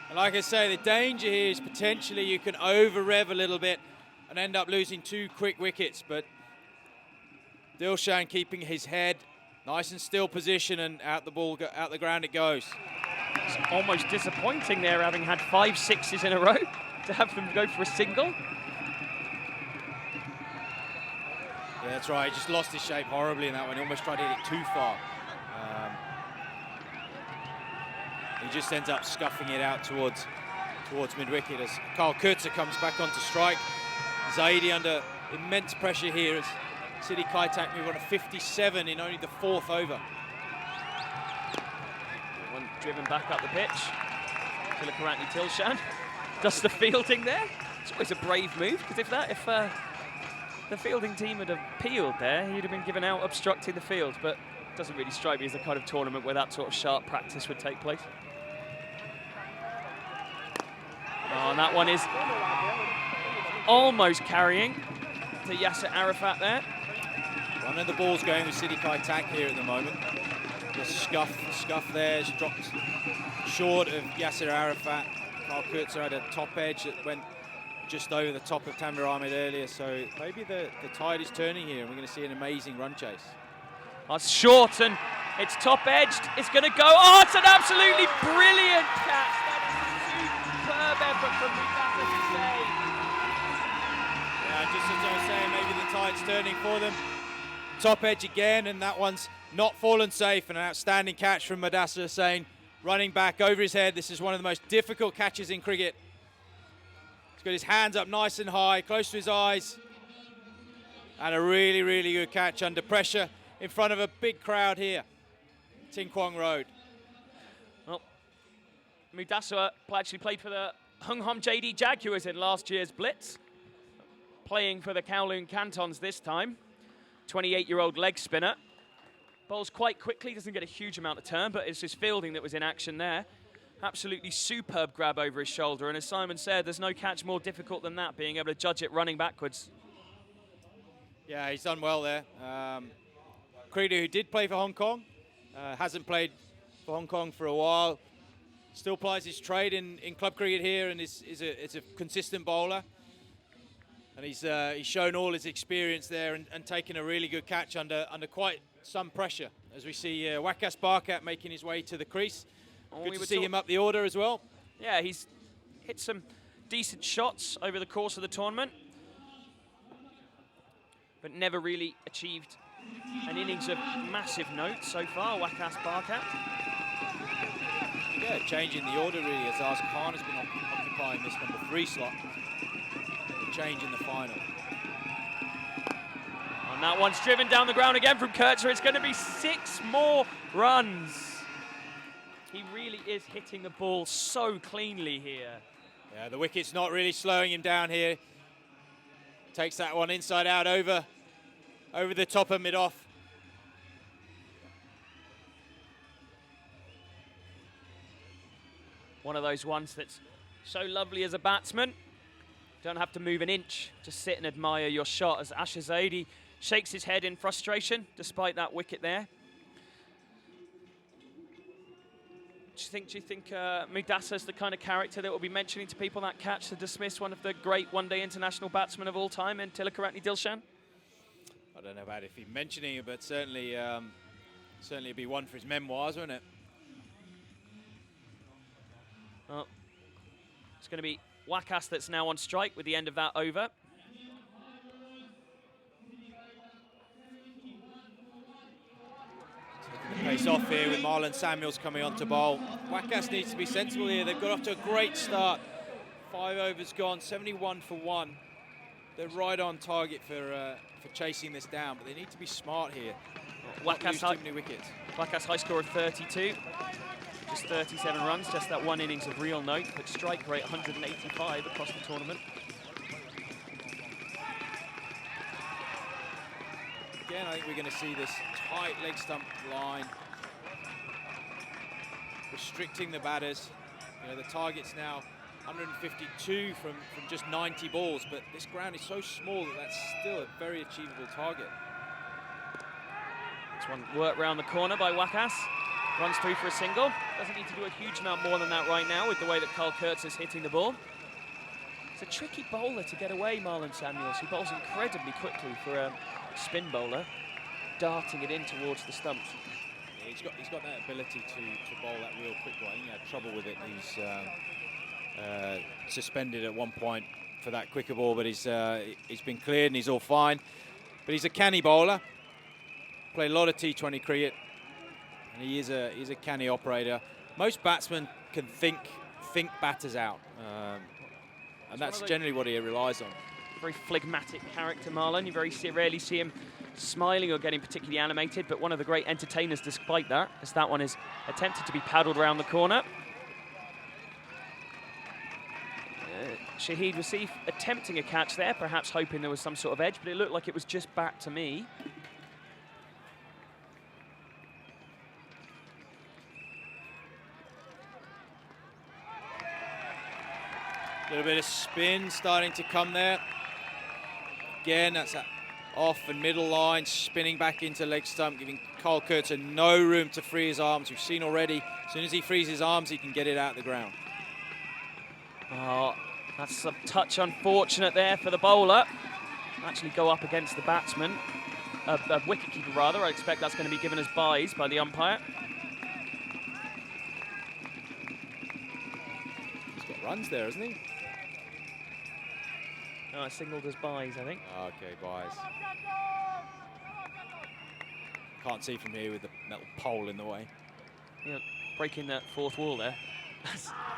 And like I say, the danger here is potentially you can over-rev a little bit and end up losing 2 quick wickets, but Dilshan keeping his head nice and still position, and out the ground it goes. it's almost disappointing there, having had 5 6s in a row, to have them go for a single. Yeah, that's right. He just lost his shape horribly in that one. He almost tried to hit it too far. He just ends up scuffing it out towards mid-wicket as Kyle Kurtzer comes back onto strike. Zaidi under immense pressure here as City Kaitak move on to 57 in only the 4th over. One driven back up the pitch. Tilakarantni Dilshan does the fielding there. It's always a brave move, because if the fielding team had appealed there, he'd have been given out obstructing the field, but it doesn't really strike me as the kind of tournament where that sort of sharp practice would take place. Oh, and that one is almost carrying to Yasser Arafat there. One of the balls going with City Kaitak here at the moment. The scuff there has dropped short of Yasser Arafat. Kyle Kurtzer had a top edge that went just over the top of Tanvir Ahmed earlier, so maybe the tide is turning here and we're going to see an amazing run chase. That's short and it's top edged. It's going to go. Oh, it's an absolutely brilliant catch. That is a superb effort from Mudasa today. Yeah, just as I was saying, maybe the tide's turning for them. Top edge again, and that one's not fallen safe. And an outstanding catch from Mudasa Hussain, running back over his head. This is one of the most difficult catches in cricket. He's got his hands up nice and high, close to his eyes. And a really, really good catch under pressure in front of a big crowd here. Ting Kwong Road. Well, Mudasa actually played for the Hung Hom JD Jaguars in last year's Blitz. Playing for the Kowloon Cantons this time. 28-year-old leg spinner. Bowls quite quickly, doesn't get a huge amount of turn, but it's his fielding that was in action there. Absolutely superb grab over his shoulder, and as Simon said, there's no catch more difficult than that, being able to judge it running backwards. Yeah, he's done well there. Cricketer who did play for Hong Kong, hasn't played for Hong Kong for a while, still plies his trade in club cricket here, and is a consistent bowler. And he's shown all his experience there and taken a really good catch under quite some pressure, as we see Wakas Barkat making his way to the crease. Good to see him up the order as well. Yeah, he's hit some decent shots over the course of the tournament, but never really achieved an innings of massive note so far, Wakas Barkat. Yeah, changing the order really, as Azhar Khan has been occupying this number 3 slot. Change in the final. And that one's driven down the ground again from Kurtzer. It's going to be 6 more runs. He really is hitting the ball so cleanly here. Yeah, the wicket's not really slowing him down here. Takes that one inside out over over the top of mid-off. One of those ones that's so lovely as a batsman. Don't have to move an inch. Just sit and admire your shot as Ashazadi shakes his head in frustration despite that wicket there. Do you think Mudasa's the kind of character that will be mentioning to people that catch to dismiss one of the great one-day international batsmen of all time in Tilakaratne Dilshan? I don't know about if he's mentioning it, but certainly it'd be one for his memoirs, wouldn't it? Well, it's going to be Wakas that's now on strike with the end of that over. The pace off here with Marlon Samuels coming on to bowl. Wakas needs to be sensible here. They've got off to a great start. 5 overs gone, 71 for 1. They're right on target for chasing this down, but they need to be smart here. Wakas too many wickets. Wakas high score of 32. Just 37 runs, just that one innings of real note, but strike rate 185 across the tournament. Again, I think we're going to see this tight leg stump line, restricting the batters. You know, the target's now 152 from just 90 balls, but this ground is so small that that's still a very achievable target. This one worked round the corner by Wakas. Runs through for a single. Doesn't need to do a huge amount more than that right now with the way that Carl Kurtz is hitting the ball. It's a tricky bowler to get away, Marlon Samuels. He bowls incredibly quickly for a spin bowler, darting it in towards the stumps. Yeah, he's got that ability to bowl that real quick one. He had trouble with it. He's suspended at one point for that quicker ball, but he's been cleared and he's all fine. But he's a canny bowler. Played a lot of T20 cricket. And he's a canny operator. Most batsmen can think batters out, and that's generally what he relies on. Very phlegmatic character, Marlon. You very rarely see him smiling or getting particularly animated, but one of the great entertainers despite that, as that one is attempted to be paddled around the corner. Shahid Wasif attempting a catch there, perhaps hoping there was some sort of edge, but it looked like it was just back to me. A little bit of spin starting to come there. Again, that's that off and middle line, spinning back into leg stump, giving Carl Kurtz no room to free his arms. We've seen already, as soon as he frees his arms, he can get it out the ground. Oh, that's a touch unfortunate there for the bowler. Actually go up against the batsman, a wicketkeeper rather. I expect that's going to be given as byes by the umpire. He's got runs there, hasn't he? No, it's signalled as byes, I think. Okay, byes. Can't see from here with the metal pole in the way. Yeah, breaking that fourth wall there.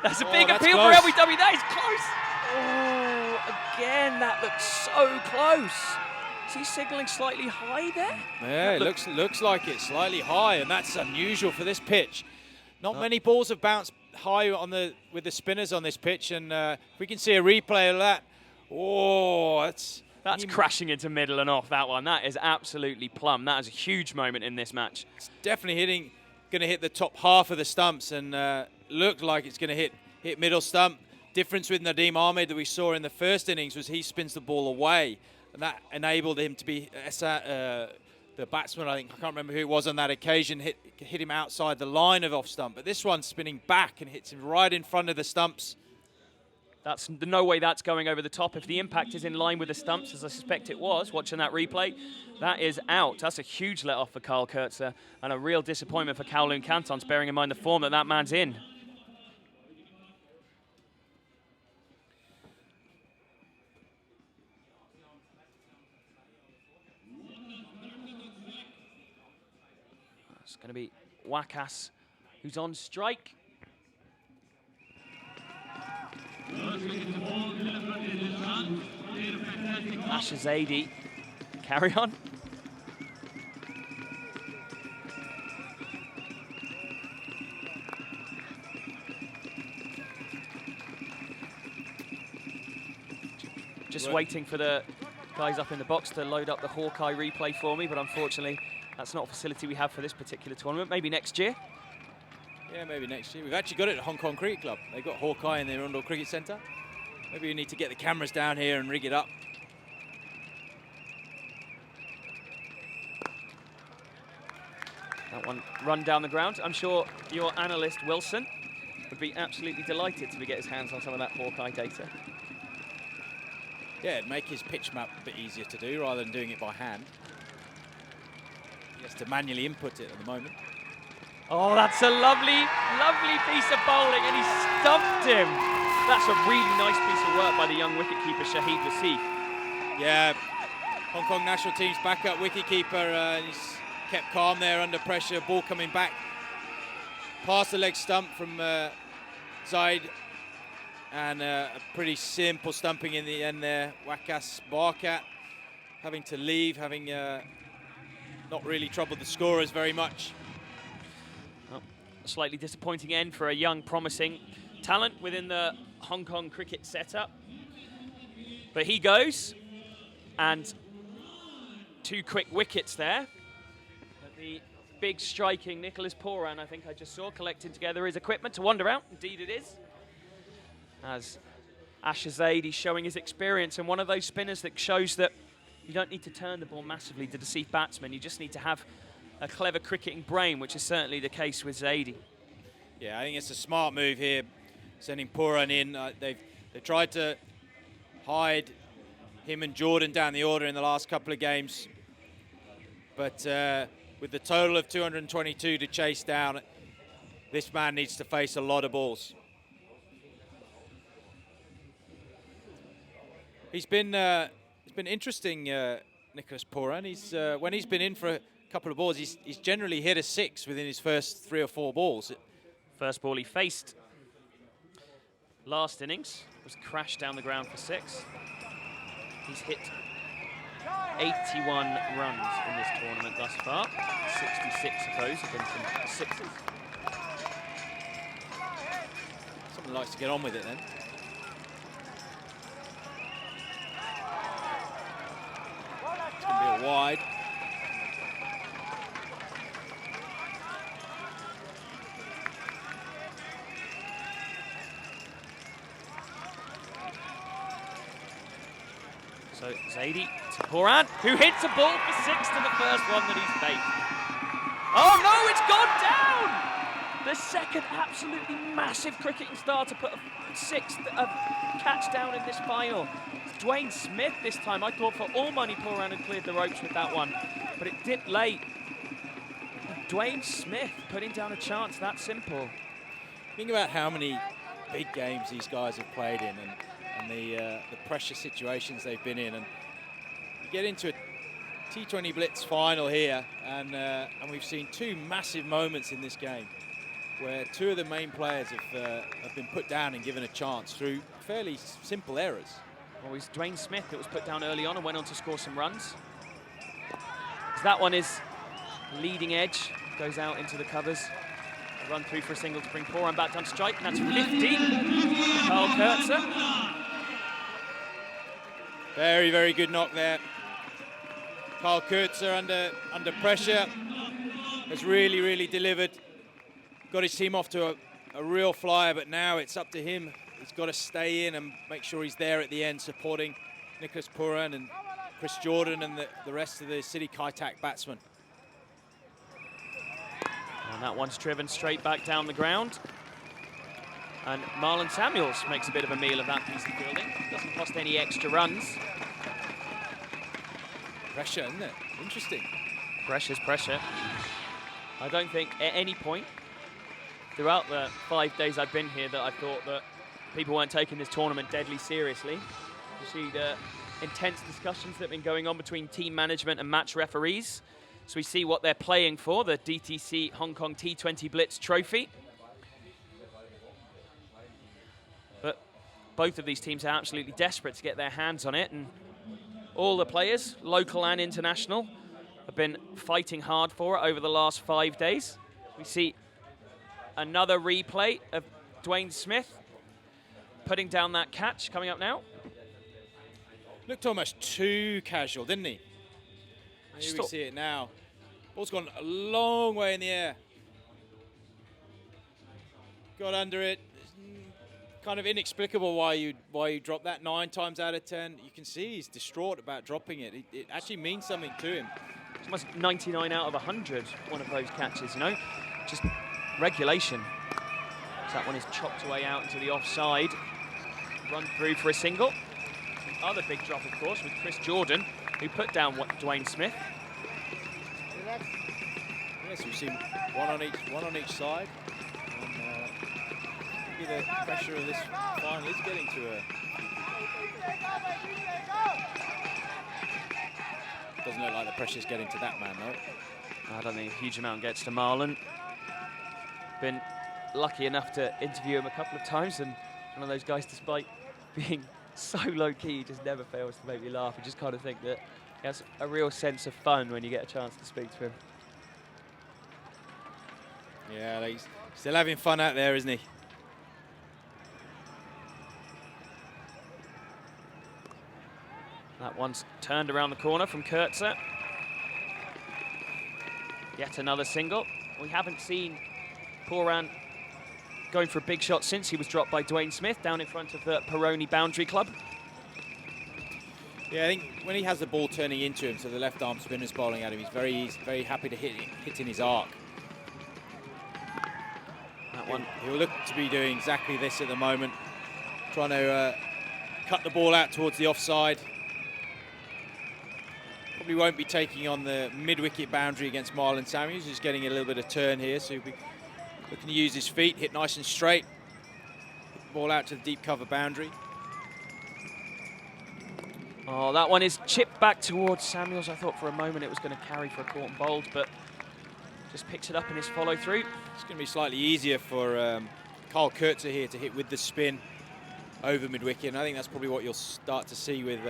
That's a big appeal close. for LBW. That is close. Oh, again, that looks so close. Is he signalling slightly high there? Yeah, it looks like it's slightly high, and that's unusual for this pitch. Not many balls have bounced high with the spinners on this pitch, and if we can see a replay of that, oh, that's crashing into middle and off, that one. That is absolutely plumb. That is a huge moment in this match. It's definitely going to hit the top half of the stumps, and looked like it's going to hit middle stump. Difference with Nadeem Ahmed that we saw in the first innings was he spins the ball away, and that enabled him to be the batsman. I can't remember who it was on that occasion, hit him outside the line of off stump. But this one's spinning back and hits him right in front of the stumps. That's no way that's going over the top. If the impact is in line with the stumps, as I suspect it was, watching that replay, that is out. That's a huge let-off for Carl Kurtz and a real disappointment for Kowloon Cantons, bearing in mind the form that man's in. It's going to be Wakas, who's on strike. Ashazadi, carry on. Just waiting for the guys up in the box to load up the Hawkeye replay for me, but unfortunately that's not a facility we have for this particular tournament. Maybe next year. Yeah, maybe next year. We've actually got it at Hong Kong Cricket Club. They've got Hawkeye in their Indoor Cricket Centre. Maybe we need to get the cameras down here and rig it up. That one run down the ground. I'm sure your analyst, Wilson, would be absolutely delighted to get his hands on some of that Hawkeye data. Yeah, it'd make his pitch map a bit easier to do rather than doing it by hand. He has to manually input it at the moment. Oh, that's a lovely, lovely piece of bowling, and he stumped him. That's a really nice piece of work by the young wicketkeeper, Shahid Wasif. Yeah, Hong Kong national team's backup wicketkeeper. He's kept calm there under pressure. Ball coming back past the leg stump from Zaid. And a pretty simple stumping in the end there. Wakas Barkat having to leave, having not really troubled the scorers very much. Well, a slightly disappointing end for a young, promising talent within the Hong Kong cricket setup. But he goes, and 2 quick wickets there. But the big striking Nicholas Poran, I think I just saw, collecting together his equipment to wander out. Indeed it is. As Asher Zaid, he's showing his experience, and one of those spinners that shows that you don't need to turn the ball massively to deceive batsmen. You just need to have a clever cricketing brain, which is certainly the case with Zaidi. Yeah, I think it's a smart move here, sending Poran in. They've tried to hide him and Jordan down the order in the last couple of games. But with the total of 222 to chase down, this man needs to face a lot of balls. It's been interesting, Nicholas Poran. When he's been in for a couple of balls, he's generally hit a 6 within his first 3 or 4 balls. First ball he faced last innings was crashed down the ground for 6. He's hit 81 runs in this tournament thus far. 66 of those have been from 6s. Someone likes to get on with it then. It's going to be a wide. So Zaidi to Poran, who hits a ball for 6 to the first one that he's faced. Oh no, it's gone down! The second absolutely massive cricketing star to put a 6th catch down in this final. It's Dwayne Smith this time. I thought for all money Poran had cleared the ropes with that one, but it dipped late. Dwayne Smith putting down a chance that simple. Think about how many big games these guys have played in, and the pressure situations they've been in, and you get into a T20 Blitz final here, and we've seen 2 massive moments in this game where 2 of the main players have been put down and given a chance through fairly simple errors. Well, it's Dwayne Smith that was put down early on and went on to score some runs. So that one is leading edge, goes out into the covers. Run through for a single to bring Poran back down to strike, and that's 50. Carl Kurtzer. Very, very good knock there. Carl Kurtzer under pressure has really, really delivered. Got his team off to a real flyer, but now it's up to him. He's got to stay in and make sure he's there at the end, supporting Nicholas Poran and Chris Jordan and the rest of the City Kaitak batsmen. And that one's driven straight back down the ground. And Marlon Samuels makes a bit of a meal of that piece of fielding. Doesn't cost any extra runs. Pressure, isn't it? Interesting. Pressure's pressure. I don't think at any point throughout the 5 days I've been here that I thought that people weren't taking this tournament deadly seriously. You see the intense discussions that have been going on between team management and match referees. So we see what they're playing for, the DTC Hong Kong T20 Blitz trophy. But both of these teams are absolutely desperate to get their hands on it, and all the players, local and international, have been fighting hard for it over the last 5 days. We see another replay of Dwayne Smith putting down that catch coming up now. Looked almost too casual, didn't he? Here we see it now. Ball's gone a long way in the air. Got under it. Kind of inexplicable why you drop that 9 times out of 10. You can see he's distraught about dropping it. It actually means something to him. It's almost 99 out of 100, one of those catches, you know? Just regulation. So that one is chopped away out into the offside. Run through for a single. The other big drop, of course, with Chris Jordan, who put down Dwayne Smith. Yes, we've seen one on each side. And, maybe the pressure of this final is getting to her. Doesn't look like the pressure's getting to that man, though. I don't think a huge amount gets to Marlon. Been lucky enough to interview him a couple of times, and one of those guys, despite being so low-key, he just never fails to make me laugh. I just kind of think that he has a real sense of fun when you get a chance to speak to him. Yeah, he's still having fun out there, isn't he? That one's turned around the corner from Kurtzer. Yet another single. We haven't seen Poran going for a big shot since he was dropped by Dwayne Smith down in front of the Peroni Boundary Club. Yeah, I think when he has the ball turning into him, so the left arm spinner's bowling at him, he's very happy to hit in his arc. That one. He'll look to be doing exactly this at the moment, trying to cut the ball out towards the offside. Probably won't be taking on the mid-wicket boundary against Marlon Samuels, who's getting a little bit of turn here, so he'll be looking to use his feet, hit nice and straight. Hit the ball out to the deep cover boundary. Oh, that one is chipped back towards Samuels. I thought for a moment it was going to carry for a caught and bowled, but just picks it up in his follow-through. It's going to be slightly easier for Carl Kurtzer here to hit with the spin over mid-wicket, and I think that's probably what you'll start to see with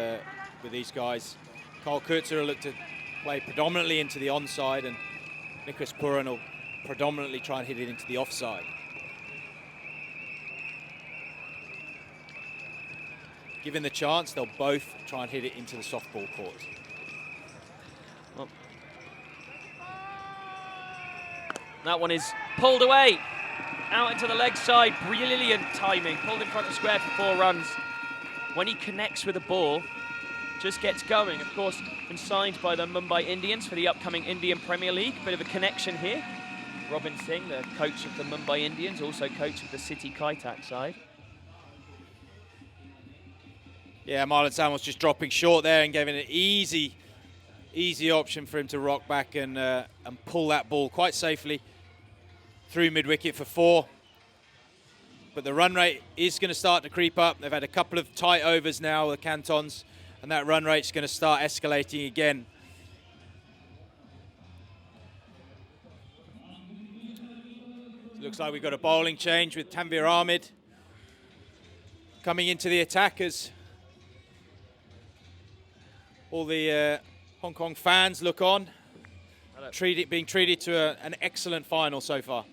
these guys. Carl Kurtzer will look to play predominantly into the onside, and Nicholas Puran will predominantly try and hit it into the offside. Given the chance, they'll both try and hit it into the softball court. Well, that one is pulled away, out into the leg side. Brilliant timing, pulled in front of square for 4 runs. When he connects with the ball, just gets going. Of course, been signed by the Mumbai Indians for the upcoming Indian Premier League. Bit of a connection here. Robin Singh, the coach of the Mumbai Indians, also coach of the City Kaitak side. Yeah, Marlon Samuels just dropping short there and giving an easy option for him to rock back and pull that ball quite safely through mid-wicket for 4. But the run rate is going to start to creep up. They've had a couple of tight overs now, the Cantons, and that run rate's going to start escalating again. It looks like we've got a bowling change with Tanvir Ahmed coming into the attack as all the Hong Kong fans look on, being treated to an excellent final so far.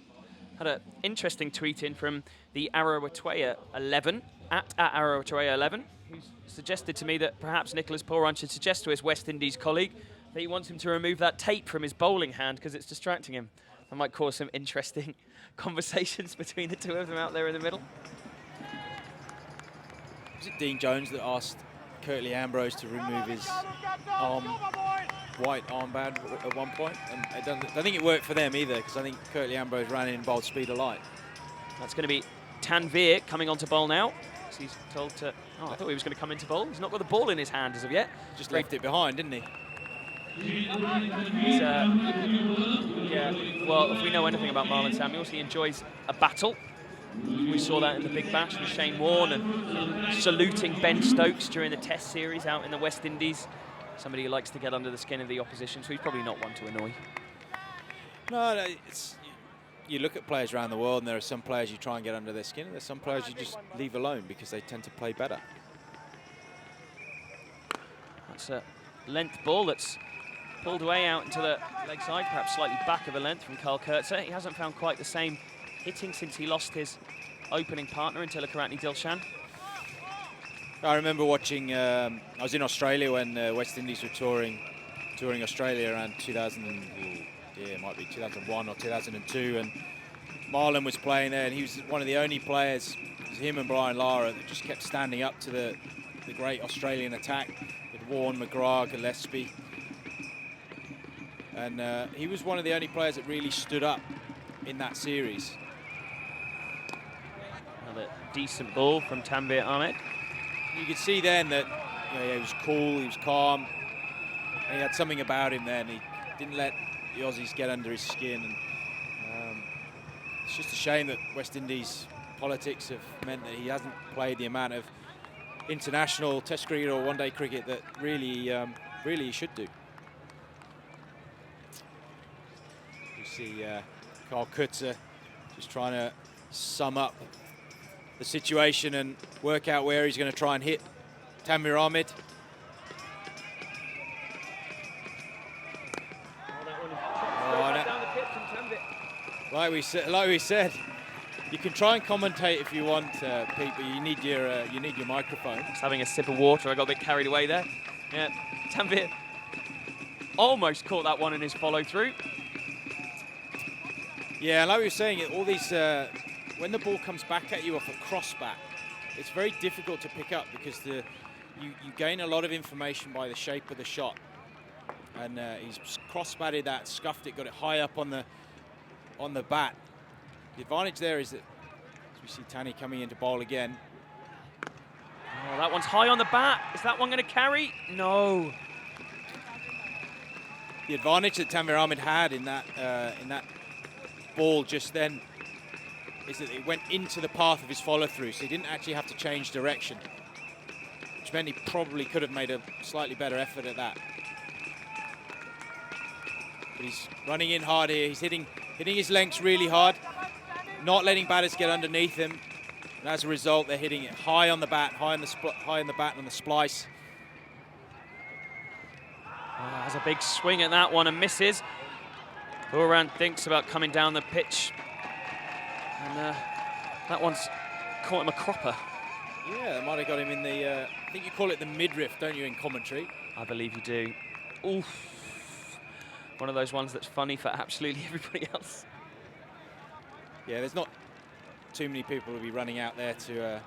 Had an interesting tweet in from the Arawatweya 11, at Arawatweya 11, who's suggested to me that perhaps Nicholas Poran should suggest to his West Indies colleague that he wants him to remove that tape from his bowling hand because it's distracting him. That might cause some interesting conversations between the two of them out there in the middle. Was it Dean Jones that asked Curtly Ambrose to remove his white armband at one point? And I don't think it worked for them either, because I think Curtly Ambrose ran in bowled speed of light. That's going to be Tanvir coming on to bowl now. So he's told to... Oh, I thought he was going to come into bowl. He's not got the ball in his hand as of yet. Just left it behind, didn't he? Yeah, well, if we know anything about Marlon Samuels, he enjoys a battle. We saw that in the Big Bash with Shane Warne and saluting Ben Stokes during the Test series out in the West Indies. Somebody who likes to get under the skin of the opposition, so he's probably not one to annoy. No, you look at players around the world, and there are some players you try and get under their skin, and there's some players you just leave alone because they tend to play better. That's a length ball that's pulled away out into the leg side, perhaps slightly back of a length from Carl Kurtzer. He hasn't found quite the same hitting since he lost his opening partner in Tilakaratne Dilshan. I remember watching, I was in Australia when West Indies were touring Australia around 2001 or 2002, and Marlon was playing there, and he was one of the only players, it was him and Brian Lara, that just kept standing up to the great Australian attack with Warne, McGrath, Gillespie. And he was one of the only players that really stood up in that series. Another decent ball from Tanvir Ahmed. You could see then that he was cool, he was calm, and he had something about him then. He didn't let the Aussies get under his skin. And it's just a shame that West Indies politics have meant that he hasn't played the amount of international Test cricket or one-day cricket that really he should do. You see Carl Kutzer just trying to sum up the situation and work out where he's going to try and hit Tanvir Ahmed. Like we said, you can try and commentate if you want, Pete, but you need your microphone. Just having a sip of water. I got a bit carried away there. Yeah, Tanvir almost caught that one in his follow through. Yeah, like we were saying, all these when the ball comes back at you off a crossbat, it's very difficult to pick up because you gain a lot of information by the shape of the shot. And he's cross-batted that, scuffed it, got it high up on the bat. The advantage there is that, as we see Tani coming in to bowl again. Oh, that one's high on the bat. Is that one going to carry? No. The advantage that Tanvir Ahmed had in that ball just then is that it went into the path of his follow-through, so he didn't actually have to change direction, which meant he probably could have made a slightly better effort at that. But he's running in hard here. He's hitting his lengths really hard, not letting batters get underneath him. And as a result, they're hitting it high on the bat, high on the bat and the splice. Oh, has a big swing at that one and misses. Buran thinks about coming down the pitch. And that one's caught him a cropper. Yeah, that might have got him in the, I think you call it the midriff, don't you, in commentary? I believe you do. Oof. One of those ones that's funny for absolutely everybody else. Yeah, there's not too many people who'll be running out there to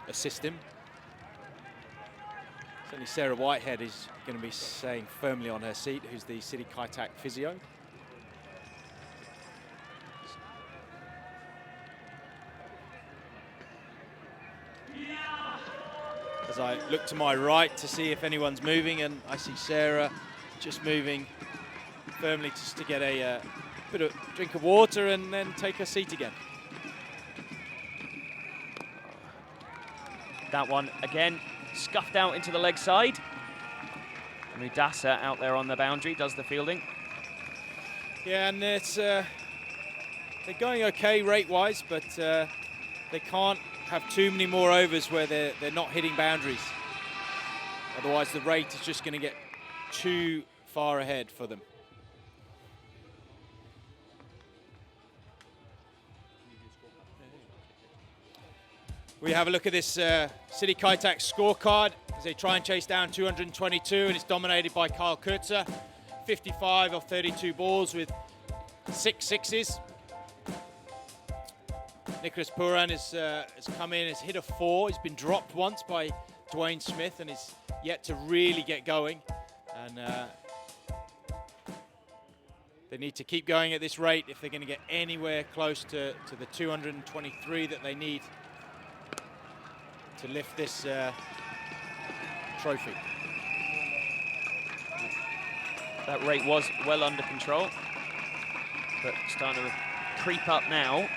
assist him. Certainly Sarah Whitehead is going to be staying firmly on her seat, who's the City Kaitak physio. As I look to my right to see if anyone's moving, and I see Sarah just moving firmly just to get a bit of drink of water and then take her seat again. That one again scuffed out into the leg side. Mudasa out there on the boundary does the fielding. Yeah, and it's they're going okay rate-wise, but they can't have too many more overs where they're not hitting boundaries. Otherwise, the rate is just going to get too far ahead for them. We have a look at this City Kaitak scorecard as they try and chase down 222, and it's dominated by Kyle Kutzer. 55 of 32 balls with 6 sixes. Nicholas Puran has come in, has hit a 4. He's been dropped once by Dwayne Smith and is yet to really get going. And they need to keep going at this rate if they're going to get anywhere close to the 223 that they need to lift this trophy. That rate was well under control, but starting to creep up now.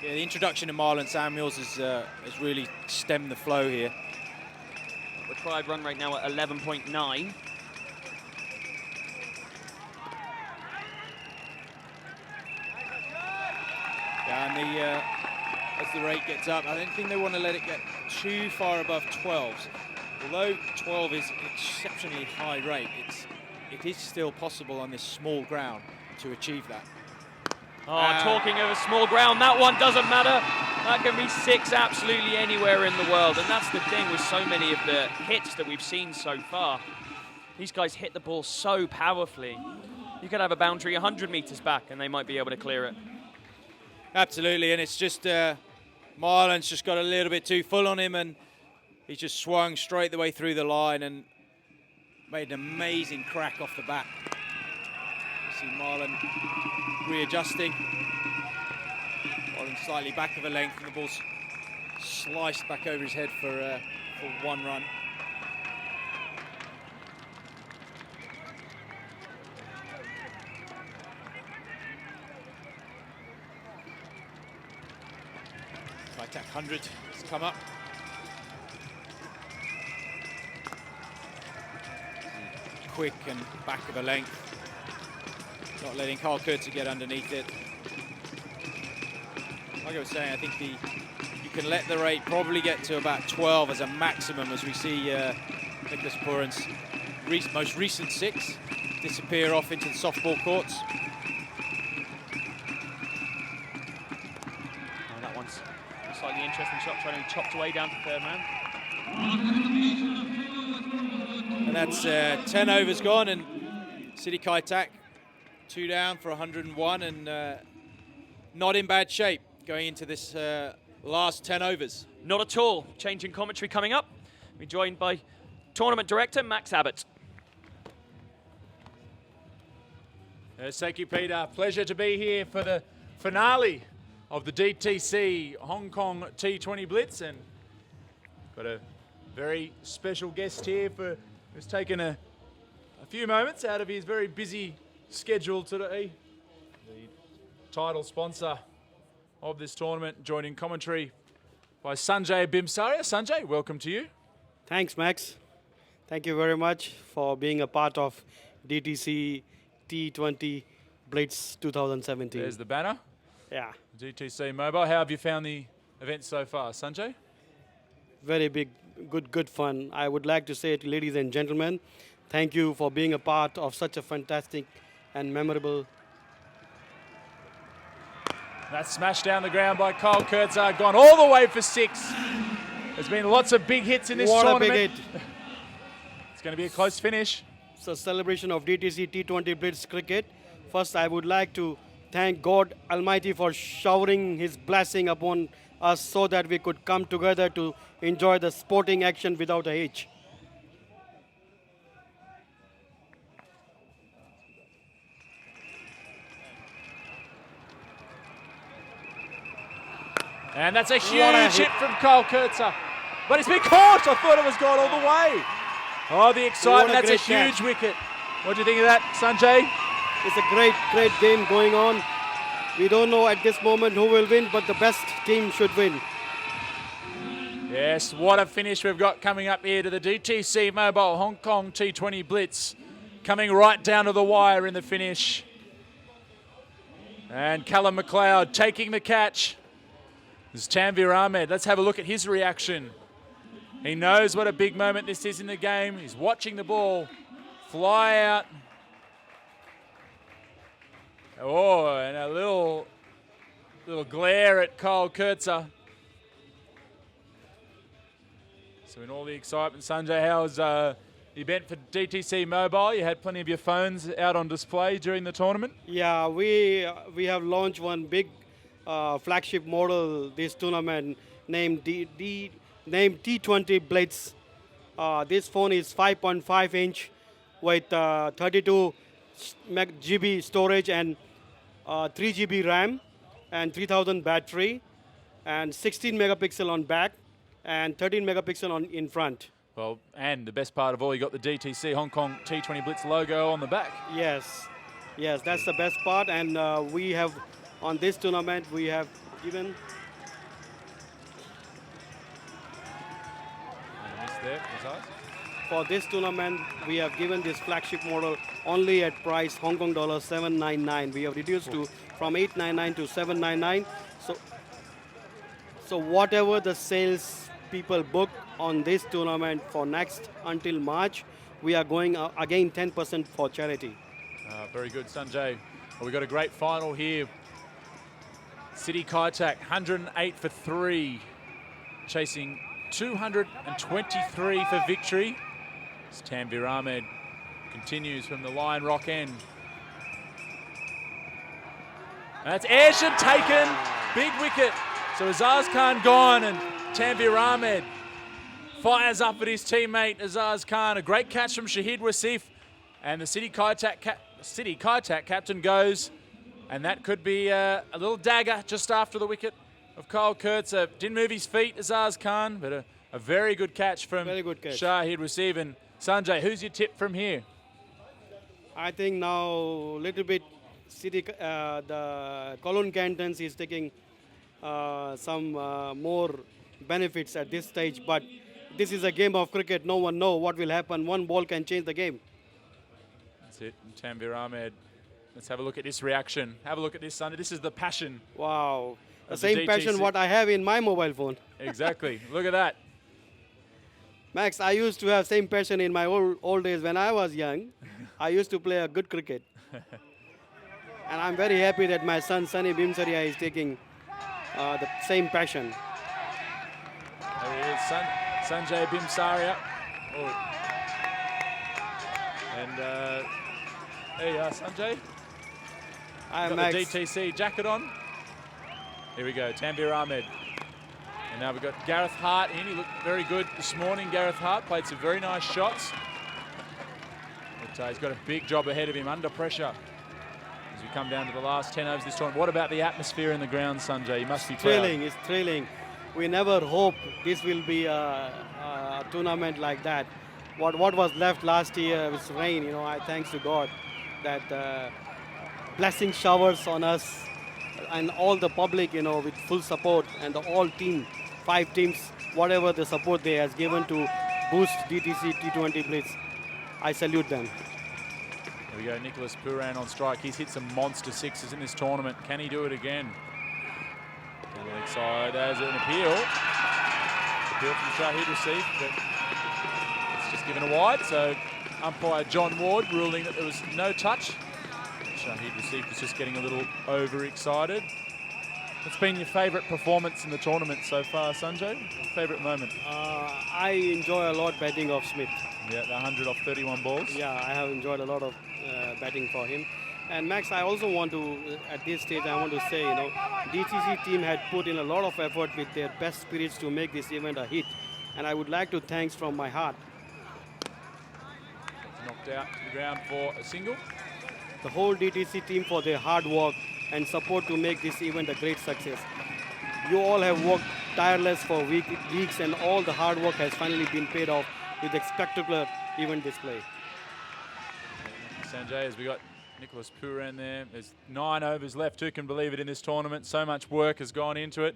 Yeah, the introduction of Marlon Samuels has really stemmed the flow here. Required run rate now at 11.9. Yeah, and as the rate gets up, I don't think they want to let it get too far above 12s. Although 12 is an exceptionally high rate, it is still possible on this small ground to achieve that. Oh, talking of a small ground, that one doesn't matter. That can be 6 absolutely anywhere in the world. And that's the thing with so many of the hits that we've seen so far. These guys hit the ball so powerfully. You could have a boundary 100 meters back and they might be able to clear it. Absolutely, and it's just Marlon's just got a little bit too full on him, and he's just swung straight the way through the line and made an amazing crack off the bat. You see Marlon readjusting. Marlon slightly back of a length, and the ball's sliced back over his head for 1 run. Kaitak 100 has come up. Quick and back of a length. Not letting Carl Kurtzer get underneath it. Like I was saying, I think you can let the rate probably get to about 12 as a maximum, as we see Nicholas Puran's most recent 6 disappear off into the softball courts. Oh, that one's a slightly interesting shot, trying to be chopped away down to third man. And that's 10 overs gone, and City Kaitak 2 down for 101, and not in bad shape going into this last 10 overs. Not at all. Changing commentary coming up. We're joined by Tournament Director Max Abbott. Yes, thank you, Peter. Pleasure to be here for the finale of the DTC Hong Kong T20 Blitz, and got a very special guest here who's taken a few moments out of his very busy schedule today. The title sponsor of this tournament, joined in commentary by Sanjay Bimsaria. Sanjay, welcome to you. Thanks, Max. Thank you very much for being a part of DTC T20 Blitz 2017. There's the banner. Yeah. DTC Mobile. How have you found the event so far, Sanjay? Very big, good fun. I would like to say to ladies and gentlemen, thank you for being a part of such a fantastic and memorable. That's smashed down the ground by Kyle Kurtzer, gone all the way for 6. There's been lots of big hits in this tournament. What a big hit. It's going to be a close finish. It's a celebration of DTC T20 Blitz cricket. First, I would like to thank God Almighty for showering His blessing upon us so that we could come together to enjoy the sporting action without a hitch. And that's a huge hit from Kyle Kurtzer. But it's been caught. I thought it was gone all the way. Oh, the excitement. That's a huge wicket. What do you think of that, Sanjay? It's a great game going on. We don't know at this moment who will win, but the best team should win. Yes, what a finish we've got coming up here to the DTC Mobile Hong Kong T20 Blitz. Coming right down to the wire in the finish. And Callum McLeod taking the catch. This is Tanvir Ahmed. Let's have a look at his reaction. He knows what a big moment this is in the game. He's watching the ball fly out. Oh, and a little glare at Kyle Kurtzer. So in all the excitement, Sanjay, how's the event for DTC Mobile? You had plenty of your phones out on display during the tournament? Yeah, we have launched one big flagship model this tournament named T20 Blitz. This phone is 5.5 inch with 32 GB storage and 3 GB RAM and 3000 battery and 16 megapixel on back and 13 megapixel on in front. Well, and the best part of all, you got the DTC Hong Kong T20 Blitz logo on the back. Yes, that's the best part, and we have on this tournament we have given. For this tournament, we have given this flagship model only at price Hong Kong dollar 799. We have reduced to from 899 to 799. So whatever the sales people book on this tournament for next until March, we are going again 10% for charity. Very good, Sanjay. Well, we've got a great final here City Kaitak, 108 for 3, chasing 223 for victory. As Tanvir Ahmed continues from the Lion Rock end. And that's edged and taken, big wicket. So Azaz Khan gone, and Tanvir Ahmed fires up at his teammate Azaz Khan. A great catch from Shahid Wasif, and the City Kaitak captain goes, and that could be a little dagger just after the wicket of Kyle Kurtz. Didn't move his feet, Azaz Khan, but a very good catch from Shahid Wasif. And Sanjay, who's your tip from here? I think now a little bit the Kowloon Cantons is taking some more benefits at this stage, but this is a game of cricket. No one knows what will happen. One ball can change the game. That's it. Tanvir Ahmed. Let's have a look at this reaction. Have a look at this, Sunday. This is the passion. Wow. The same passion what I have in my mobile phone. Exactly. Look at that. Max, I used to have same passion in my old days when I was young. I used to play a good cricket. And I'm very happy that my son, Sunny Bimsaria, is taking the same passion. There he is, Sanjay Bimsaria. Oh. And there you are, Sanjay. Got the DTC jacket on. Here we go, Tanvir Ahmed. And now we've got Gareth Hart in. He looked very good this morning. Gareth Hart played some very nice shots. But he's got a big job ahead of him under pressure as we come down to the last 10 overs this tournament. What about the atmosphere in the ground, Sanjay? You must be proud. It's thrilling. We never hope this will be a tournament like that. What was left last year was rain. You know, I thanks to God that blessing showers on us and all the public, you know, with full support, and the all team, 5 teams, whatever the support they has given to boost DTC T20 Blitz. I salute them. There we go, Nicholas Puran on strike. He's hit some monster sixes in this tournament. Can he do it again? To the leg side as an appeal. Appeal from Shahid Wasif, but it's just given a wide. So umpire John Ward ruling that there was no touch. Shahid Wasif was just getting a little overexcited. What's been your favourite performance in the tournament so far, Sanjay? Favourite moment? I enjoy a lot batting of Smith. Yeah, the 100 off 31 balls. Yeah, I have enjoyed a lot of batting for him. And Max, I also want to, at this stage, I want to say, you know, DTC team had put in a lot of effort with their best spirits to make this event a hit. And I would like to thank from my heart. Knocked out to the ground for a single. The whole DTC team for their hard work and support to make this event a great success. You all have worked tireless for weeks, and all the hard work has finally been paid off with a spectacular event display. Sanjay, as we got Nicholas Puran there. There's 9 overs left. Who can believe it in this tournament? So much work has gone into it.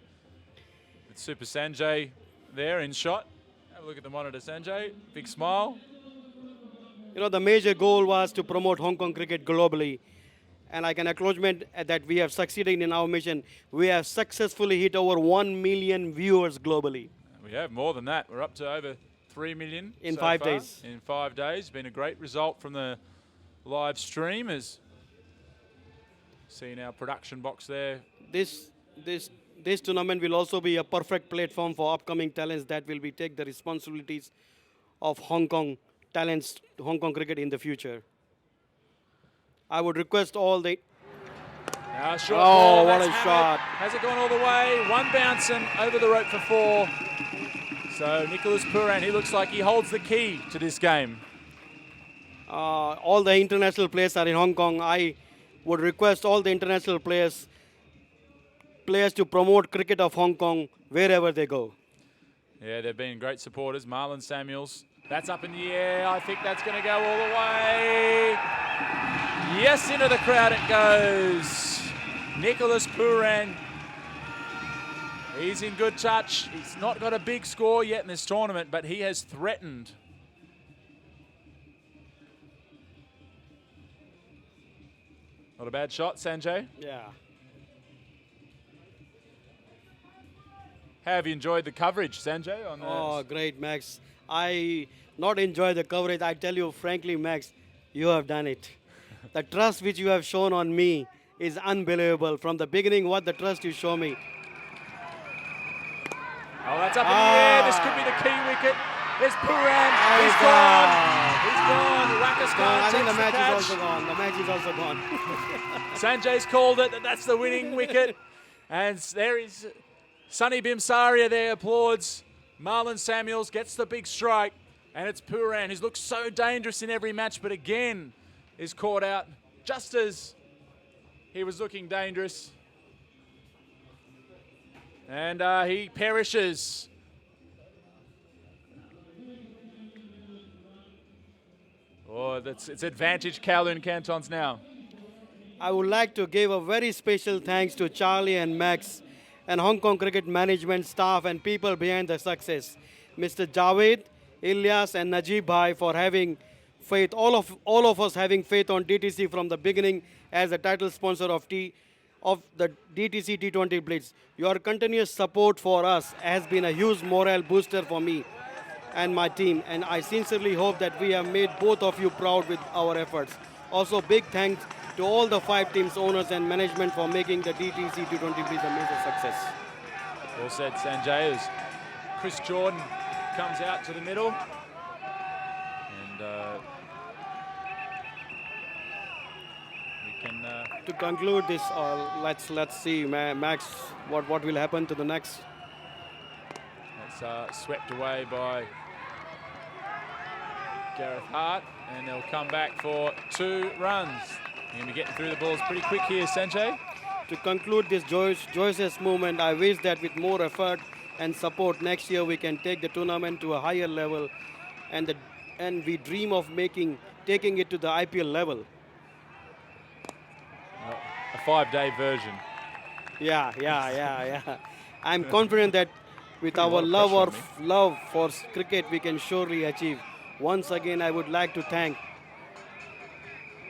With Super Sanjay there in shot. Have a look at the monitor, Sanjay. Big smile. You know, the major goal was to promote Hong Kong cricket globally. And I can acknowledge that we have succeeded in our mission. We have successfully hit over 1 million viewers globally. We have more than that. We're up to over 3 million in so 5 far. days. In 5 days. Been a great result from the live stream. As seeing our production box there. This tournament will also be a perfect platform for upcoming talents that will take the responsibilities of Hong Kong talents, Hong Kong cricket in the future. I would request all the... Now short ball, what a hammered. shot. Has it gone all the way? One bouncing over the rope for 4. So Nicholas Puran, he looks like he holds the key to this game. All the international players are in Hong Kong. I would request all the international players to promote cricket of Hong Kong wherever they go. Yeah, they've been great supporters. Marlon Samuels, that's up in the air. I think that's going to go all the way. Yes, into the crowd it goes. Nicholas Puran. He's in good touch. He's not got a big score yet in this tournament, but he has threatened. Not a bad shot, Sanjay. Yeah. How have you enjoyed the coverage, Sanjay? Oh, great, Max. I not enjoy the coverage. I tell you frankly, Max, you have done it. The trust which you have shown on me is unbelievable. From the beginning, what the trust you show me. Oh, that's up in the air. This could be the key wicket. There's Puran. He's gone. He's gone. Wakaskan I think takes the match catch. is also gone. The match is also gone. Sanjay's called it. That's the winning wicket. And there is Sunny Bimsaria there applauds. Marlon Samuels gets the big strike. And it's Puran, who's looked so dangerous in every match, but again is caught out just as he was looking dangerous. And he perishes. Oh, it's advantage Kowloon Cantons now. I would like to give a very special thanks to Charlie and Max and Hong Kong cricket management staff and people behind the success. Mr. Javed, Ilyas and Najib Bhai for having faith, all of us having faith on DTC from the beginning as a title sponsor of the DTC T20 Blitz. Your continuous support for us has been a huge morale booster for me and my team, and I sincerely hope that we have made both of you proud with our efforts. Also, big thanks to all the 5 teams, owners and management for making the DTC T20 Blitz a major success. Well said, Sanjay, as Chris Jordan comes out to the middle. And we can... To conclude this, let's see, Max, what will happen to the next. That's swept away by Gareth Hart, and they'll come back for 2 runs. You're going to be getting through the balls pretty quick here, Sanjay. To conclude this joyous movement, I wish that with more effort and support next year we can take the tournament to a higher level, and we dream of taking it to the IPL level. A 5-day version. Yeah. I'm confident that with our love for cricket we can surely achieve. Once again, I would like to thank.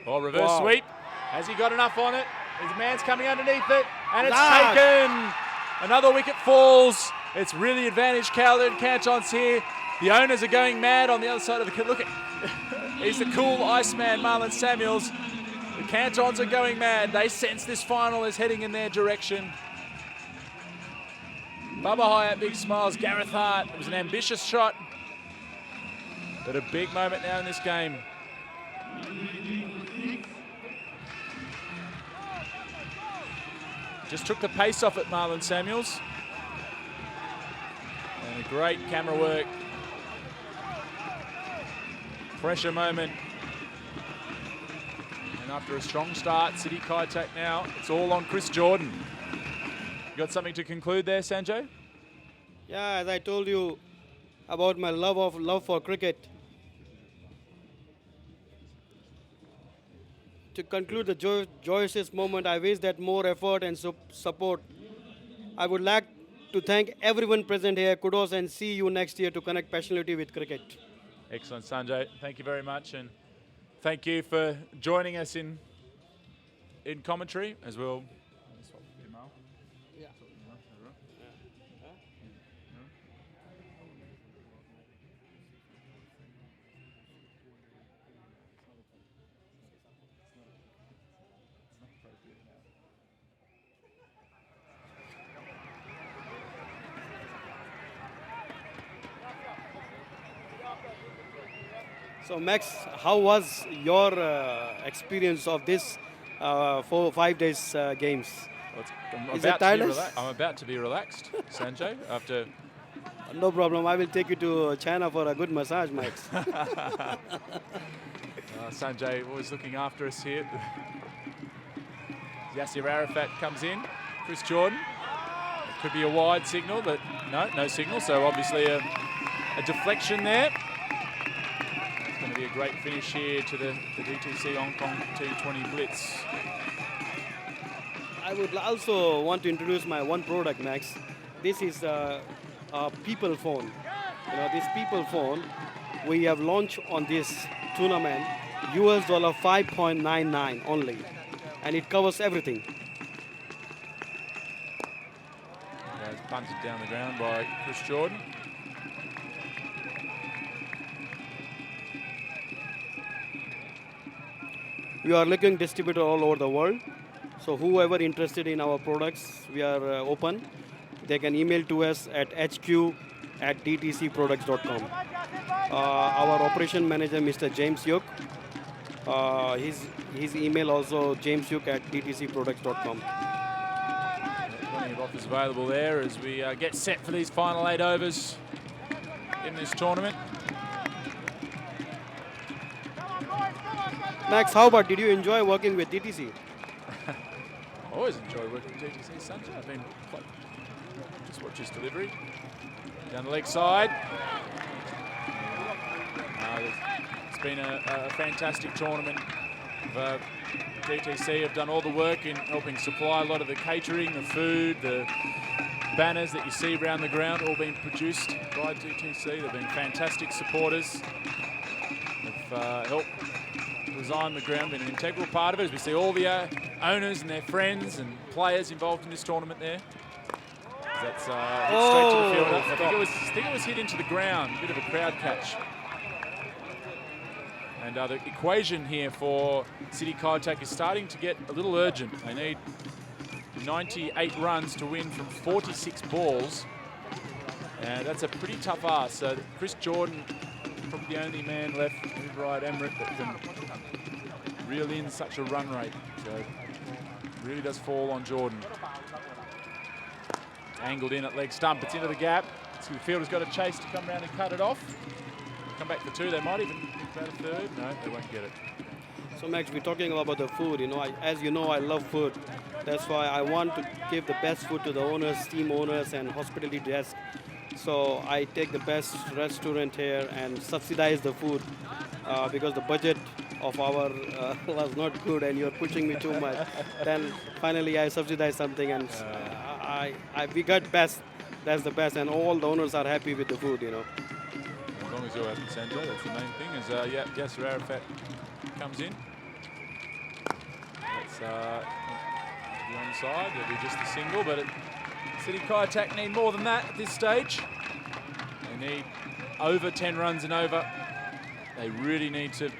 Oh, reverse sweep. Has he got enough on it? His man's coming underneath it, and it's taken. Another wicket falls. It's really advantage Kowloon Cantons here. The owners are going mad on the other side of the... Look at... He's the cool Iceman, Marlon Samuels. The Cantons are going mad. They sense this final is heading in their direction. Babar Hayat, big smiles. Gareth Hart. It was an ambitious shot, but a big moment now in this game. Just took the pace off it, Marlon Samuels. And a great camera work. Pressure moment. And after a strong start, City Kaitak now, it's all on Chris Jordan. You got something to conclude there, Sanjay? Yeah, as I told you about my love for cricket. To conclude the joyous moment, I wish that more effort and support. I would like to thank everyone present here. Kudos, and see you next year to connect passionately with cricket. Excellent, Sanjay. Thank you very much, and thank you for joining us in commentary as well. So Max, how was your experience of this 5 days games? Well, Is it tiredness? I'm about to be relaxed, Sanjay, after... No problem. I will take you to China for a good massage, Max. Sanjay always looking after us here. Yasir Arafat comes in. Chris Jordan. It could be a wide signal, but no signal. So obviously a deflection there. It's going to be a great finish here to the DTC Hong Kong T20 Blitz. I would also want to introduce my one product, Max. This is a people phone. You know, this people phone we have launched on this tournament, US dollar $5.99 only, and it covers everything. It's punted down the ground by Chris Jordan. We are looking distributor all over the world. So whoever interested in our products, we are open. They can email to us at hq@dtcproducts.com. Our operation manager, Mr. James Yook, his email also jamesyook@dtcproducts.com. Plenty of offers available there as we get set for these final 8 overs in this tournament. Max, how about, did you enjoy working with DTC? I always enjoy working with DTC, Sanjay. I've been quite, just watch his delivery. Down the leg side. It's been a fantastic tournament. DTC have done all the work in helping supply a lot of the catering, the food, the banners that you see around the ground, all being produced by DTC. They've been fantastic supporters. They've helped design the ground, been an integral part of it, as we see all the owners and their friends and players involved in this tournament there. That's hit straight to the fielder. I think it was hit into the ground, a bit of a crowd catch. And the equation here for City Kaitak is starting to get a little urgent. They need 98 runs to win from 46 balls. And that's a pretty tough ask. So Chris Jordan, probably the only man left with right Emirates that can reel in such a run rate. So it really does fall on Jordan. Angled in at leg stump, it's into the gap. So the fielder's got a chase to come around and cut it off. Come back for 2, they might even think about a 3rd. No, they won't get it. So Max, we're talking about the food. As you know, I love food. That's why I want to give the best food to the owners, team owners, and hospitality desk. So I take the best restaurant here and subsidize the food because the budget of our was not good, and you're pushing me too much. Then finally I subsidize something, and we got best. That's the best, and all the owners are happy with the food. As long as you're happy, Sanjay, that's the main thing. As Yasser Arafat comes in. That's the onside. It'll be just a single, but City Kaitak need more than that at this stage. They need over 10 runs and over. They really need to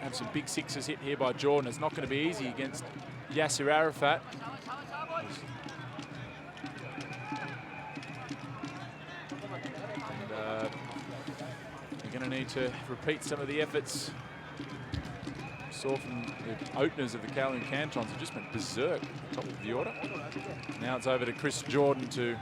have some big sixes hit here by Jordan. It's not going to be easy against Yasser Arafat. They're going to need to repeat some of the efforts we saw from the openers of the Kowloon Cantons. Have just went berserk at the top of the order. Now it's over to Chris Jordan to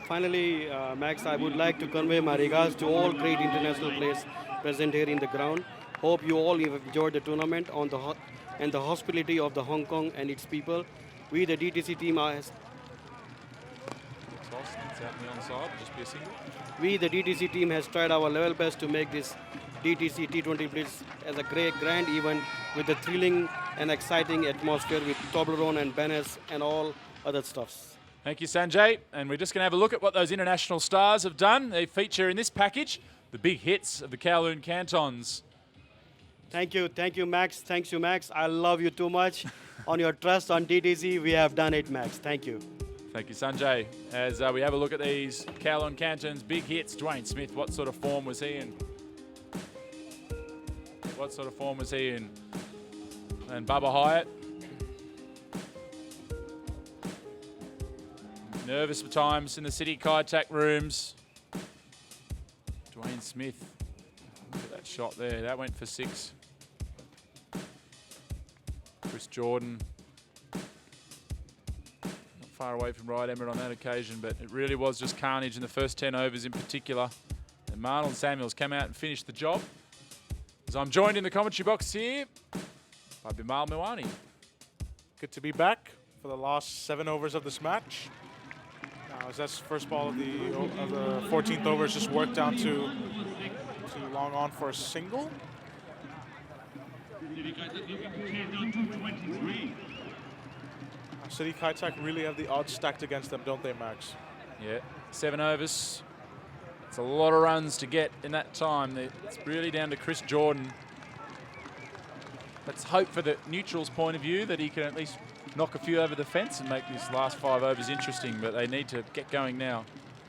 Finally, Max, I would like to convey my regards to all great international players present here in the ground. Hope you all have enjoyed the tournament and the hospitality of the Hong Kong and its people. We, the DTC team, We, the DTC team, has tried our level best to make this DTC T20 Blitz as a great grand event with a thrilling and exciting atmosphere with Toblerone and banners and all other stuffs. Thank you, Sanjay. And we're just going to have a look at what those international stars have done. They feature in this package the big hits of the Kowloon Cantons. Thank you, Max. Thanks you, Max. I love you too much. On your trust on DTC, we have done it, Max. Thank you. Thank you, Sanjay. As we have a look at these Kowloon Cantons big hits, Dwayne Smith, what sort of form was he in? What sort of form was he in? And Babar Hayat. Nervous at times in the City Kaitak rooms. Dwayne Smith, look at that shot there. That went for 6. Chris Jordan, not far away from right Emirates on that occasion, but it really was just carnage in the first 10 overs in particular. And Marlon Samuels came out and finished the job. As I'm joined in the commentary box here by Bimal Milani. Good to be back for the last 7 overs of this match. As that's first ball of the 14th over is just worked down to long on for a single. City Kaitak really have the odds stacked against them, don't they, Max? Yeah, 7 overs. It's a lot of runs to get in that time. It's really down to Chris Jordan. Let's hope for the neutral's point of view that he can at least knock a few over the fence and make these last 5 overs interesting, but they need to get going now.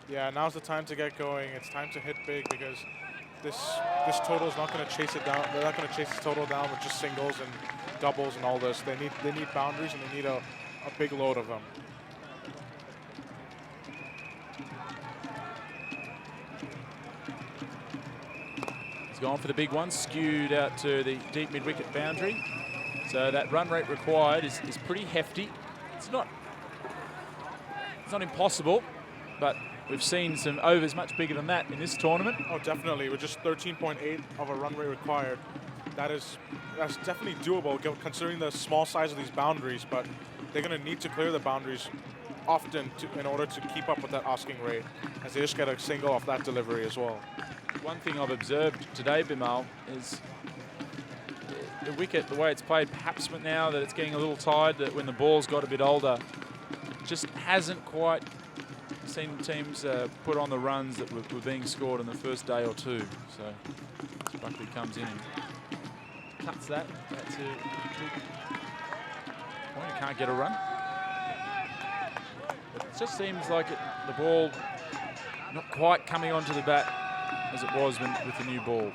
Yeah, now's the time to get going. It's time to hit big because this total is not going to chase it down. They're not going to chase this total down with just singles and doubles and all this. They need boundaries, and they need a big load of them. He's gone for the big one, skewed out to the deep mid-wicket boundary. So that run rate required is pretty hefty. It's not impossible, but we've seen some overs much bigger than that in this tournament. Oh, definitely. With just 13.8 of a run rate required, that's definitely doable considering the small size of these boundaries, but they're going to need to clear the boundaries often in order to keep up with that asking rate, as they just get a single off that delivery as well. One thing I've observed today, Bimal, is the wicket, the way it's played, perhaps now that it's getting a little tired, that when the ball's got a bit older, just hasn't quite seen teams put on the runs that were being scored in the first day or two. So Buckley comes in and cuts that. That's a point. You can't get a run. But it just seems like the ball not quite coming onto the bat as it was with the new ball.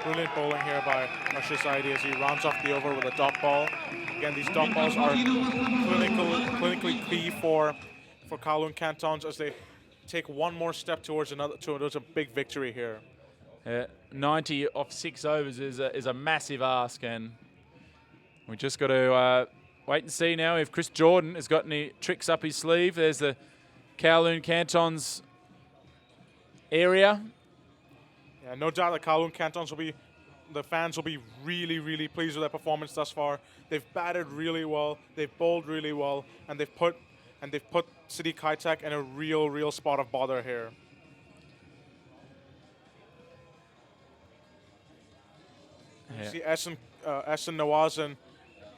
Brilliant bowling here by Rashid Saidi as he rounds off the over with a dot ball. Again, these dot balls are clinically key for Kowloon Cantons as they take one more step towards a big victory here. 90 off 6 overs is a massive ask, and we just got to wait and see now if Chris Jordan has got any tricks up his sleeve. There's the Kowloon Cantons area. Yeah, no doubt that Kowloon Cantons the fans will be really, really pleased with their performance thus far. They've batted really well, they've bowled really well, and they've put City Kaitak in a real spot of bother here. Yeah. You see Essen Nawaz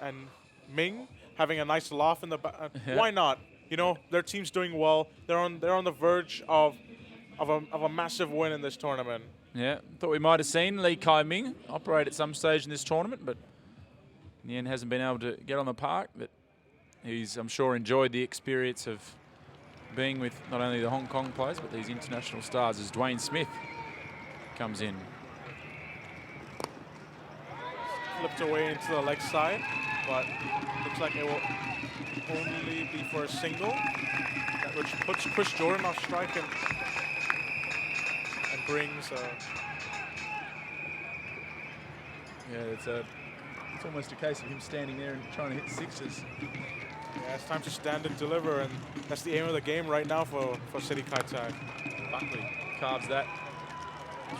and Ming having a nice laugh in the back. Yeah. Why not? You know, their team's doing well. They're on the verge of a massive win in this tournament. Yeah, thought we might have seen Lee Kai Ming operate at some stage in this tournament, but in the end hasn't been able to get on the park. But he's, I'm sure, enjoyed the experience of being with not only the Hong Kong players, but these international stars as Dwayne Smith comes in. Flipped away into the leg side, but looks like it will only be for a single, which puts Chris Jordan off strike and brings. Yeah, it's almost a case of him standing there and trying to hit sixes. Yeah, it's time to stand and deliver, and that's the aim of the game right now for City Kaitak. Buckley carves that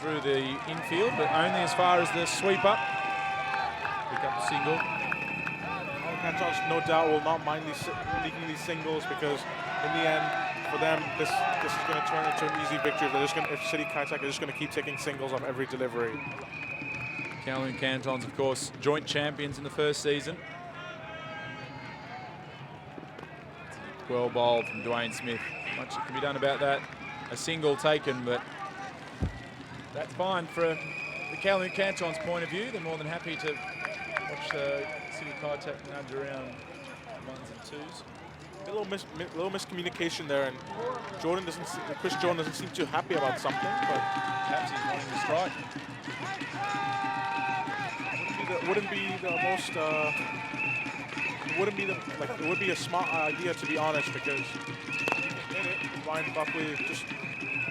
through the infield, but only as far as the sweep up. Pick up the single. Cantons no doubt will not mind leaking these singles because in the end, for them, this is going to turn into an easy victory. If City Kaitak are just going to keep taking singles off every delivery. Kowloon Cantons, of course, joint champions in the first season. Well bowled from Dwayne Smith. Much can be done about that. A single taken, but that's fine from the Kowloon Cantons' point of view. They're more than happy to watch City Kaitak nudge around ones and twos. A little miscommunication there, and Chris Jordan doesn't seem too happy about something, but perhaps he's wanting to strike. It would be a smart idea, to be honest, because in it, Ryan Buckley just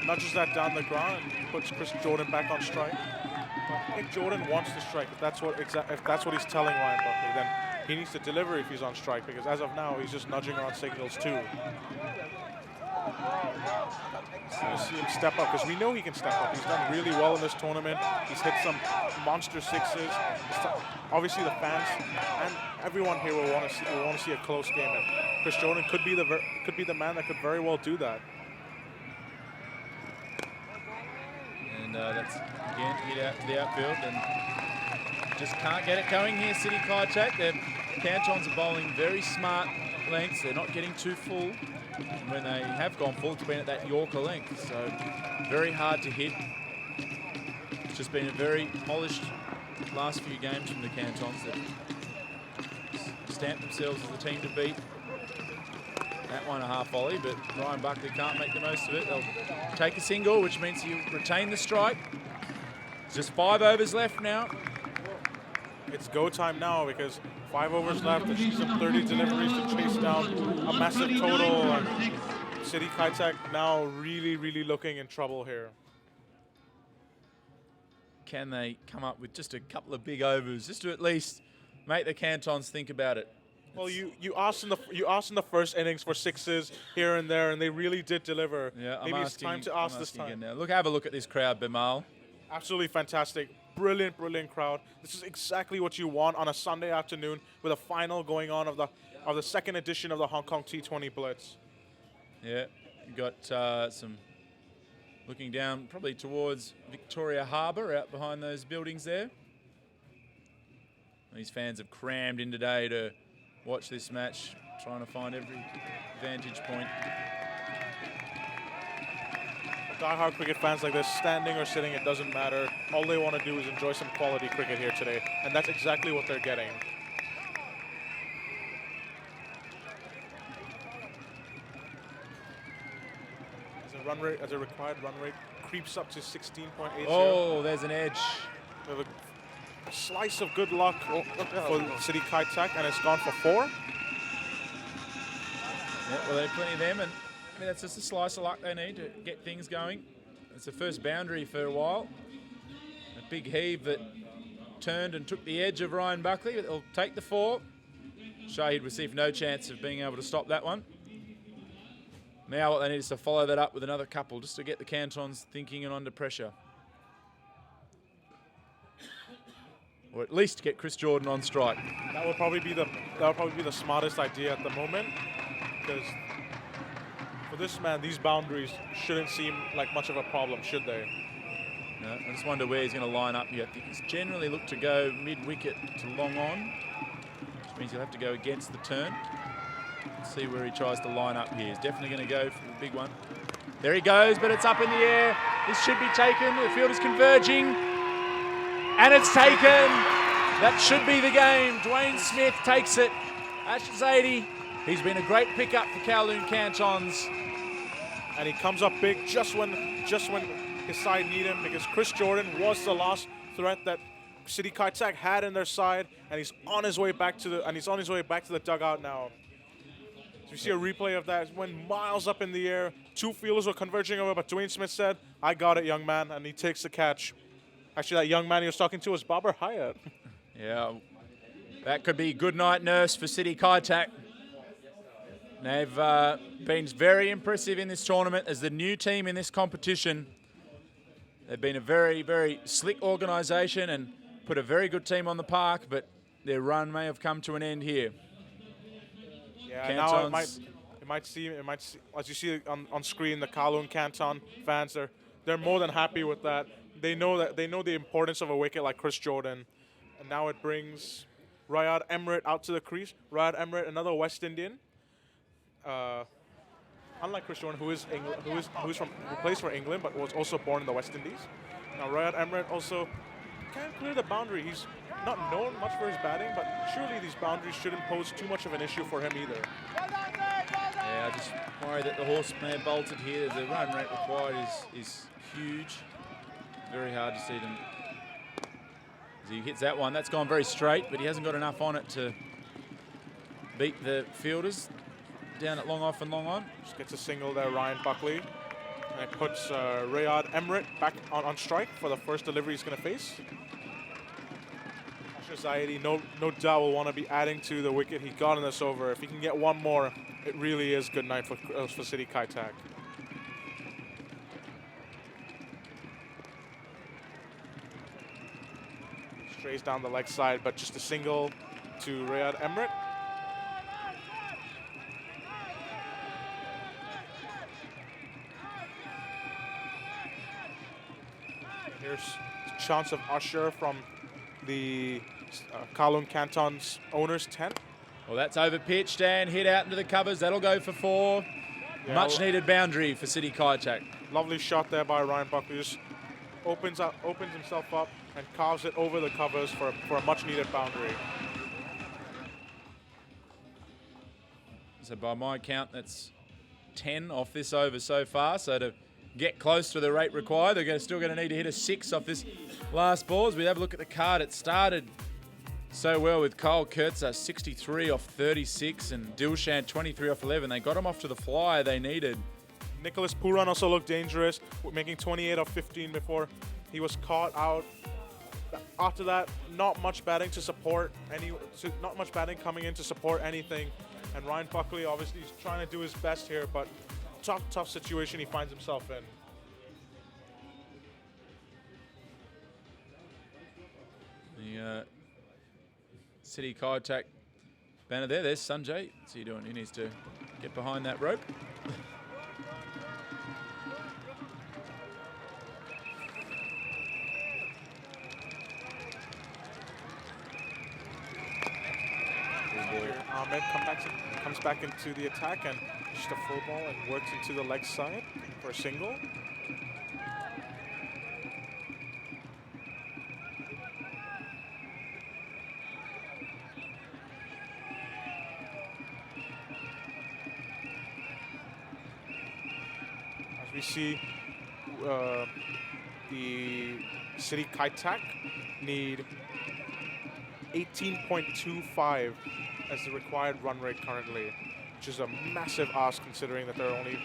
nudges that down the ground and puts Chris Jordan back on strike. But if Jordan wants to strike, if that's what he's telling Ryan Buckley, then he needs to deliver if he's on strike, because as of now, he's just nudging around signals too. So we'll see him step up, because we know he can step up. He's done really well in this tournament. He's hit some monster sixes. Obviously, the fans and everyone here will want to see a close game, and Chris Jordan could be the man that could very well do that. And that's again hit out to the outfield, and just can't get it going here. City Kaitak. The Cantons are bowling very smart lengths. They're not getting too full. And when they have gone full, it's been at that Yorker length. So very hard to hit. It's just been a very polished last few games from the Cantons that stamped themselves as the team to beat. That one a half volley, but Ryan Buckley can't make the most of it. They'll take a single, which means he'll retain the strike. Just 5 overs left now. It's go time now because 5 overs left. There's some 30 deliveries to chase down a massive total. And City Kaitak now really, really looking in trouble here. Can they come up with just a couple of big overs, just to at least make the Cantons think about it? Well, you asked in the first innings for sixes here and there, and they really did deliver. Yeah, Maybe it's time to ask this time. Now. Look, have a look at this crowd, Bimal. Absolutely fantastic. Brilliant, brilliant crowd. This is exactly what you want on a Sunday afternoon with a final going on of the second edition of the Hong Kong T20 Blitz. Yeah, you got some looking down probably towards Victoria Harbour out behind those buildings there. These fans have crammed in today to watch this match, trying to find every vantage point. Die-hard cricket fans like this, standing or sitting, it doesn't matter. All they want to do is enjoy some quality cricket here today, and that's exactly what they're getting. As a required run rate creeps up to 16.80. Oh, there's an edge. We have a slice of good luck for City Kaitak, and it's gone for 4. Yeah, well, there are plenty of them, and I mean, that's just a slice of luck they need to get things going. It's the first boundary for a while. A big heave that turned and took the edge of Ryan Buckley, but they'll take the 4. Shahid received no chance of being able to stop that one. Now what they need is to follow that up with another couple just to get the Cantons thinking and under pressure. Or at least get Chris Jordan on strike. That would probably be the smartest idea at the moment, because for this man, these boundaries shouldn't seem like much of a problem, should they? No, I just wonder where he's going to line up here. I think he's generally looked to go mid-wicket to long on, which means he'll have to go against the turn. Let's see where he tries to line up here. He's definitely going to go for the big one. There he goes, but it's up in the air. This should be taken. The field is converging. And it's taken. That should be the game. Dwayne Smith takes it. Ashes 80. He's been a great pickup for Kowloon Cantons. And he comes up big just when his side need him, because Chris Jordan was the last threat that City Kaitak had in their side, and he's on his way back to the dugout now. So you see a replay of that. It went miles up in the air. 2 fielders were converging over, but Dwayne Smith said, "I got it, young man," and he takes the catch. Actually, that young man he was talking to was Babar Hayat. Yeah, that could be good night nurse for City Kaitak. They've been very impressive in this tournament as the new team in this competition. They've been a very, very slick organisation and put a very good team on the park, but their run may have come to an end here. Yeah, Cantons. now it might seem, as you see on screen, the Kowloon Canton fans, they're more than happy with that. They know the importance of a wicket like Chris Jordan, and now it brings Rayad Emrit out to the crease. Rayad Emrit, another West Indian. Unlike Chris Jordan, who plays for England but was also born in the West Indies. Now Rayad Emrit also can clear the boundary. He's not known much for his batting, but surely these boundaries shouldn't pose too much of an issue for him either. Yeah, I just worry that the horse may have bolted here. The run rate required is huge. Very hard to see them. As he hits that one, that's gone very straight, but he hasn't got enough on it to beat the fielders down at long off and long on. Just gets a single there, Ryan Buckley. And it puts Rayad Emrit back on strike for the first delivery he's going to face. Society, no doubt, will want to be adding to the wicket he got in this over. If he can get one more, it really is good night for City Kaitak. Strays down the leg side, but just a single to Rayad Emrit. Here's a chance of Usher from the Kowloon Cantons owner's tent. Well, that's over pitched and hit out into the covers. That'll go for 4. Yeah, Much needed boundary for City Kaitak. Lovely shot there by Ryan Buckley. Just opens himself up and carves it over the covers for a much needed boundary. So by my count, that's 10 off this over so far. So to get close to the rate required, they're still going to need to hit a 6 off this last ball. As we have a look at the card, it started so well with Kyle Kurtzer, 63 off 36, and Dilshan 23 off 11. They got him off to the flyer they needed. Nicholas Puran also looked dangerous, making 28 off 15 before he was caught out. After that, not much batting coming in to support anything. And Ryan Buckley obviously is trying to do his best here, but tough situation he finds himself in. The City Kaitak banner there. There's Sanjay. What's he doing? He needs to get behind that rope. Ahmed comes back into the attack and just a full ball and works into the leg side for a single. As we see, the City Kaitak need 18.25 as the required run rate currently, which is a massive ask considering that there are only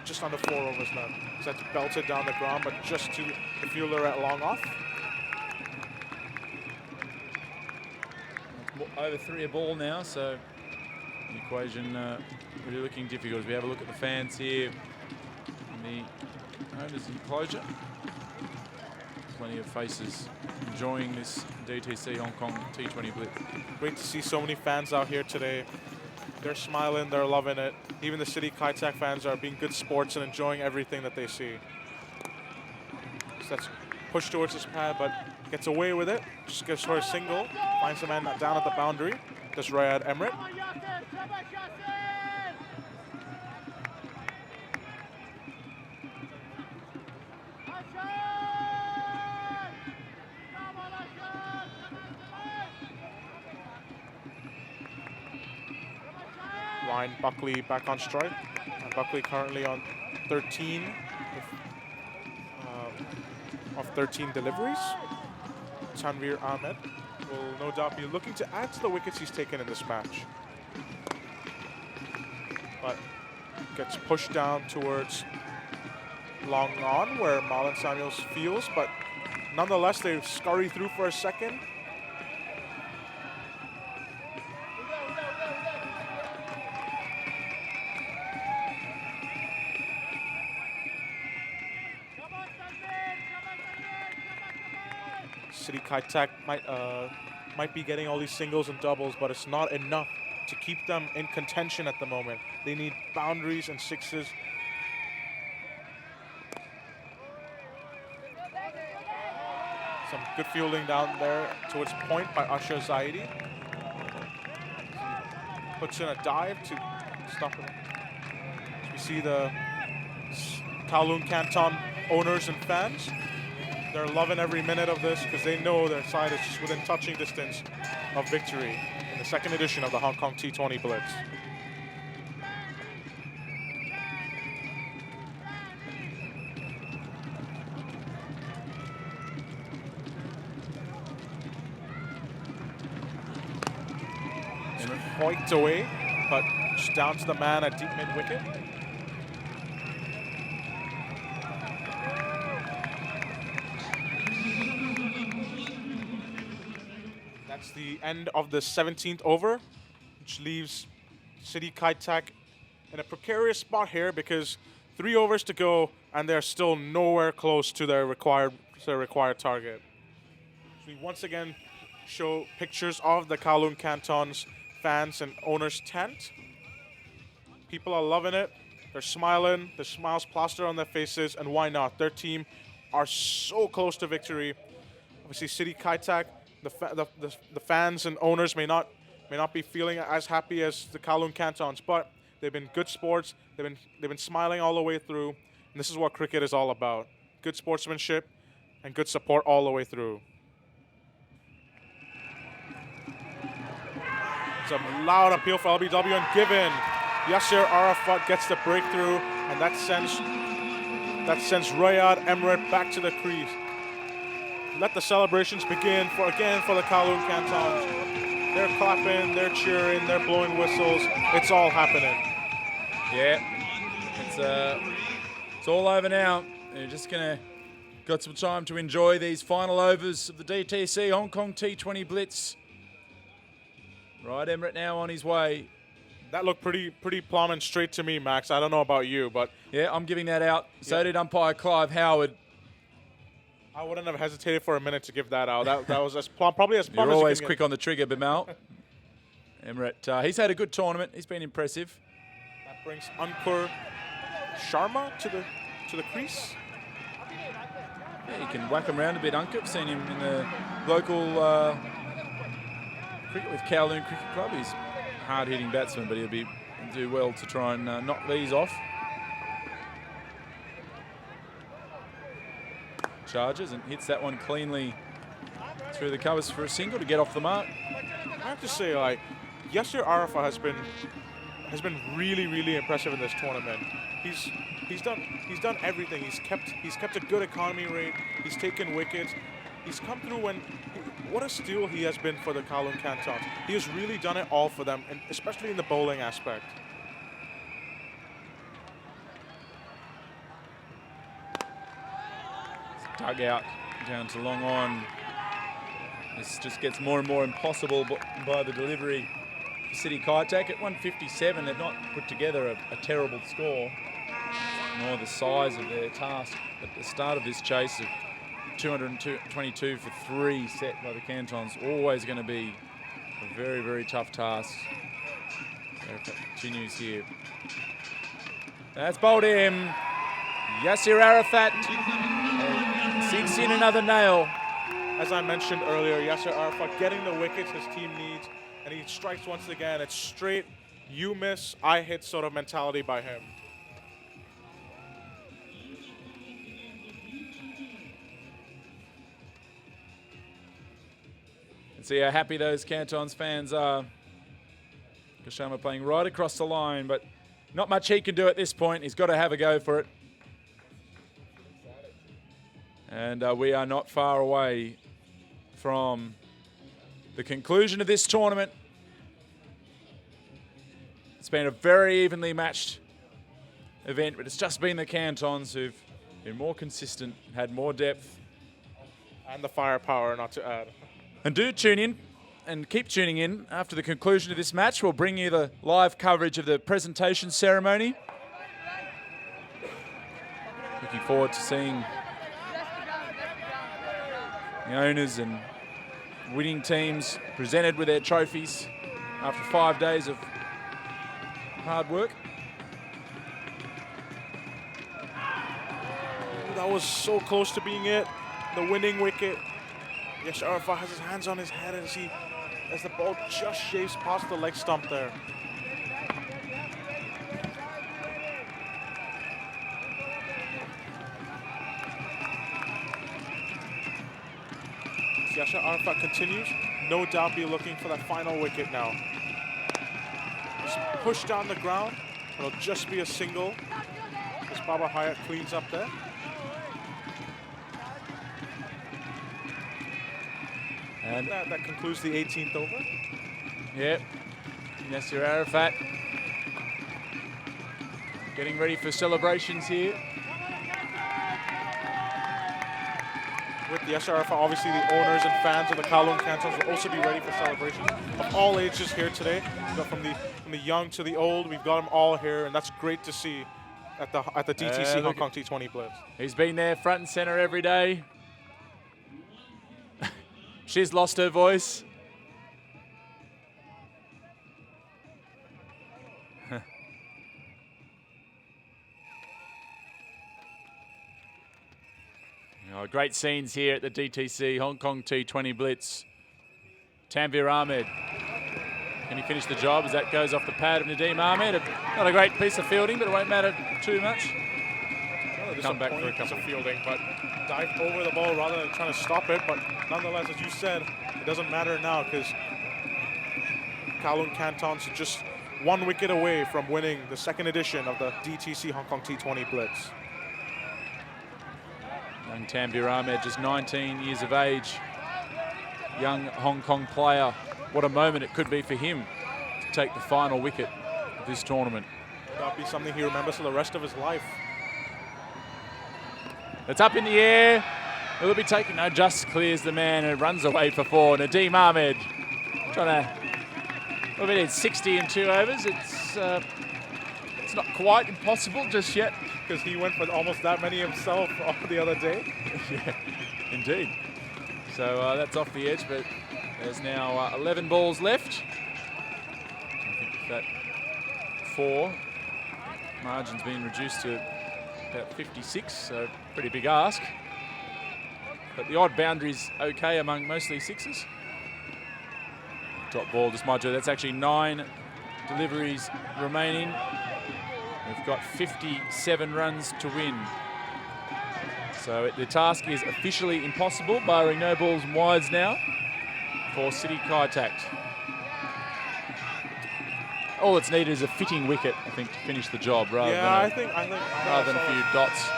just under 4 overs left. So that's belted down the ground, but just to the fielder at long off. Over 3 a ball now, so the equation really looking difficult. As we have a look at the fans here in the owners' enclosure. Plenty of faces enjoying this DTC Hong Kong T20 Blitz. Great to see so many fans out here today. They're smiling, they're loving it. Even the City Kaitak fans are being good sports and enjoying everything that they see. So that's pushed towards his pad, but gets away with it. Just gets for a single. Finds the man down at the boundary. That's Rayad Emrit. Ryan Buckley back on strike. And Buckley currently on 13 of 13 deliveries. Tanveer Ahmed will no doubt be looking to add to the wickets he's taken in this match. But gets pushed down towards long on where Marlon Samuels fields, but nonetheless they scurry through for a second. City Kaitak might be getting all these singles and doubles, but it's not enough to keep them in contention at the moment. They need boundaries and 6s. Some good fielding down there towards point by Asher Zaidi. Puts in a dive to stop it. As we see the Kowloon Canton owners and fans. They're loving every minute of this because they know their side is just within touching distance of victory in the second edition of the Hong Kong T20 Blitz. Poiked away, but just down to the man at deep mid-wicket. That's the end of the 17th over, which leaves City Kaitak in a precarious spot here because 3 overs to go and they're still nowhere close to their required target. So we once again show pictures of the Kowloon Cantons fans and owners tent. People are loving it. They're smiling. The smiles plaster on their faces, and why not? Their team are so close to victory. Obviously, City Kaitak, the fans and owners may not may not be feeling as happy as the Kowloon Cantons, but they've been good sports. They've been smiling all the way through, and this is what cricket is all about: good sportsmanship and good support all the way through. It's a loud appeal for LBW and given. Yasser Arafat gets the breakthrough, and that sends Riyad Emirates back to the crease. Let the celebrations begin for the Kowloon Cantons. They're clapping, they're cheering, they're blowing whistles. It's all happening. Yeah, it's all over now. They're just got some time to enjoy these final overs of the DTC Hong Kong T20 Blitz. Right, Emirates now on his way. That looked pretty plumb and straight to me, Max. I don't know about you, but yeah, I'm giving that out. So did umpire Clive Howard. I wouldn't have hesitated for a minute to give that out. That was probably as plumb You're as always you can quick on the trigger, Bimal. Emirates, he's had a good tournament. He's been impressive. That brings Ankur Sharma to the crease. Yeah, he can whack him around a bit, Ankur. I've seen him in the local cricket with Kowloon Cricket Club. He's a hard-hitting batsman, but he'll do well to try and knock these off. Charges and hits that one cleanly through the covers for a single to get off the mark. I have to say, like, Yasser Arafat has been really impressive in this tournament. He's done everything. He's kept a good economy rate. He's taken wickets. He's come through what a steal he has been for the Kowloon Cantons. He has really done it all for them, and especially in the bowling aspect. Dugout down to long on. This just gets more and more impossible by the delivery for City Kaitak. At 157, they've not put together a terrible score, nor the size of their task at the start of this chase of 222 for 3 set by the Cantons. Always going to be a very tough task. So if it continues here. That's bowled him. Yasser Arafat sinks in another nail. As I mentioned earlier, Yasser Arafat getting the wickets his team needs, and he strikes once again. It's straight, you miss, I hit sort of mentality by him. See how happy those Cantons fans are. Kashama playing right across the line, but not much he can do at this point. He's got to have a go for it. And we are not far away from the conclusion of this tournament. It's been a very evenly matched event, but it's just been the Cantons who've been more consistent, had more depth. And the firepower, not to add. And do tune in and keep tuning in. After the conclusion of this match, we'll bring you the live coverage of the presentation ceremony. Looking forward to seeing the owners and winning teams presented with their trophies after 5 days of hard work. That was so close to being it. The winning wicket. Yes, Arafat has his hands on his head as the ball just shaves past the leg stump there. Yasser Arafat continues, no doubt be looking for that final wicket now. Just push down the ground, it'll just be a single. As Babar Hayat cleans up there. And that concludes the 18th over. Yep. Yasser Arafat getting ready for celebrations here. With Yasser Arafat, obviously the owners and fans of the Kowloon Cantons will also be ready for celebrations of all ages here today. We've got from the young to the old, we've got them all here, and that's great to see at the DTC Hong Kong T20 Blitz. He's been there front and center every day. She's lost her voice. Great scenes here at the DTC Hong Kong T20 Blitz. Tanvir Ahmed Can he finish the job as that goes off the pad of Nadeem Ahmed? Not a great piece of fielding, but it won't matter too much. Come back for a couple of fielding, but dived over the ball rather than trying to stop it. But nonetheless, as you said, it doesn't matter now because Kowloon Cantons are just 1 wicket away from winning the second edition of the DTC Hong Kong T20 Blitz. Young Tanvir Ahmed, just 19 years of age. Young Hong Kong player. What a moment it could be for him to take the final wicket of this tournament. That'll be something he remembers for the rest of his life. It's up in the air. Will it be taken? No, just clears the man and runs away for 4. Nadeem Ahmed trying to. Well, it is 60 in 2 overs. It's not quite impossible just yet. Because he went for almost that many himself the other day. Yeah, indeed. So that's off the edge, but there's now 11 balls left. I think that 4 margin's been reduced to about 56, so pretty big ask. But the odd boundary's okay among mostly 6s. Top ball just might do. That's actually 9 deliveries remaining. We've got 57 runs to win. So the task is officially impossible, barring no balls and wides now for City Kaitak. All that's needed is a fitting wicket, I think, to finish the job, rather than a few dots.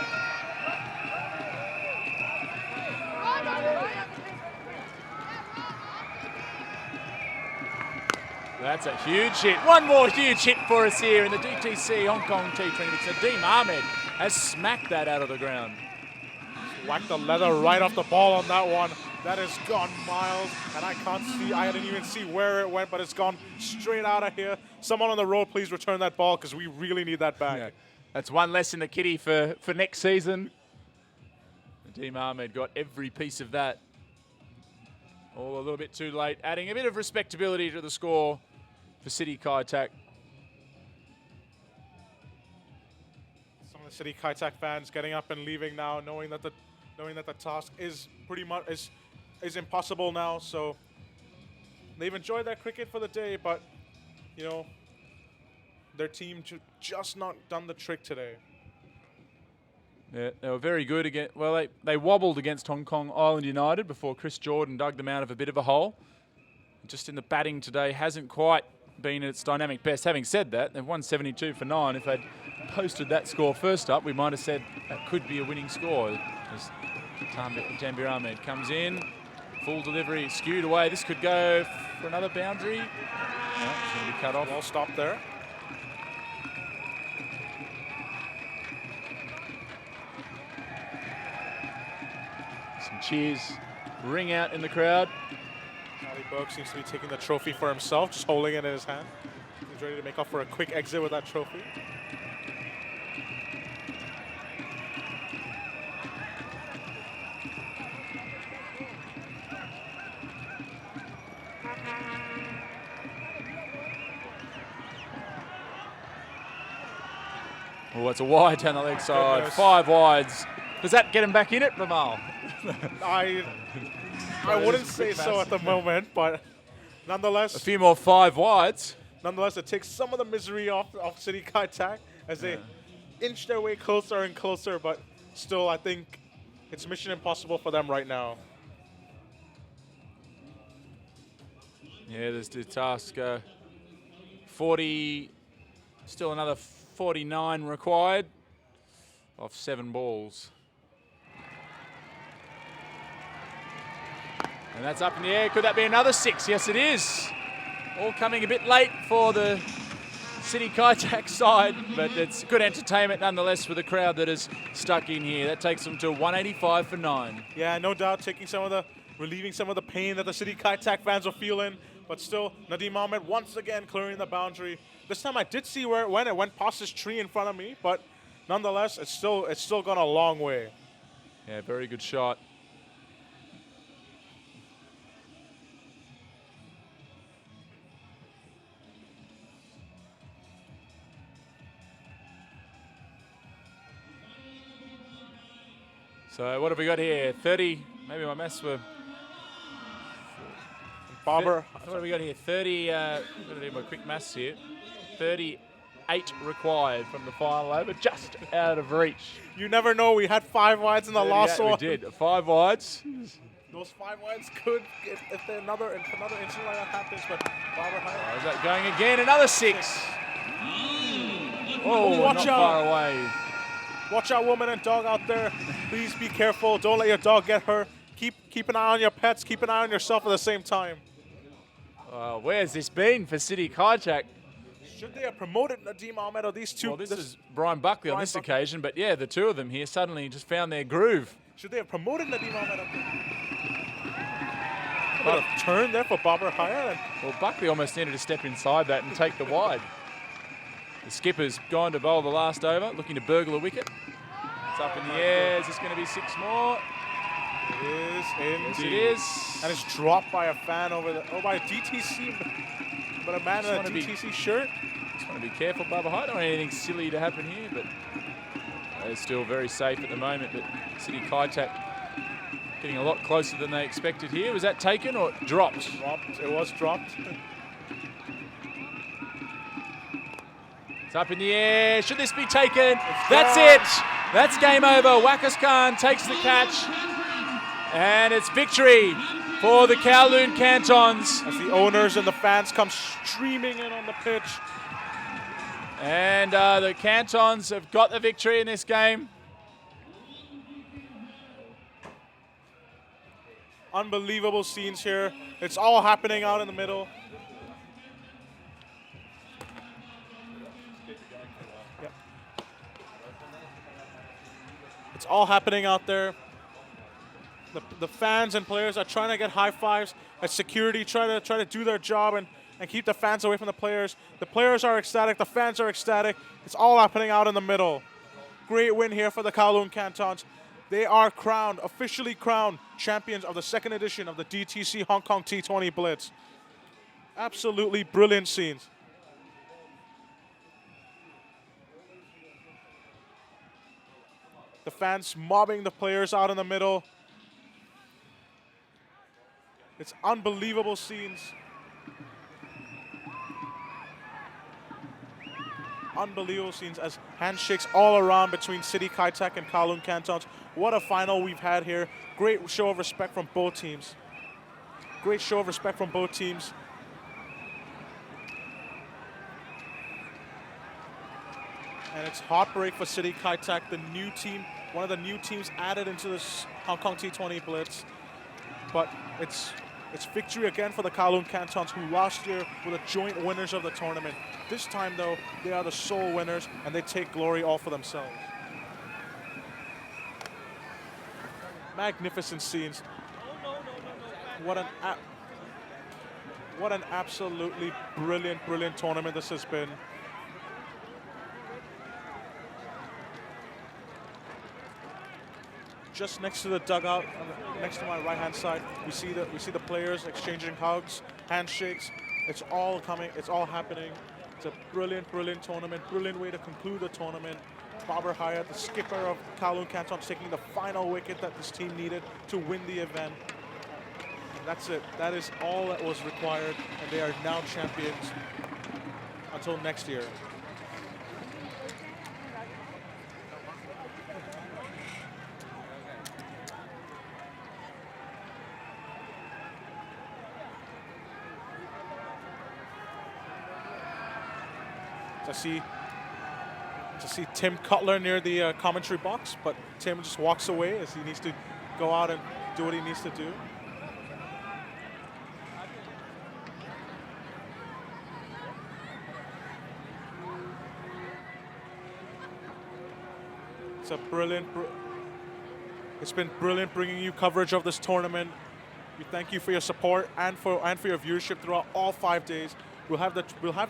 That's a huge hit. One more huge hit for us here in the DTC Hong Kong T20. Nadeem Ahmed has smacked that out of the ground. Whacked the leather right off the ball on that one. That has gone miles, and I can't see, I didn't even see where it went, but it's gone straight out of here. Someone on the road, please return that ball, because we really need that back. Yeah. That's one less in the kitty for next season. Nadeem Ahmed got every piece of that. All a little bit too late, adding a bit of respectability to the score for City Kaitak. Some of the City Kaitak fans getting up and leaving now, knowing that the task is pretty much is impossible now. So they've enjoyed their cricket for the day, but you know, their team just not done the trick today. Yeah, they were very good again. Well, they wobbled against Hong Kong Island United before Chris Jordan dug them out of a bit of a hole. Just in the batting today hasn't quite been at its dynamic best. Having said that, they've won 72 for 9. If they'd posted that score first up, we might have said that could be a winning score. As Tanvir Ahmed comes in, full delivery, skewed away. This could go for another boundary. No, it's going to be cut off. Well stopped there. Some cheers ring out in the crowd. Ali Berg seems to be taking the trophy for himself, just holding it in his hand. He's ready to make up for a quick exit with that trophy. Oh, it's a wide down the leg side. Goodness. 5 wides. Does that get him back in it, Ramal? I wouldn't say so at the moment, but nonetheless. A few more 5 wides. Nonetheless, it takes some of the misery off City Kaitak as they inch their way closer and closer, but still, I think it's mission impossible for them right now. Yeah, there's the task. 40, still another 49 required off 7 balls. And that's up in the air. Could that be another 6? Yes, it is. All coming a bit late for the City Kaitak side, but it's good entertainment nonetheless for the crowd that is stuck in here. That takes them to 185 for 9. Yeah, no doubt relieving some of the pain that the City Kaitak fans are feeling, but still Nadeem Ahmed once again clearing the boundary. This time I did see where it went. It went past this tree in front of me, but nonetheless, it's still gone a long way. Yeah, very good shot. So what have we got here? 30, maybe my maths were... Babar. What have we got here? 30. I'm going to do my quick maths here. 38 required from the final over, just out of reach. You never know. We had 5 wides in the last one. We did. 5 wides. Those 5 wides could, if another incident like that happens, but Babar Hayat. Is that going again? Another 6. Oh, watch not out. far away. Watch out, woman and dog out there. Please be careful. Don't let your dog get hurt. Keep an eye on your pets. Keep an eye on yourself at the same time. Where's this been for City Kaitak? Should they have promoted Nadim Ahmed or these two? Well, this is Brian Buckley on this occasion, but yeah, the two of them here suddenly just found their groove. Should they have promoted Nadim Ahmed up there? A bit of turn there for Babar Hayat. Well, Buckley almost needed to step inside that and take the wide. The skipper's gone to bowl the last over, looking to burgle a wicket. It's up in the air. Is this going to be 6 more? It is indeed. Yes, it is. And it's dropped by a fan over the, by a DTC, but a man in a DTC shirt. Just want to be careful, Babar Hayat. Don't want anything silly to happen here, but they're still very safe at the moment. But City Kaitak getting a lot closer than they expected here. Was that taken or dropped? Dropped. It was dropped. It's up in the air. Should this be taken? That's it. That's game over. Wakas Khan takes the catch. And it's victory for the Kowloon Cantons. As the owners and the fans come streaming in on the pitch. And the Cantons have got the victory in this game. Unbelievable scenes here. It's all happening out in the middle. Yep. It's all happening out there. The fans and players are trying to get high fives. As security try to do their job and keep the fans away from the players. The players are ecstatic. The fans are ecstatic. It's all happening out in the middle. Great win here for the Kowloon Cantons. They are officially crowned champions of the 2nd edition of the DTC Hong Kong T20 Blitz. Absolutely brilliant scenes. The fans mobbing the players out in the middle. It's unbelievable scenes. Unbelievable scenes as handshakes all around between City Kaitak and Kowloon Cantons. What a final we've had here. Great show of respect from both teams. Great show of respect from both teams. And it's heartbreak for City Kaitak, the new team, one of the new teams added into this Hong Kong T20 Blitz. But it's victory again for the Kowloon Cantons, who last year were the joint winners of the tournament. This time, though, they are the sole winners, and they take glory all for themselves. Magnificent scenes. What an absolutely brilliant tournament this has been. Just next to the dugout, next to my right-hand side, we see the players exchanging hugs, handshakes. It's all coming. It's all happening. It's a brilliant tournament. Brilliant way to conclude the tournament. Babar Hayat, the skipper of Kowloon Cantons, taking the final wicket that this team needed to win the event. And that's it. That is all that was required, and they are now champions until next year. To see Tim Cutler near the commentary box, but Tim just walks away as he needs to go out and do what he needs to do. It's been brilliant bringing you coverage of this tournament. We thank you for your support and for your viewership throughout all 5 days. We'll have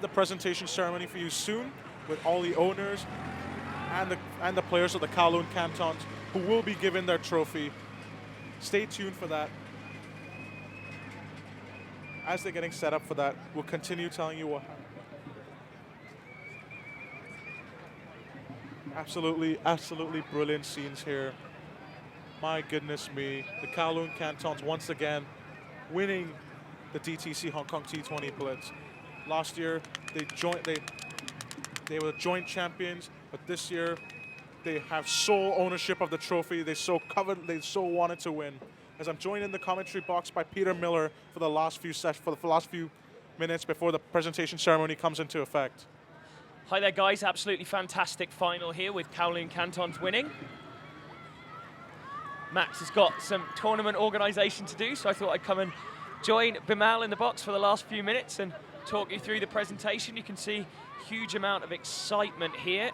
the presentation ceremony for you soon with all the owners and the players of the Kowloon Cantons who will be given their trophy. Stay tuned for that. As they're getting set up for that, we'll continue telling you what happened. Absolutely brilliant scenes here. My goodness me, the Kowloon Cantons once again winning the DTC Hong Kong T20 Blitz. Last year, they were joint champions, but this year they have sole ownership of the trophy. They so wanted to win. As I'm joined in the commentary box by Peter Miller for the last few minutes before the presentation ceremony comes into effect. Hi there, guys. Absolutely fantastic final here with Kowloon Cantons winning. Max has got some tournament organisation to do, so I thought I'd come and join Bimal in the box for the last few minutes and talk you through the presentation. You can see huge amount of excitement here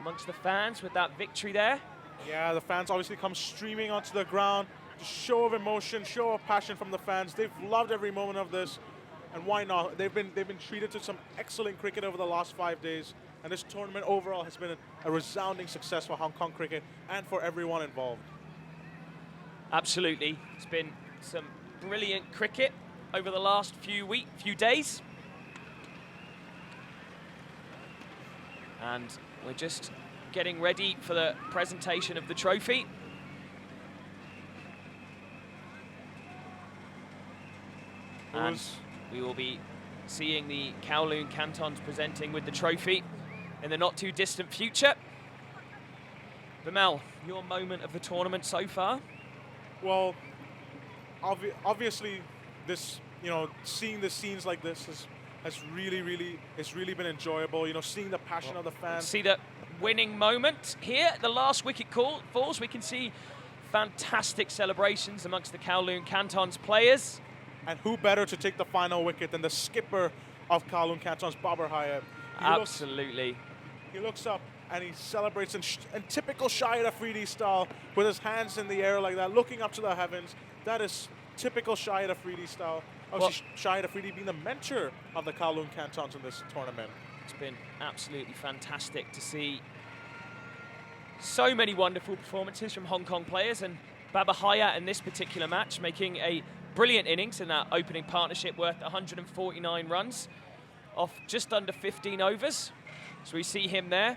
amongst the fans with that victory there. Yeah, the fans obviously come streaming onto the ground. Just show of emotion, show of passion from the fans. They've loved every moment of this, and why not? They've been treated to some excellent cricket over the last 5 days, and this tournament overall has been a resounding success for Hong Kong cricket and for everyone involved. Absolutely, it's been some brilliant cricket over the last few days, and we're just getting ready for the presentation of the trophy. And we will be seeing the Kowloon Cantons presenting with the trophy in the not too distant future. Bimal, your moment of the tournament so far? Well, obviously, this, seeing the scenes like this has really been enjoyable. Seeing the passion of the fans. See the winning moment here. The last wicket falls. We can see fantastic celebrations amongst the Kowloon Cantons players. And who better to take the final wicket than the skipper of Kowloon Cantons, Babar Hayat? Absolutely. He looks up and he celebrates in typical Shahid Afridi style with his hands in the air like that, looking up to the heavens. That is typical Shahid Afridi style. Obviously, Shahid Afridi being the mentor of the Kowloon Cantons in this tournament. It's been absolutely fantastic to see so many wonderful performances from Hong Kong players, and Babar Hayat in this particular match making a brilliant innings in that opening partnership worth 149 runs off just under 15 overs. So we see him there.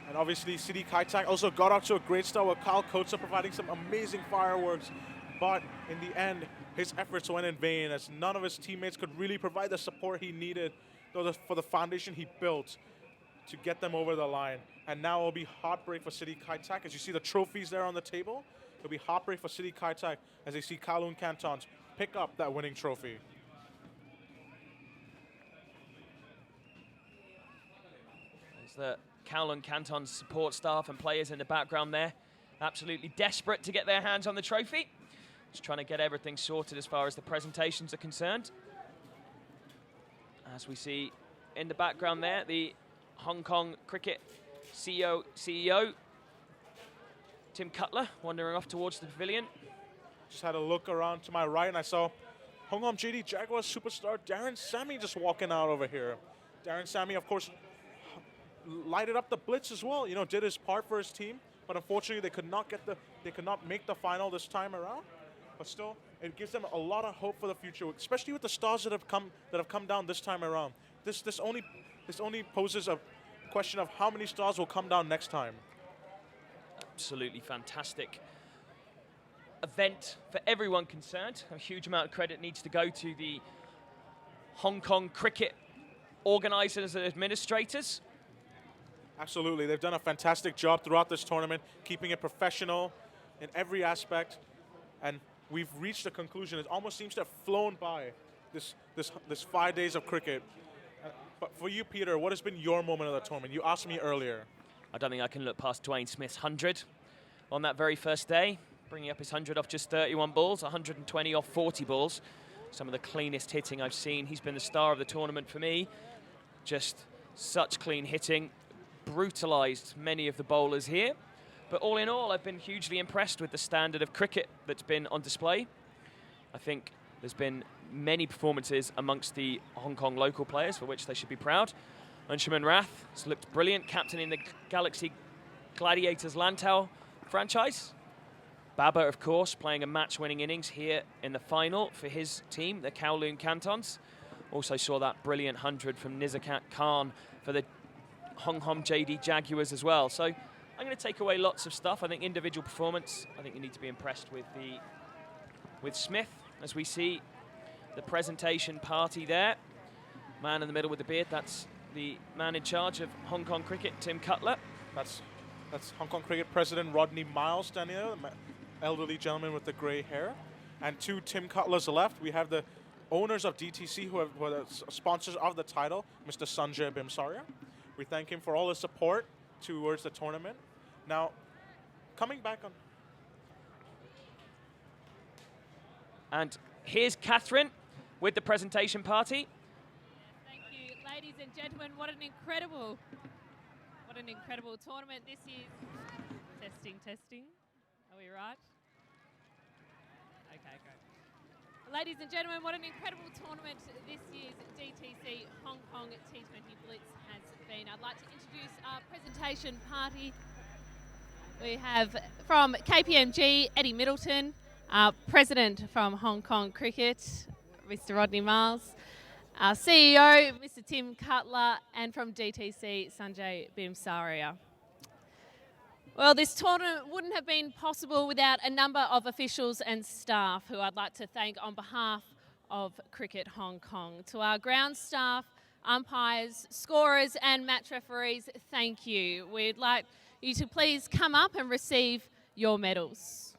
And obviously City Kaitak also got off to a great start with Kyle Kotza providing some amazing fireworks. But in the end, his efforts went in vain as none of his teammates could really provide the support he needed for the foundation he built to get them over the line. And now it'll be heartbreak for City Kaitak. As you see the trophies there on the table, it'll be heartbreak for City Kaitak as they see Kowloon Cantons pick up that winning trophy. There's the Kowloon Cantons support staff and players in the background there, absolutely desperate to get their hands on the trophy. Just trying to get everything sorted as far as the presentations are concerned. As we see in the background there, the Hong Kong Cricket CEO Tim Cutler wandering off towards the pavilion. Just had a look around to my right and I saw Hong Kong JD Jaguars superstar Darren Sammy just walking out over here. Darren Sammy, of course, lighted up the Blitz as well. Did his part for his team, but unfortunately they could not make the final this time around. But still, it gives them a lot of hope for the future, especially with the stars that have come down this time around. This only poses a question of how many stars will come down next time. Absolutely fantastic event for everyone concerned. A huge amount of credit needs to go to the Hong Kong cricket organisers and administrators. Absolutely, they've done a fantastic job throughout this tournament, keeping it professional in every aspect, and we've reached a conclusion. It almost seems to have flown by this 5 days of cricket. But for you, Peter, what has been your moment of the tournament? You asked me earlier. I don't think I can look past Dwayne Smith's 100 on that very first day, bringing up his 100 off just 31 balls, 120 off 40 balls. Some of the cleanest hitting I've seen. He's been the star of the tournament for me. Just such clean hitting, brutalised many of the bowlers here. But all in all, I've been hugely impressed with the standard of cricket that's been on display. I think there's been many performances amongst the Hong Kong local players for which they should be proud. Anshuman Rath has looked brilliant, captaining the Galaxy Gladiators Lantau franchise. Babar, of course, playing a match-winning innings here in the final for his team, the Kowloon Cantons. Also saw that brilliant 100 from Nizakat Khan for the Hong Kong JD Jaguars as well. So I'm going to take away lots of stuff. I think individual performance, I think you need to be impressed with the with Smith, as we see the presentation party there. Man in the middle with the beard, that's the man in charge of Hong Kong cricket, Tim Cutler. That's Hong Kong Cricket President Rodney Miles standing there, the elderly gentleman with the grey hair. And to Tim Cutler's left, we have the owners of DTC who are the sponsors of the title, Mr. Sanjay Bimsaria. We thank him for all his support towards the tournament. Now, coming back on... And here's Catherine with the presentation party. Thank you, ladies and gentlemen. What an incredible tournament this is. Testing. Are we right? Okay, great. Ladies and gentlemen, what an incredible tournament this year's DTC Hong Kong T20 Blitz has been. I'd like to introduce our presentation party. We have from KPMG, Eddie Middleton, our president from Hong Kong Cricket, Mr. Rodney Miles, our CEO, Mr. Tim Cutler, and from DTC, Sanjay Bimsaria. Well, this tournament wouldn't have been possible without a number of officials and staff who I'd like to thank on behalf of Cricket Hong Kong. To our ground staff, umpires, scorers and match referees, thank you. We'd like you to please come up and receive your medals.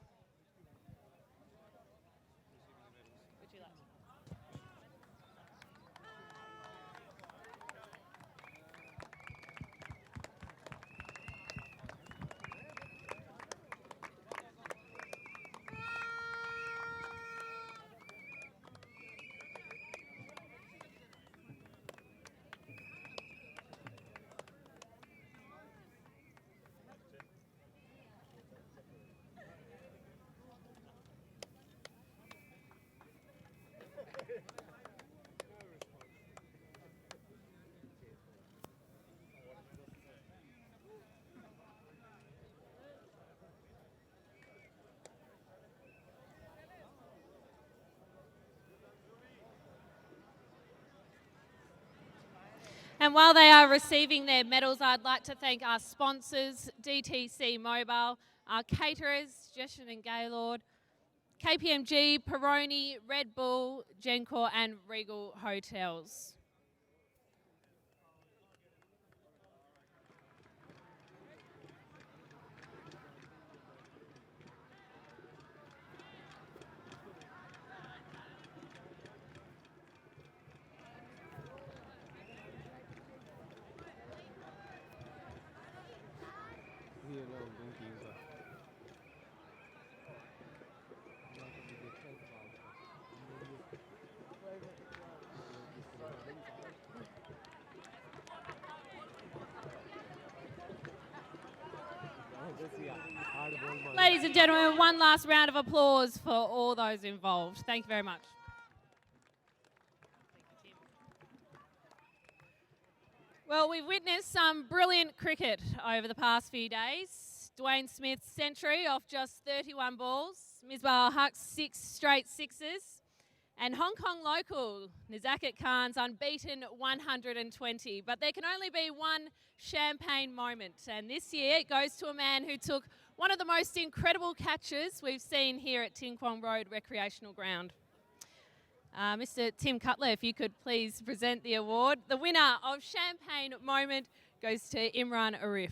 And while they are receiving their medals, I'd like to thank our sponsors, DTC Mobile, our caterers, Jeshan and Gaylord, KPMG, Peroni, Red Bull, Gencor and Regal Hotels. Ladies and gentlemen, one last round of applause for all those involved. Thank you very much. Well, we've witnessed some brilliant cricket over the past few days. Dwayne Smith's century off just 31 balls, Misbah Huq's 6 straight sixes, and Hong Kong local Nizakat Khan's unbeaten 120. But there can only be one champagne moment, and this year it goes to a man who took one of the most incredible catches we've seen here at Tin Kwong Road Recreational Ground. Mr. Tim Cutler, if you could please present the award. The winner of Champagne Moment goes to Imran Arif.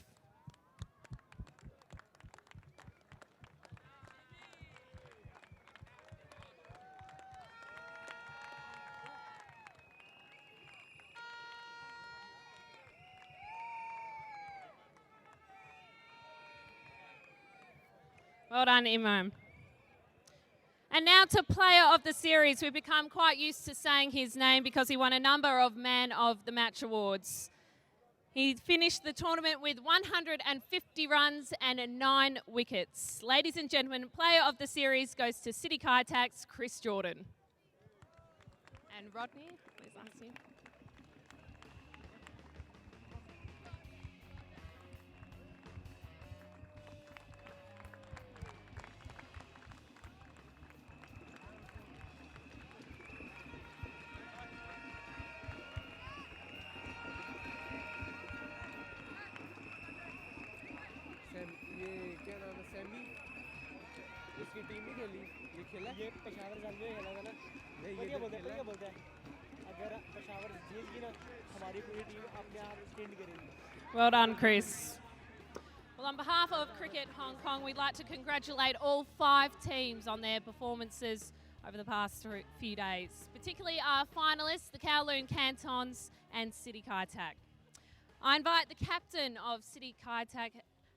Well done, Imran. And now to player of the series. We've become quite used to saying his name because he won a number of Man of the Match awards. He finished the tournament with 150 runs and 9 wickets. Ladies and gentlemen, player of the series goes to City Kaitak's Chris Jordan. And Rodney, please ask him. ये क्या नाम है Sami, इसकी team नहीं खेली, ये Well done, Chris. Well, on behalf of Cricket Hong Kong, we'd like to congratulate all 5 teams on their performances over the past few days, particularly our finalists, the Kowloon Cantons and City Kaitak. I invite the captain of City Kaitak,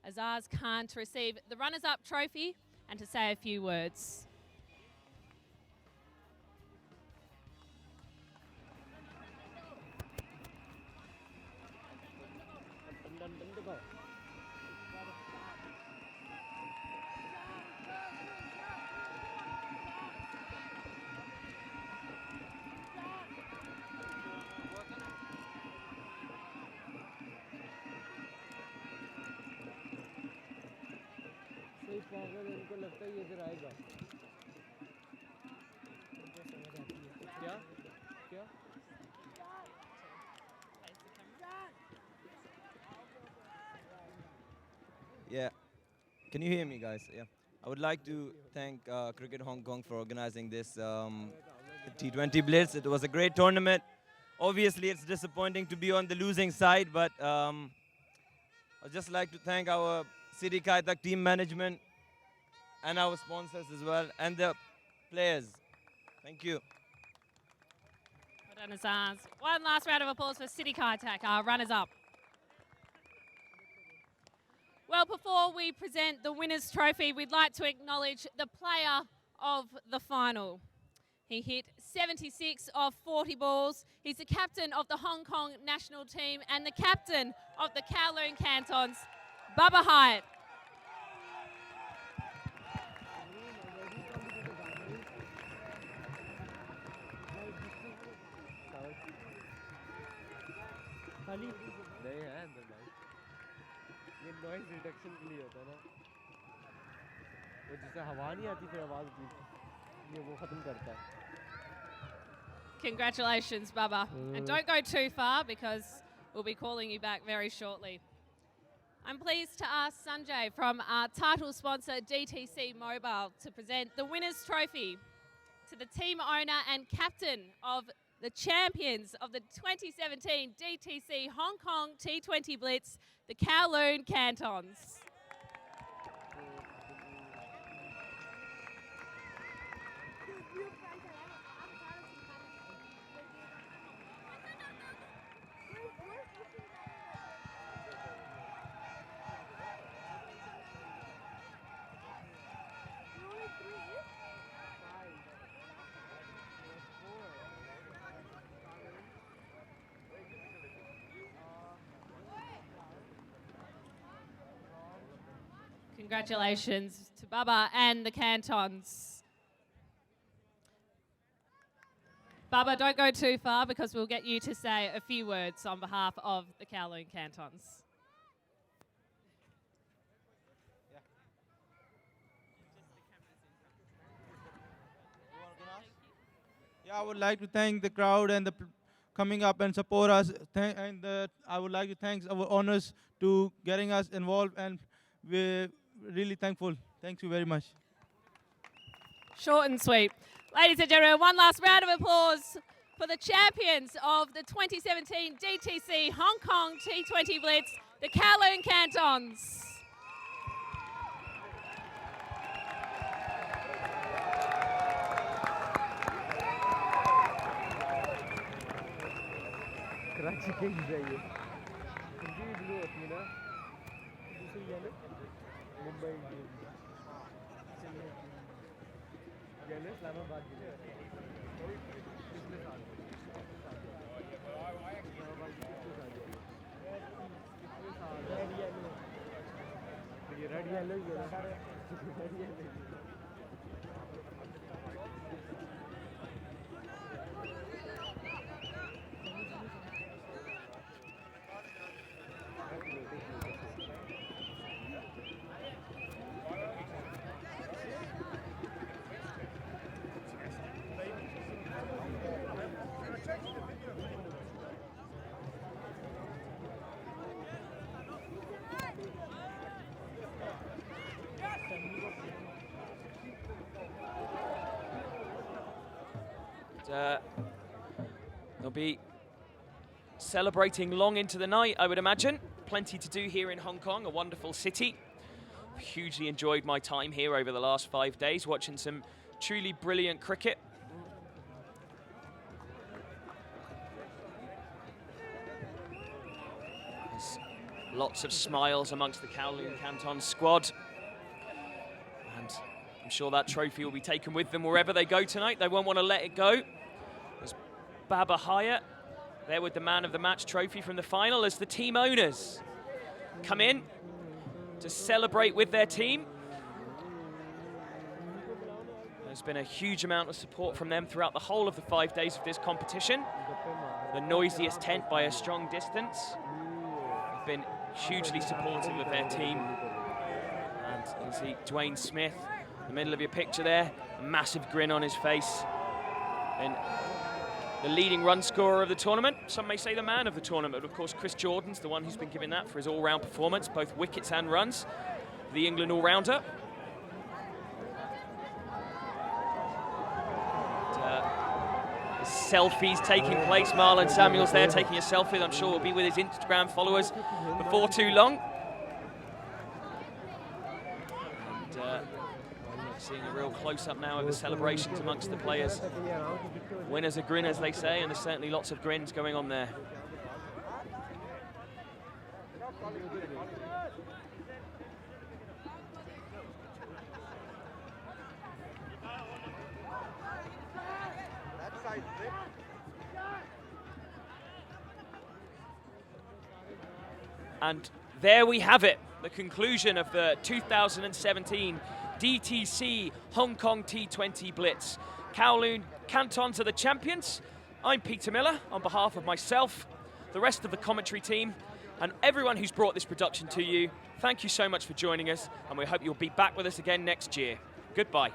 Azaz Khan, to receive the runners-up trophy and to say a few words. Yeah. Can you hear me, guys? Yeah. I would like to thank Cricket Hong Kong for organizing this T20 Blitz. It was a great tournament. Obviously, it's disappointing to be on the losing side, but I'd just like to thank our City Kaitak team management and our sponsors as well, and the players. Thank you. Well done, Azaz. One last round of applause for City Kaitak, our runners-up. Well, before we present the winner's trophy, we'd like to acknowledge the player of the final. He hit 76 of 40 balls. He's the captain of the Hong Kong national team and the captain of the Kowloon Cantons, Babar Hayat. Noise reduction के लिए होता है ना वो जिससे हवा नहीं आती फिर आवाज ये वो खत्म करता है. Congratulations, Babar. And don't go too far because we'll be calling you back very shortly. I'm pleased to ask Sanjay from our title sponsor DTC Mobile to present the winner's trophy to the team owner and captain of the champions of the 2017 DTC Hong Kong T20 Blitz, the Kowloon Cantons. Congratulations to Babar and the Cantons. Babar, don't go too far because we'll get you to say a few words on behalf of the Kowloon Cantons. Yeah, I would like to thank the crowd and the coming up and support us. I would like to thank our owners to getting us involved, and we're really thankful. Thank you very much. Short and sweet. Ladies and gentlemen, one last round of applause for the champions of the 2017 DTC Hong Kong T20 Blitz, the Kowloon Cantons. Karachi के ही है ये Delhi blue होती है ना दूसरी है ना मुंबई चेन्नई ये ना इस्लामाबाद की पिछले साल red yellow They'll be celebrating long into the night, I would imagine. Plenty to do here in Hong Kong, a wonderful city. Hugely enjoyed my time here over the last 5 days, watching some truly brilliant cricket. There's lots of smiles amongst the Kowloon Cantons squad. And I'm sure that trophy will be taken with them wherever they go tonight. They won't want to let it go. There's Babar Hayat there with the man of the match trophy from the final as the team owners come in to celebrate with their team. There's been a huge amount of support from them throughout the whole of the 5 days of this competition. The noisiest tent by a strong distance. They've been hugely supportive of their team. And you can see Dwayne Smith in the middle of your picture there, a massive grin on his face. And the leading run scorer of the tournament, some may say the man of the tournament, but of course Chris Jordan's the one who's been given that for his all-round performance, both wickets and runs, the England all-rounder. Selfies taking place, Marlon Samuels there taking a selfie, I'm sure will be with his Instagram followers before too long. Seeing a real close-up now of the celebrations amongst the players. Winners a grin, as they say, and there's certainly lots of grins going on there. And there we have it, the conclusion of the 2017 DTC Hong Kong T20 Blitz. Kowloon Cantons are the champions. I'm Peter Miller on behalf of myself, the rest of the commentary team, and everyone who's brought this production to you. Thank you so much for joining us, and we hope you'll be back with us again next year. Goodbye.